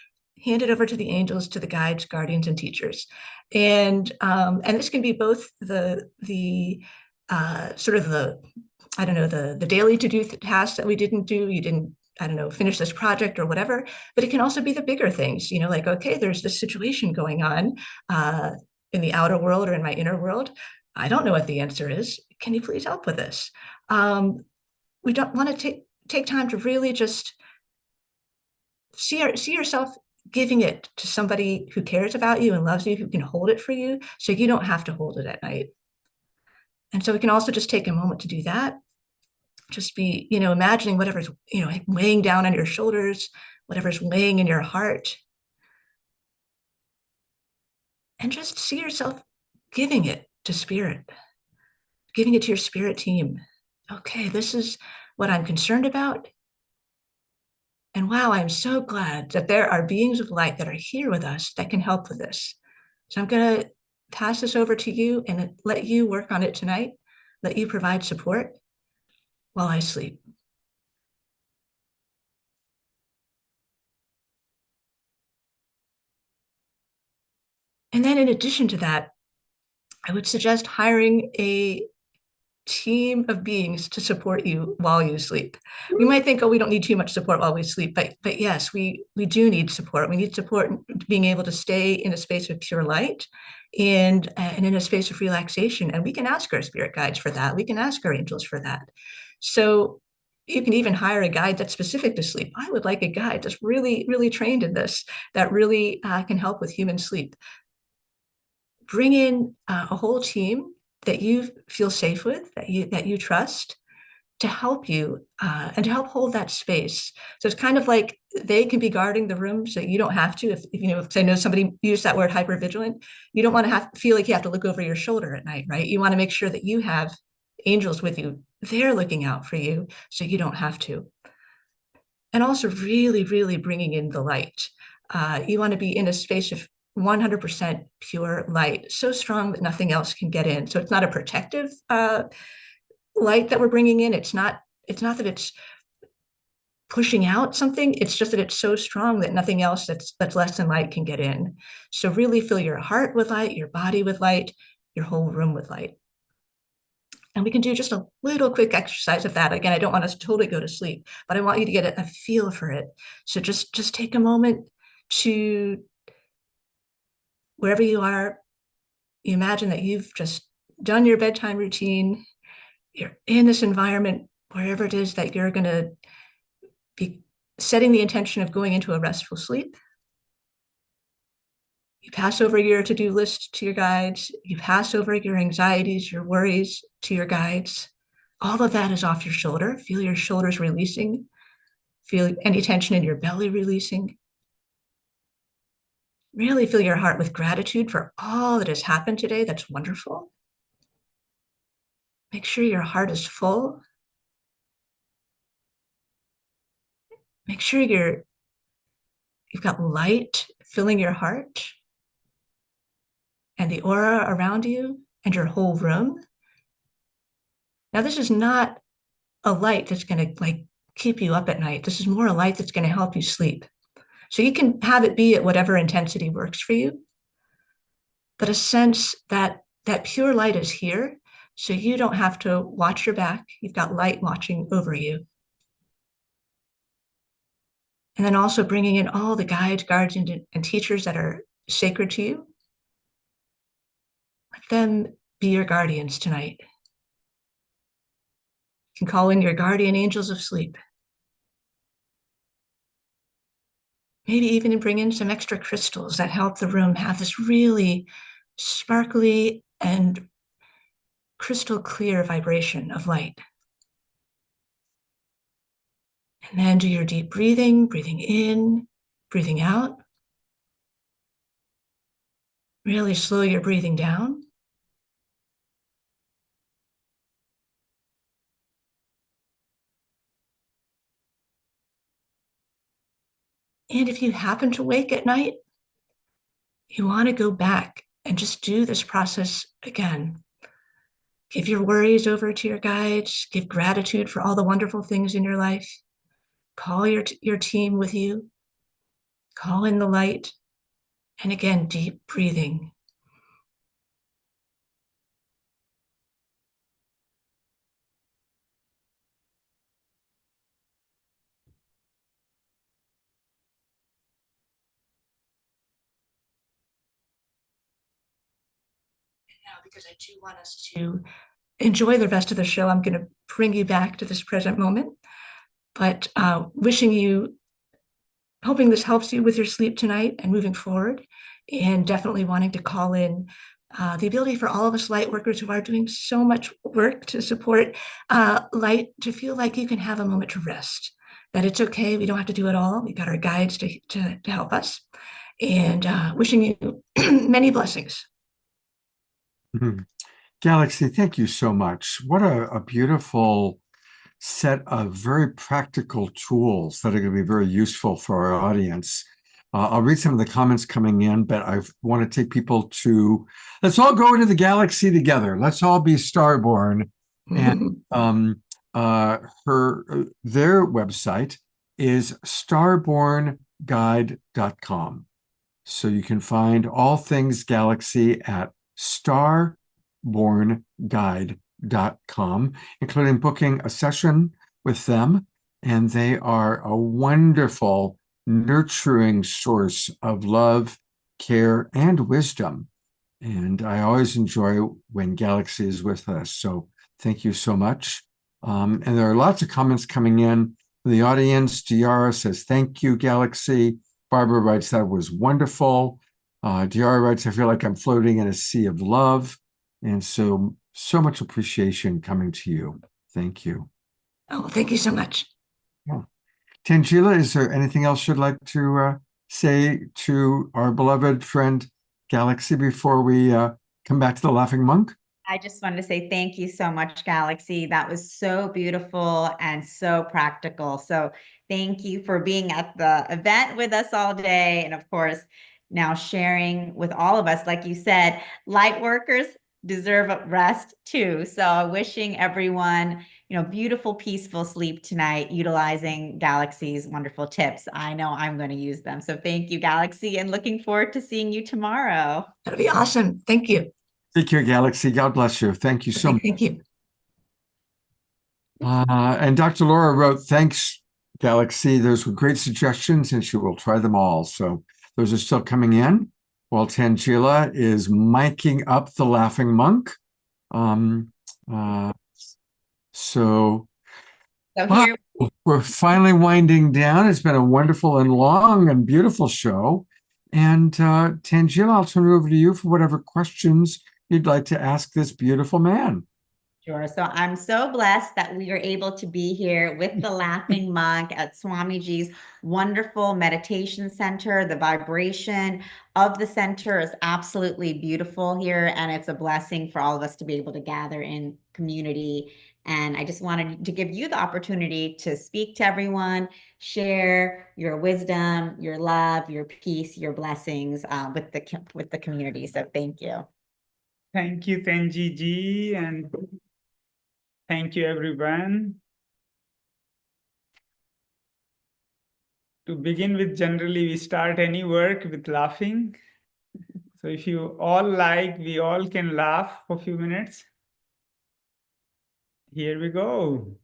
Hand it over to the angels, to the guides, guardians, and teachers. And this can be both the sort of the, I don't know, the daily to-do tasks that we didn't do. You didn't, I don't know, finish this project or whatever, but it can also be the bigger things, like, okay, there's this situation going on in the outer world or in my inner world. I don't know what the answer is. Can you please help with this? We don't want to take time to really just see yourself giving it to somebody who cares about you and loves you, who can hold it for you, so you don't have to hold it at night. And so we can also just take a moment to do that. Just be, imagining whatever's, weighing down on your shoulders, whatever's weighing in your heart. And just see yourself giving it to Spirit, giving it to your spirit team. Okay, this is what I'm concerned about. And wow, I'm so glad that there are beings of light that are here with us that can help with this. So I'm going to pass this over to you and let you work on it tonight. Let you provide support while I sleep. And then in addition to that, I would suggest hiring a team of beings to support you while you sleep. We might think, oh, we don't need too much support while we sleep, but yes, we do need support. We need support being able to stay in a space of pure light and in a space of relaxation. And we can ask our spirit guides for that. We can ask our angels for that. So You can even hire a guide that's specific to sleep. I would like a guide that's really, really trained in this, that really can help with human sleep. Bring in a whole team that you feel safe with, that you trust, to help you and to help hold that space. So it's kind of like they can be guarding the room, so you don't have to. If you know, if I know somebody used that word hypervigilant, you don't want to feel like you have to look over your shoulder at night, right? You want to make sure that you have angels with you. They're looking out for you, so you don't have to. And also really, really bringing in the light. You want to be in a space of 100% pure light, so strong that nothing else can get in. So it's not a protective light that we're bringing in. It's not that it's pushing out something. It's just that it's so strong that nothing else that's less than light can get in. So really fill your heart with light, your body with light, your whole room with light. And we can do just a little quick exercise of that. Again, I don't want us to totally go to sleep, but I want you to get a feel for it. So just take a moment to, wherever you are, you imagine that you've just done your bedtime routine. You're in this environment, wherever it is that you're going to be setting the intention of going into a restful sleep. You pass over your to-do list to your guides. You pass over your anxieties, your worries to your guides. All of that is off your shoulder. Feel your shoulders releasing. Feel any tension in your belly releasing. Really fill your heart with gratitude for all that has happened today. That's wonderful. Make sure your heart is full. Make sure you've got light filling your heart and the aura around you and your whole room. Now, this is not a light that's going to keep you up at night. This is more a light that's going to help you sleep. So you can have it be at whatever intensity works for you, but a sense that that pure light is here, so you don't have to watch your back. You've got light watching over you. And then also bringing in all the guides, guardians, and teachers that are sacred to you. Let them be your guardians tonight. You can call in your guardian angels of sleep. Maybe even bring in some extra crystals that help the room have this really sparkly and crystal clear vibration of light. And then do your deep breathing, breathing in, breathing out. Really slow your breathing down. And if you happen to wake at night, you want to go back and just do this process again. Give your worries over to your guides. Give gratitude for all the wonderful things in your life. Call your team with you. Call in the light. And again, deep breathing. Now, because I do want us to enjoy the rest of the show, I'm going to bring you back to this present moment. But wishing you, hoping this helps you with your sleep tonight and moving forward, and definitely wanting to call in the ability for all of us light workers who are doing so much work to support light, to feel like you can have a moment to rest, that it's okay. We don't have to do it all. We've got our guides to help us, and wishing you many blessings. Galaxy, thank you so much. What a beautiful set of very practical tools that are going to be very useful for our audience. I'll read some of the comments coming in, but I want to take people to, let's all go into the galaxy together. Let's all be starborn. And their website is starbornguide.com. So you can find all things galaxy at starbornguide.com, including booking a session with them. And they are a wonderful, nurturing source of love, care, and wisdom. And I always enjoy when Galaxy is with us. So thank you so much. And there are lots of comments coming in from the audience. Diara says, thank you, Galaxy. Barbara writes, that was wonderful. Diara writes, I feel like I'm floating in a sea of love. And so much appreciation coming to you. Thank you. Oh, thank you so much. Yeah. Tangela, is there anything else you'd like to say to our beloved friend Galaxy before we come back to the Laughing Monk? I just wanted to say thank you so much, Galaxy. That was so beautiful and so practical. So thank you for being at the event with us all day. And of course, now sharing with all of us, like you said, light workers deserve a rest too. So wishing everyone, beautiful, peaceful sleep tonight, utilizing Galaxy's wonderful tips. I know I'm going to use them. So thank you, Galaxy, and looking forward to seeing you tomorrow. That'll be awesome. Thank you. Take care, Galaxy. God bless you. Thank you so much. Thank you. And Dr. Laura wrote, thanks, Galaxy. Those were great suggestions, and she will try them all. So those are still coming in while Tangela is miking up the Laughing Monk. So here we're finally winding down. It's been a wonderful and long and beautiful show. And Tangela, I'll turn it over to you for whatever questions you'd like to ask this beautiful man. Sure. So I'm so blessed that we are able to be here with the Laughing Monk at Swamiji's wonderful meditation center. The vibration of the center is absolutely beautiful here, and it's a blessing for all of us to be able to gather in community. And I just wanted to give you the opportunity to speak to everyone, share your wisdom, your love, your peace, your blessings with the community. So thank you. Thank you, Tenji ji, and thank you, everyone. To begin with, generally, we start any work with laughing. So if you all like, we all can laugh for a few minutes. Here we go.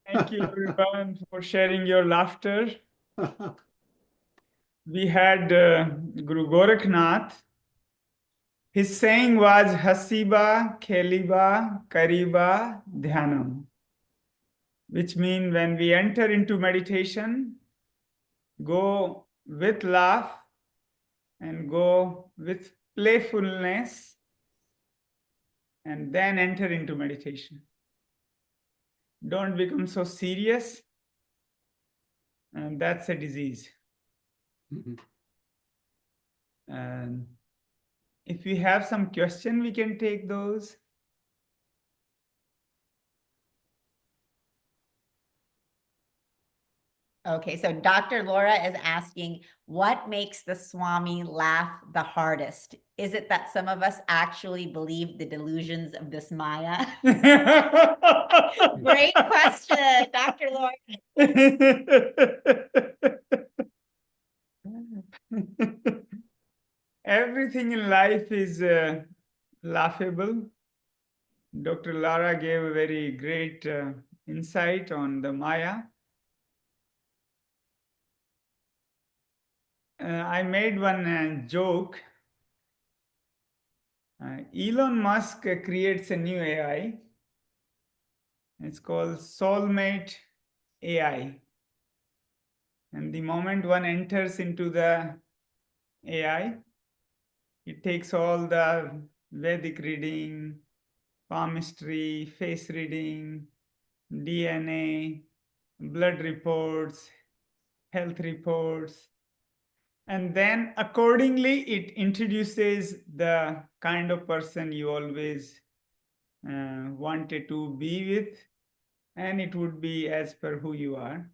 Thank you, everyone, for sharing your laughter. We had Guru Gorakhnath. His saying was Hasiba, Kheliba, Kariba, Dhyanam, which means when we enter into meditation, go with laugh and go with playfulness, and then enter into meditation. Don't become so serious, and that's a disease. And if we have some question, we can take those. Okay, so Dr. Laura is asking, what makes the Swami laugh the hardest? Is it that some of us actually believe the delusions of this Maya? Great question, Dr. Laura. everything in life is laughable. Dr. Lara gave a very great insight on the Maya. I made one joke. Elon Musk creates a new AI. It's called Soulmate AI. And the moment one enters into the AI, it takes all the Vedic reading, palmistry, face reading, DNA, blood reports, health reports, and then accordingly it introduces the kind of person you always wanted to be with, and it would be as per who you are.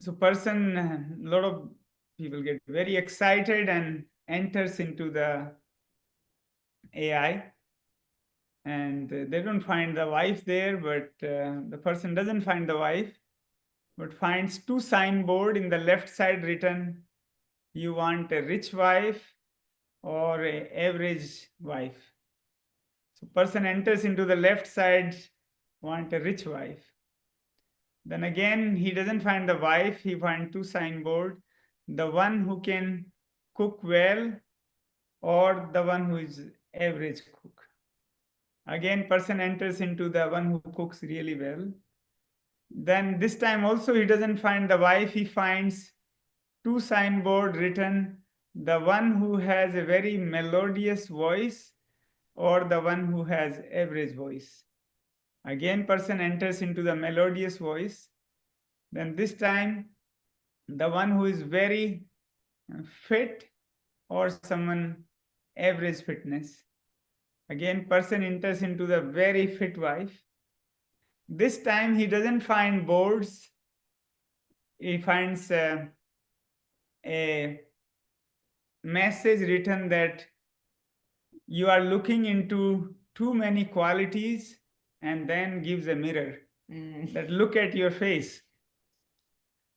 So person, a lot of people get very excited and enters into the AI, and they don't find the wife there, but the person doesn't find the wife, but finds two signboard in the left side written, you want a rich wife or a average wife. So person enters into the left side, want a rich wife. Then again, he doesn't find the wife, he finds two signboard, the one who can cook well or the one who is average cook. Again, person enters into the one who cooks really well. Then this time also he doesn't find the wife, he finds two signboard written, the one who has a very melodious voice or the one who has average voice. Again, person enters into the melodious voice. Then this time, the one who is very fit or someone average fitness. Again, person enters into the very fit wife. This time he doesn't find boards. He finds a message written that you are looking into too many qualities, and then gives a mirror that look at your face.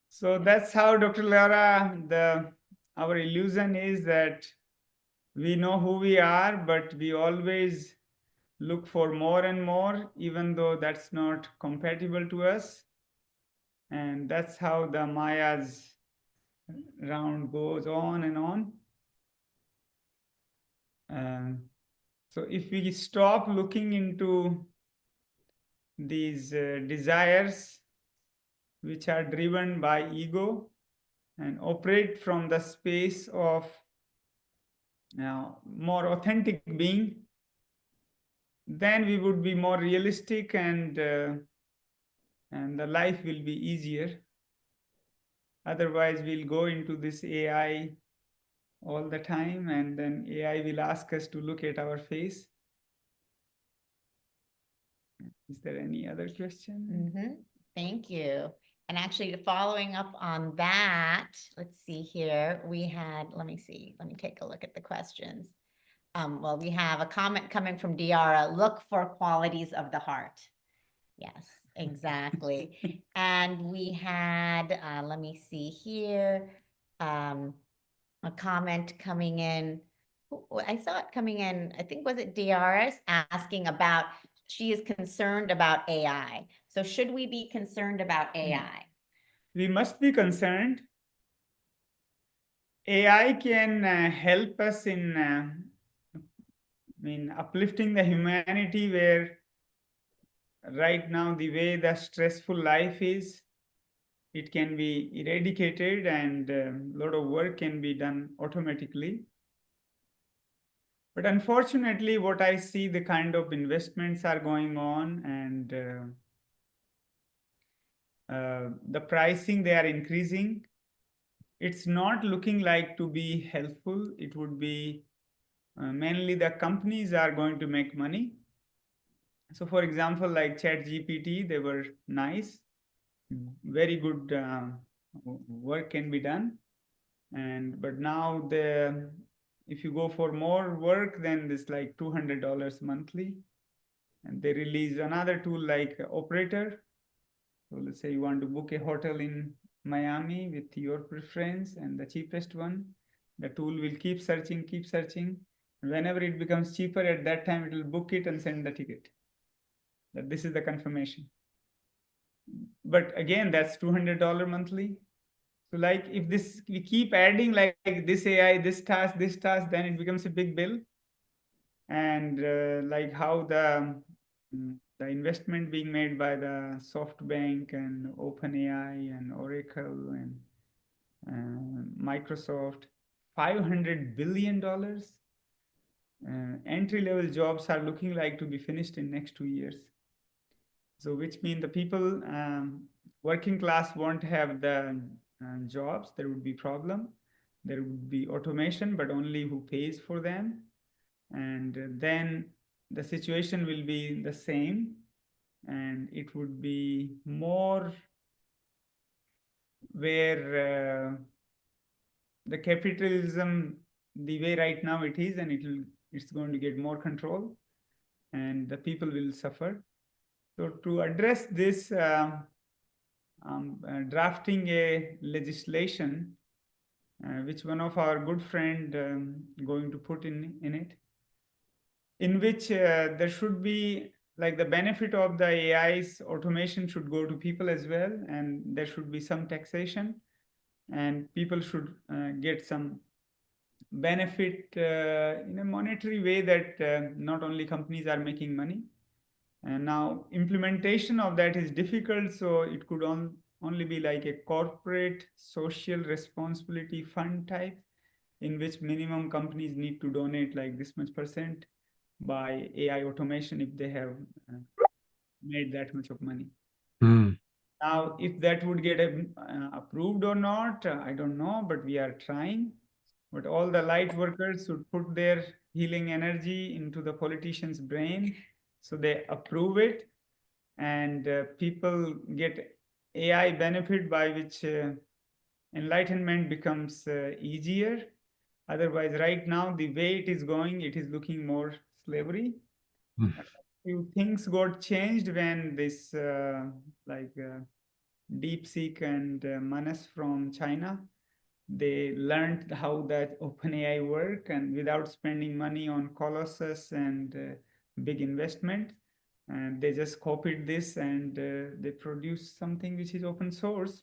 So that's how, Dr. Lara, our illusion is that we know who we are, but we always look for more and more, even though that's not compatible to us. And that's how the Maya's round goes on and on. So if we stop looking into these desires which are driven by ego and operate from the space of more authentic being, then we would be more realistic, and the life will be easier. Otherwise, we'll go into this AI all the time, and then AI will ask us to look at our face. Is there any other question? Thank you. And actually, following up on that, let's see here. We had, let me take a look at the questions. Well, we have a comment coming from Diara, look for qualities of the heart. Yes, exactly. And we had, let me see here, a comment coming in. I saw it coming in, I think, was it DRS asking about, she is concerned about AI. So should we be concerned about AI? We must be concerned. AI can help us in uplifting the humanity, where right now the way the stressful life is, it can be eradicated, and a lot of work can be done automatically. But unfortunately, what I see, the kind of investments are going on, and the pricing they are increasing, it's not looking like to be helpful. It would be mainly the companies are going to make money. So for example, like ChatGPT, they were nice, very good work can be done. But now if you go for more work, then it's like $200 monthly. And they release another tool like Operator. So let's say you want to book a hotel in Miami with your preference and the cheapest one. The tool will keep searching, keep searching. Whenever it becomes cheaper, at that time it will book it and send the ticket. That this is the confirmation. But again, that's $200 monthly. So like if this, we keep adding like this AI, this task, then it becomes a big bill. And like how the investment being made by the SoftBank and OpenAI and Oracle and Microsoft, $500 billion. Entry-level jobs are looking like to be finished in next 2 years. So which means the people, working class won't have the jobs, there would be problem. There would be automation, but only who pays for them. And then the situation will be the same, and it would be more where the capitalism, the way right now it is, and it's going to get more control, and the people will suffer. So to address this, drafting a legislation, which one of our good friend going to put in it, in which there should be like the benefit of the AI's automation should go to people as well, and there should be some taxation, and people should get some benefit in a monetary way that not only companies are making money. And now implementation of that is difficult, so it could only be like a corporate social responsibility fund type, in which minimum companies need to donate like this much % by AI automation if they have made that much of money. Now, if that would get approved or not, I don't know, but we are trying. But all the light workers should put their healing energy into the politician's brain, so they approve it, and people get AI benefit by which enlightenment becomes easier. Otherwise, right now, the way it is going, it is looking more slavery. Few things got changed when this DeepSeek and Manas from China, they learned how that OpenAI work, and without spending money on Colossus and big investment, and they just copied this, and they produced something which is open source.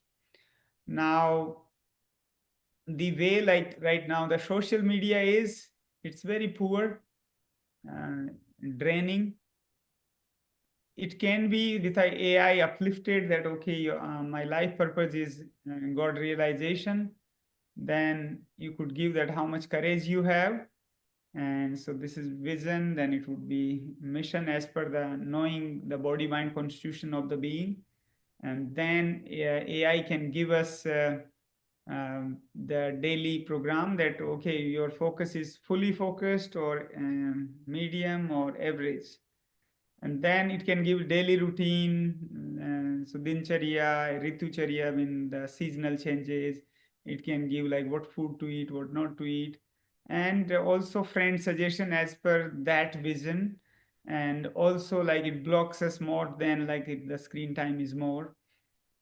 Now, the way like right now the social media is, it's very poor, draining. It can be with AI uplifted that, okay, my life purpose is God realization. Then you could give that how much courage you have. And so this is vision, then it would be mission as per the knowing the body, mind, constitution of the being. And then AI can give us the daily program that, okay, your focus is fully focused or medium or average. And then it can give daily routine, so dincharya, ritucharya, when the seasonal changes. It can give like what food to eat, what not to eat, and also friend suggestion as per that vision. And also like it blocks us more than like if the screen time is more.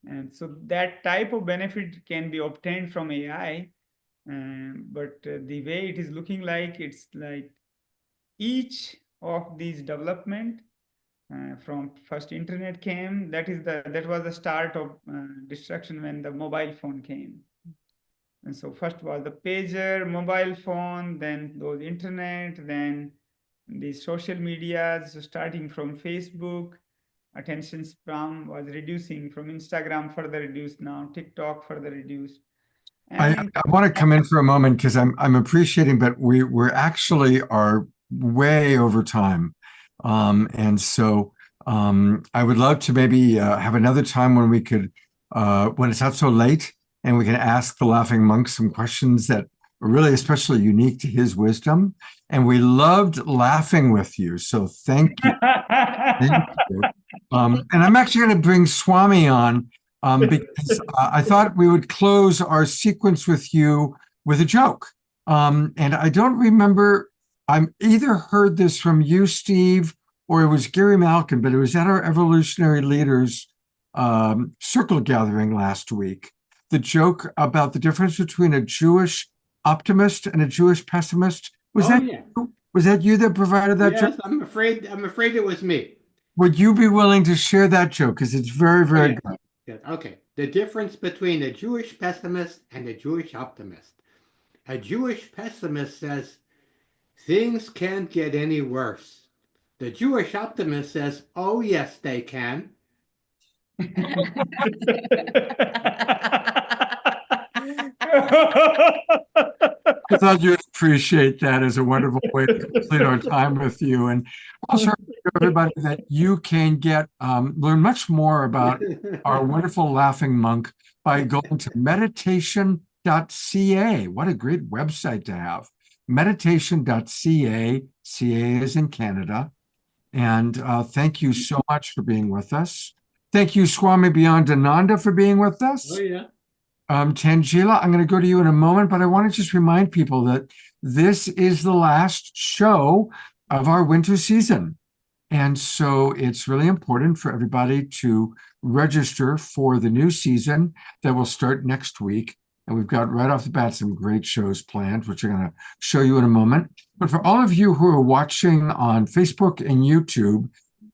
And so that type of benefit can be obtained from AI. But the way it is looking like, it's like each of these development from first internet came, that was the start of destruction when the mobile phone came. And so first was the pager, mobile phone, then those internet, then the social media, so starting from Facebook, attention span was reducing, from Instagram further reduced, now TikTok further reduced. I want to come in for a moment because I'm appreciating, but we're actually are way over time. And so I would love to maybe have another time when we could, when it's not so late, and we can ask the Laughing Monk some questions that are really especially unique to his wisdom. And we loved laughing with you. So thank you. Thank you. And I'm actually going to bring Swami on because I thought we would close our sequence with you with a joke. And I don't remember, I either heard this from you, Steve, or it was Gary Malkin, but it was at our Evolutionary Leaders circle gathering last week. The joke about the difference between a Jewish optimist and a Jewish pessimist. Was Oh, that yeah. you? Was that you that provided that joke? Yes, I'm afraid it was me. Would you be willing to share that joke? Because it's very, very yeah. good. Yes, okay. The difference between a Jewish pessimist and a Jewish optimist. A Jewish pessimist says, things can't get any worse. The Jewish optimist says, oh, yes, they can. I thought you'd appreciate that as a wonderful way to complete our time with you. And also everybody that you can get learn much more about our wonderful laughing monk by going to meditation.ca. What a great website to have. Meditation.ca. CA is in Canada. And thank you so much for being with us. Thank you, Swami Beyondananda, for being with us. Oh, yeah. Tangela, I'm going to go to you in a moment, but I want to just remind people that this is the last show of our winter season. And so it's really important for everybody to register for the new season that will start next week. And we've got right off the bat some great shows planned, which I'm going to show you in a moment. But for all of you who are watching on Facebook and YouTube,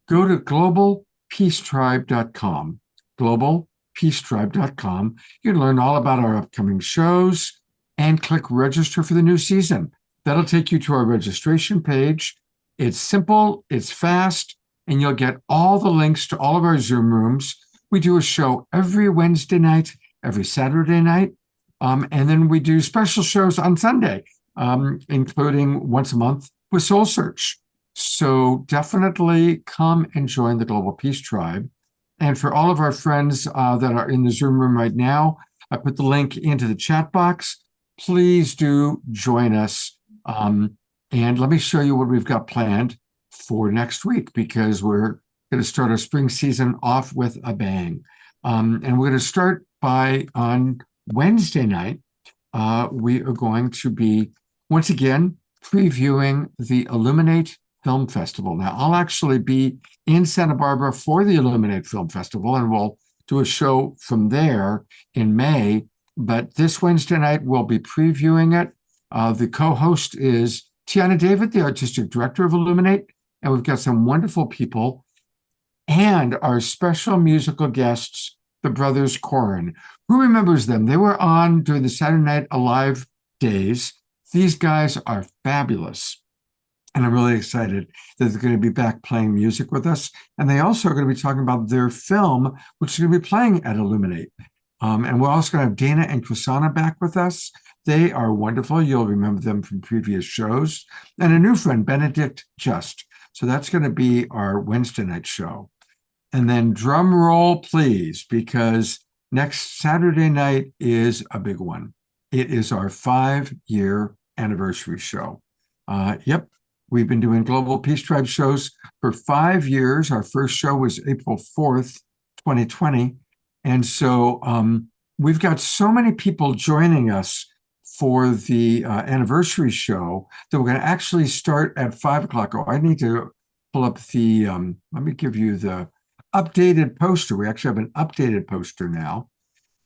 go to globalpeacetribe.com. globalpeacetribe.com. You can learn all about our upcoming shows and click register for the new season. That'll take you to our registration page. It's simple, it's fast, and you'll get all the links to all of our Zoom rooms. We do a show every Wednesday night, every Saturday night, and then we do special shows on Sunday, including once a month with Soul Search. So definitely come and join the Global Peace Tribe. And for all of our friends that are in the Zoom room right now, I put the link into the chat box. Please do join us. And let me show you what we've got planned for next week, because we're going to start our spring season off with a bang. And we're going to start by on Wednesday night. We are going to be, once again, previewing the Illuminate Film Festival. Now, I'll actually be in Santa Barbara for the Illuminate Film Festival, and we'll do a show from there in May. But this Wednesday night, we'll be previewing it. The co-host is Tiana David, the artistic director of Illuminate, and we've got some wonderful people. And our special musical guests, the Brothers Corin. Who remembers them? They were on during the Saturday Night Alive days. These guys are fabulous. And I'm really excited that they're going to be back playing music with us. And they also are going to be talking about their film, which is going to be playing at Illuminate. And we're also going to have Dana and Chrisana back with us. They are wonderful. You'll remember them from previous shows. And a new friend, Benedict Just. So that's going to be our Wednesday night show. And then drum roll, please, because next Saturday night is a big one. It is our 5-year anniversary show. Yep. We've been doing Global Peace Tribe shows for 5 years. Our first show was April 4th, 2020. And so we've got so many people joining us for the anniversary show that we're going to actually start at 5 o'clock. Oh, I need to pull up the, let me give you the updated poster. We actually have an updated poster now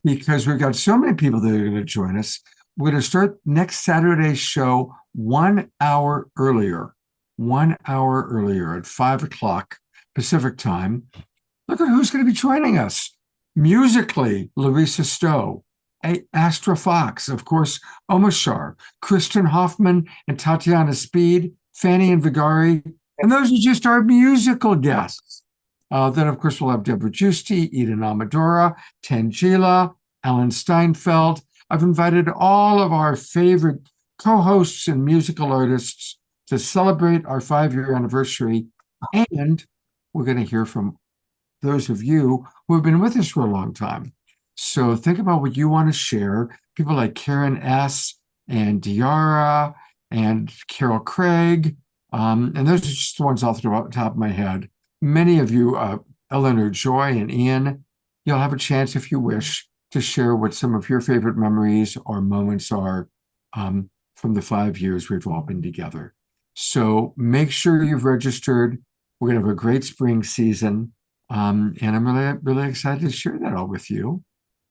because we've got so many people that are going to join us. We're going to start next Saturday's show 1 hour earlier. 1 hour earlier at 5 o'clock Pacific time. Look at who's going to be joining us. Musically, Larissa Stowe, Astra Fox, of course, Omashar, Kristen Hoffman and Tatiana Speed, Fanny and Vigari, and those are just our musical guests. Then, of course, we'll have Deborah Giusti, Eden Amadora, Tangela, Alan Steinfeld. I've invited all of our favorite co-hosts and musical artists to celebrate our 5-year anniversary. And we're going to hear from those of you who have been with us for a long time. So think about what you want to share. People like Karen S. and Diara and Carol Craig. And those are just the ones off the top of my head. Many of you, Eleanor Joy and Ian, you'll have a chance if you wish to share what some of your favorite memories or moments are from the 5 years we've all been together. So make sure you've registered. We're going to have a great spring season. And I'm really, really excited to share that all with you.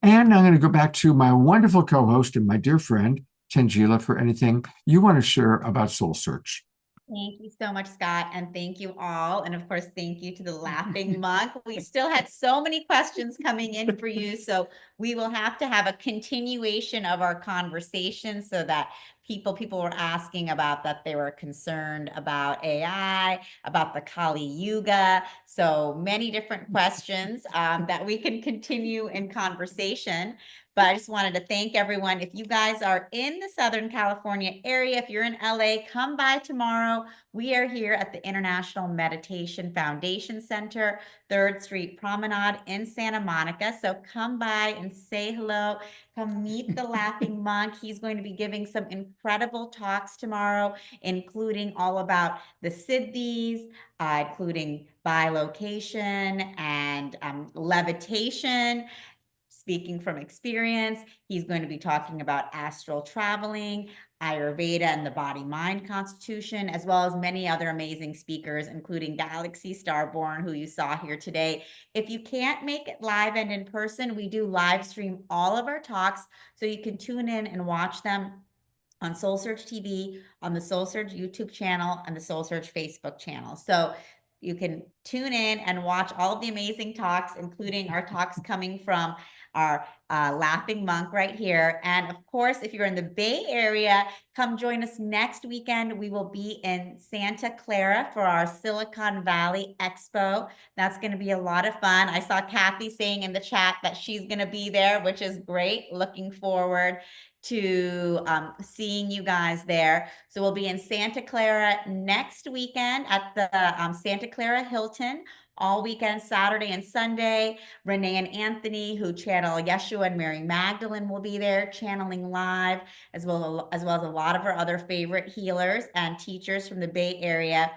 And I'm going to go back to my wonderful co-host and my dear friend, Tangela, for anything you want to share about Soul Search. Thank you so much, Scott, and thank you all. And of course, thank you to the Laughing Monk. We still had so many questions coming in for you, so we will have to have a continuation of our conversation so that people were asking about that they were concerned about AI, about the Kali Yuga, so many different questions that we can continue in conversation. But I just wanted to thank everyone. If you guys are in the Southern California area, if you're in LA, come by tomorrow. We are here at the International Meditation Foundation Center, 3rd Street Promenade in Santa Monica. So come by and say hello. Come meet the Laughing Monk. He's going to be giving some incredible talks tomorrow, including all about the Siddhis, including bilocation and levitation. Speaking from experience, he's going to be talking about astral traveling, Ayurveda and the body-mind constitution, as well as many other amazing speakers, including Galaxy Starborn, who you saw here today. If you can't make it live and in person, we do live stream all of our talks, so you can tune in and watch them on SoulSearchTV, on the SoulSearch YouTube channel, and the SoulSearch Facebook channel. So you can tune in and watch all of the amazing talks, including our talks coming from our Laughing Monk right here. And of course, if you're in the Bay Area, come join us next weekend. We will be in Santa Clara for our Silicon Valley Expo. That's going to be a lot of fun. I saw Kathy saying in the chat that she's going to be there, which is great. Looking forward to seeing you guys there. So we'll be in Santa Clara next weekend at the Santa Clara Hilton all weekend, Saturday and Sunday. Renee and Anthony, who channel Yeshua and Mary Magdalene, will be there channeling live, as well as a lot of our other favorite healers and teachers from the Bay Area.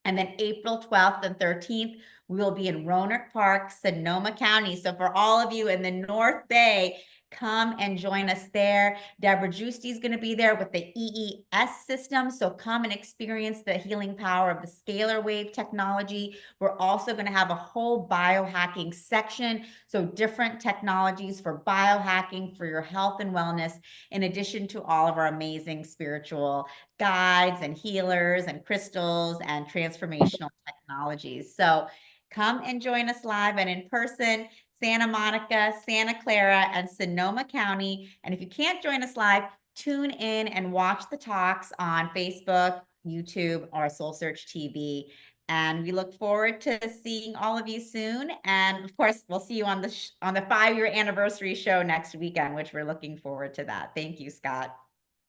And then April 12th and 13th, we will be in Roanoke Park, Sonoma County. So for all of you in the North Bay, come and join us there. Deborah Giusti is going to be there with the EES system. So come and experience the healing power of the scalar wave technology. We're also going to have a whole biohacking section. So different technologies for biohacking for your health and wellness, in addition to all of our amazing spiritual guides and healers and crystals and transformational technologies. So come and join us live and in person. Santa Monica, Santa Clara, and Sonoma County. And if you can't join us live, tune in and watch the talks on Facebook, YouTube, or SoulSearchTV. And we look forward to seeing all of you soon. And of course, we'll see you on the 5-year anniversary show next weekend, which we're looking forward to that. Thank you, Scott.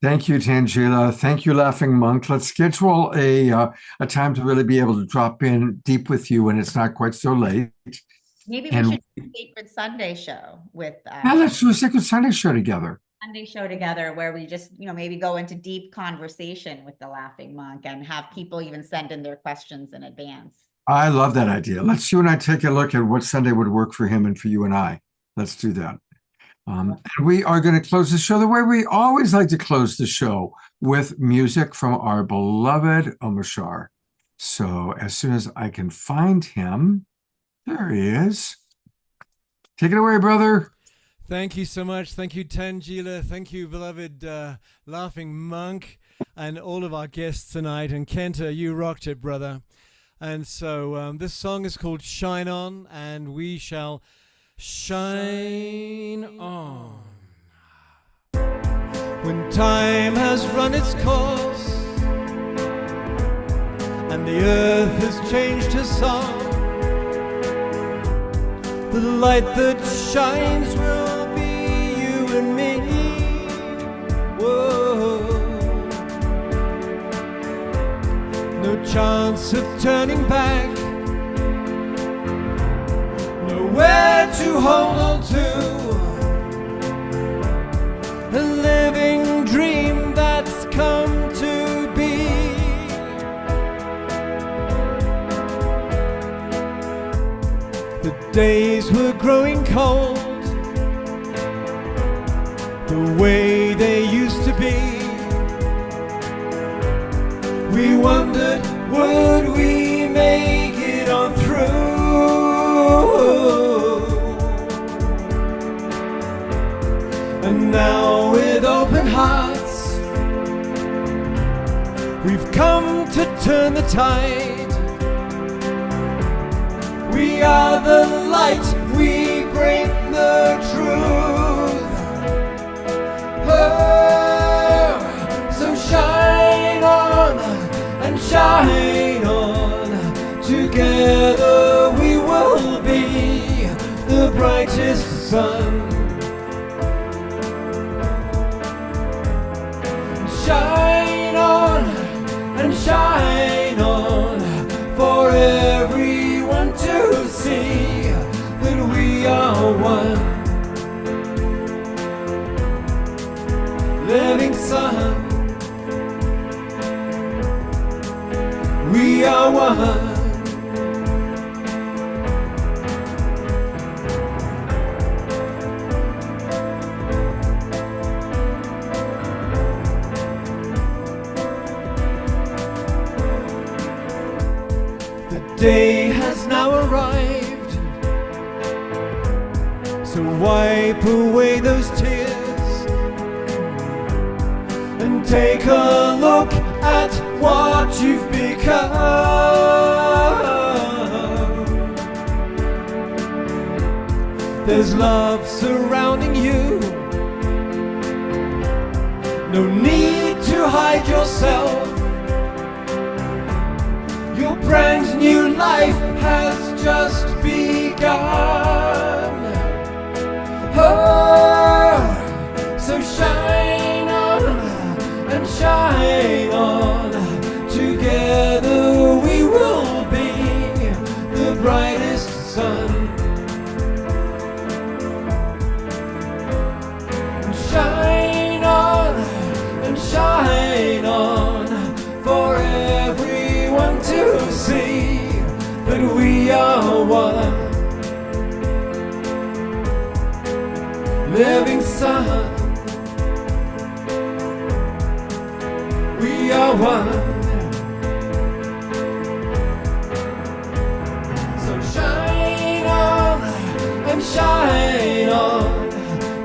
Thank you, Tangela. Thank you, Laughing Monk. Let's schedule a time to really be able to drop in deep with you when it's not quite so late. Maybe we should do a Sacred Sunday show with let's do a Sacred Sunday show together. Where we just, maybe go into deep conversation with the Laughing Monk and have people even send in their questions in advance. I love that idea. Let's you and I take a look at what Sunday would work for him and for you and I. Let's do that. And we are going to close the show the way we always like to close the show, with music from our beloved Omashar. So as soon as I can find him, there he is. Take it away, brother. Thank you so much. Thank you, Tangela. Thank you, beloved Laughing Monk, and all of our guests tonight. And Kenta, you rocked it, brother. And so this song is called Shine On, and we shall shine on. When time has run its course and the earth has changed her song, the light that shines will be you and me. Whoa. No chance of turning back, nowhere to hold on to, a living dream that's come to be. The days were growing cold, the way they used to be. We wondered, would we make it on through? And now with open hearts, come to turn the tide. We are the light, we break the truth. Oh, so shine on and shine on. Together we will be the brightest sun. Shine on and shine on, for everyone to see that we are one. Living sun, we are one. The day has now arrived, so wipe away those tears and take a look at what you've become. There's love surrounding you, no need to hide yourself. Your brand new life has just begun. Oh, so shine on and shine on. Together we will be the brightest sun. Shine on and shine on, for everyone to see that we are one. Living sun, we are one. So shine on and shine on.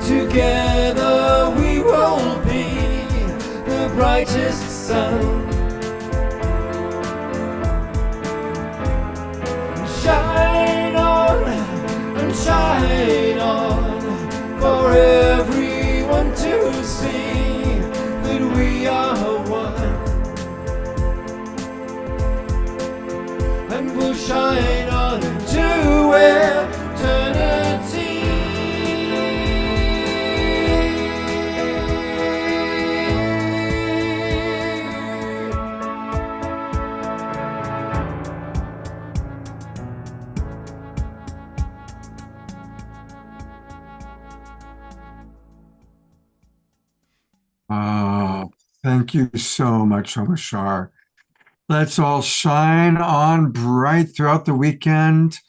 Together we will be the brightest sun. Shine on and shine on, for everyone to see that we are one. And we'll shine on into eternity. Thank you so much, Omashar. Let's all shine on bright throughout the weekend.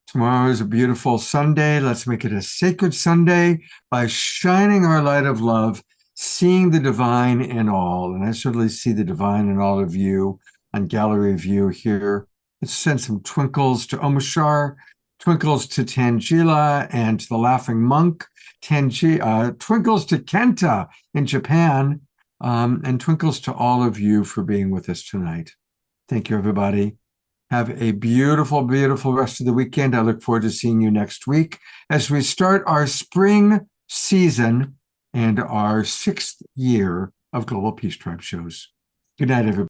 Tomorrow is a beautiful Sunday. Let's make it a sacred Sunday by shining our light of love, seeing the divine in all. And I certainly see the divine in all of you on gallery view here. Let's send some twinkles to Omashar, twinkles to Tangela and to the Laughing Monk, twinkles to Kenta in Japan, and twinkles to all of you for being with us tonight. Thank you, everybody. Have a beautiful, beautiful rest of the weekend. I look forward to seeing you next week as we start our spring season and our 6th year of Global Peace Tribe shows. Good night, everybody.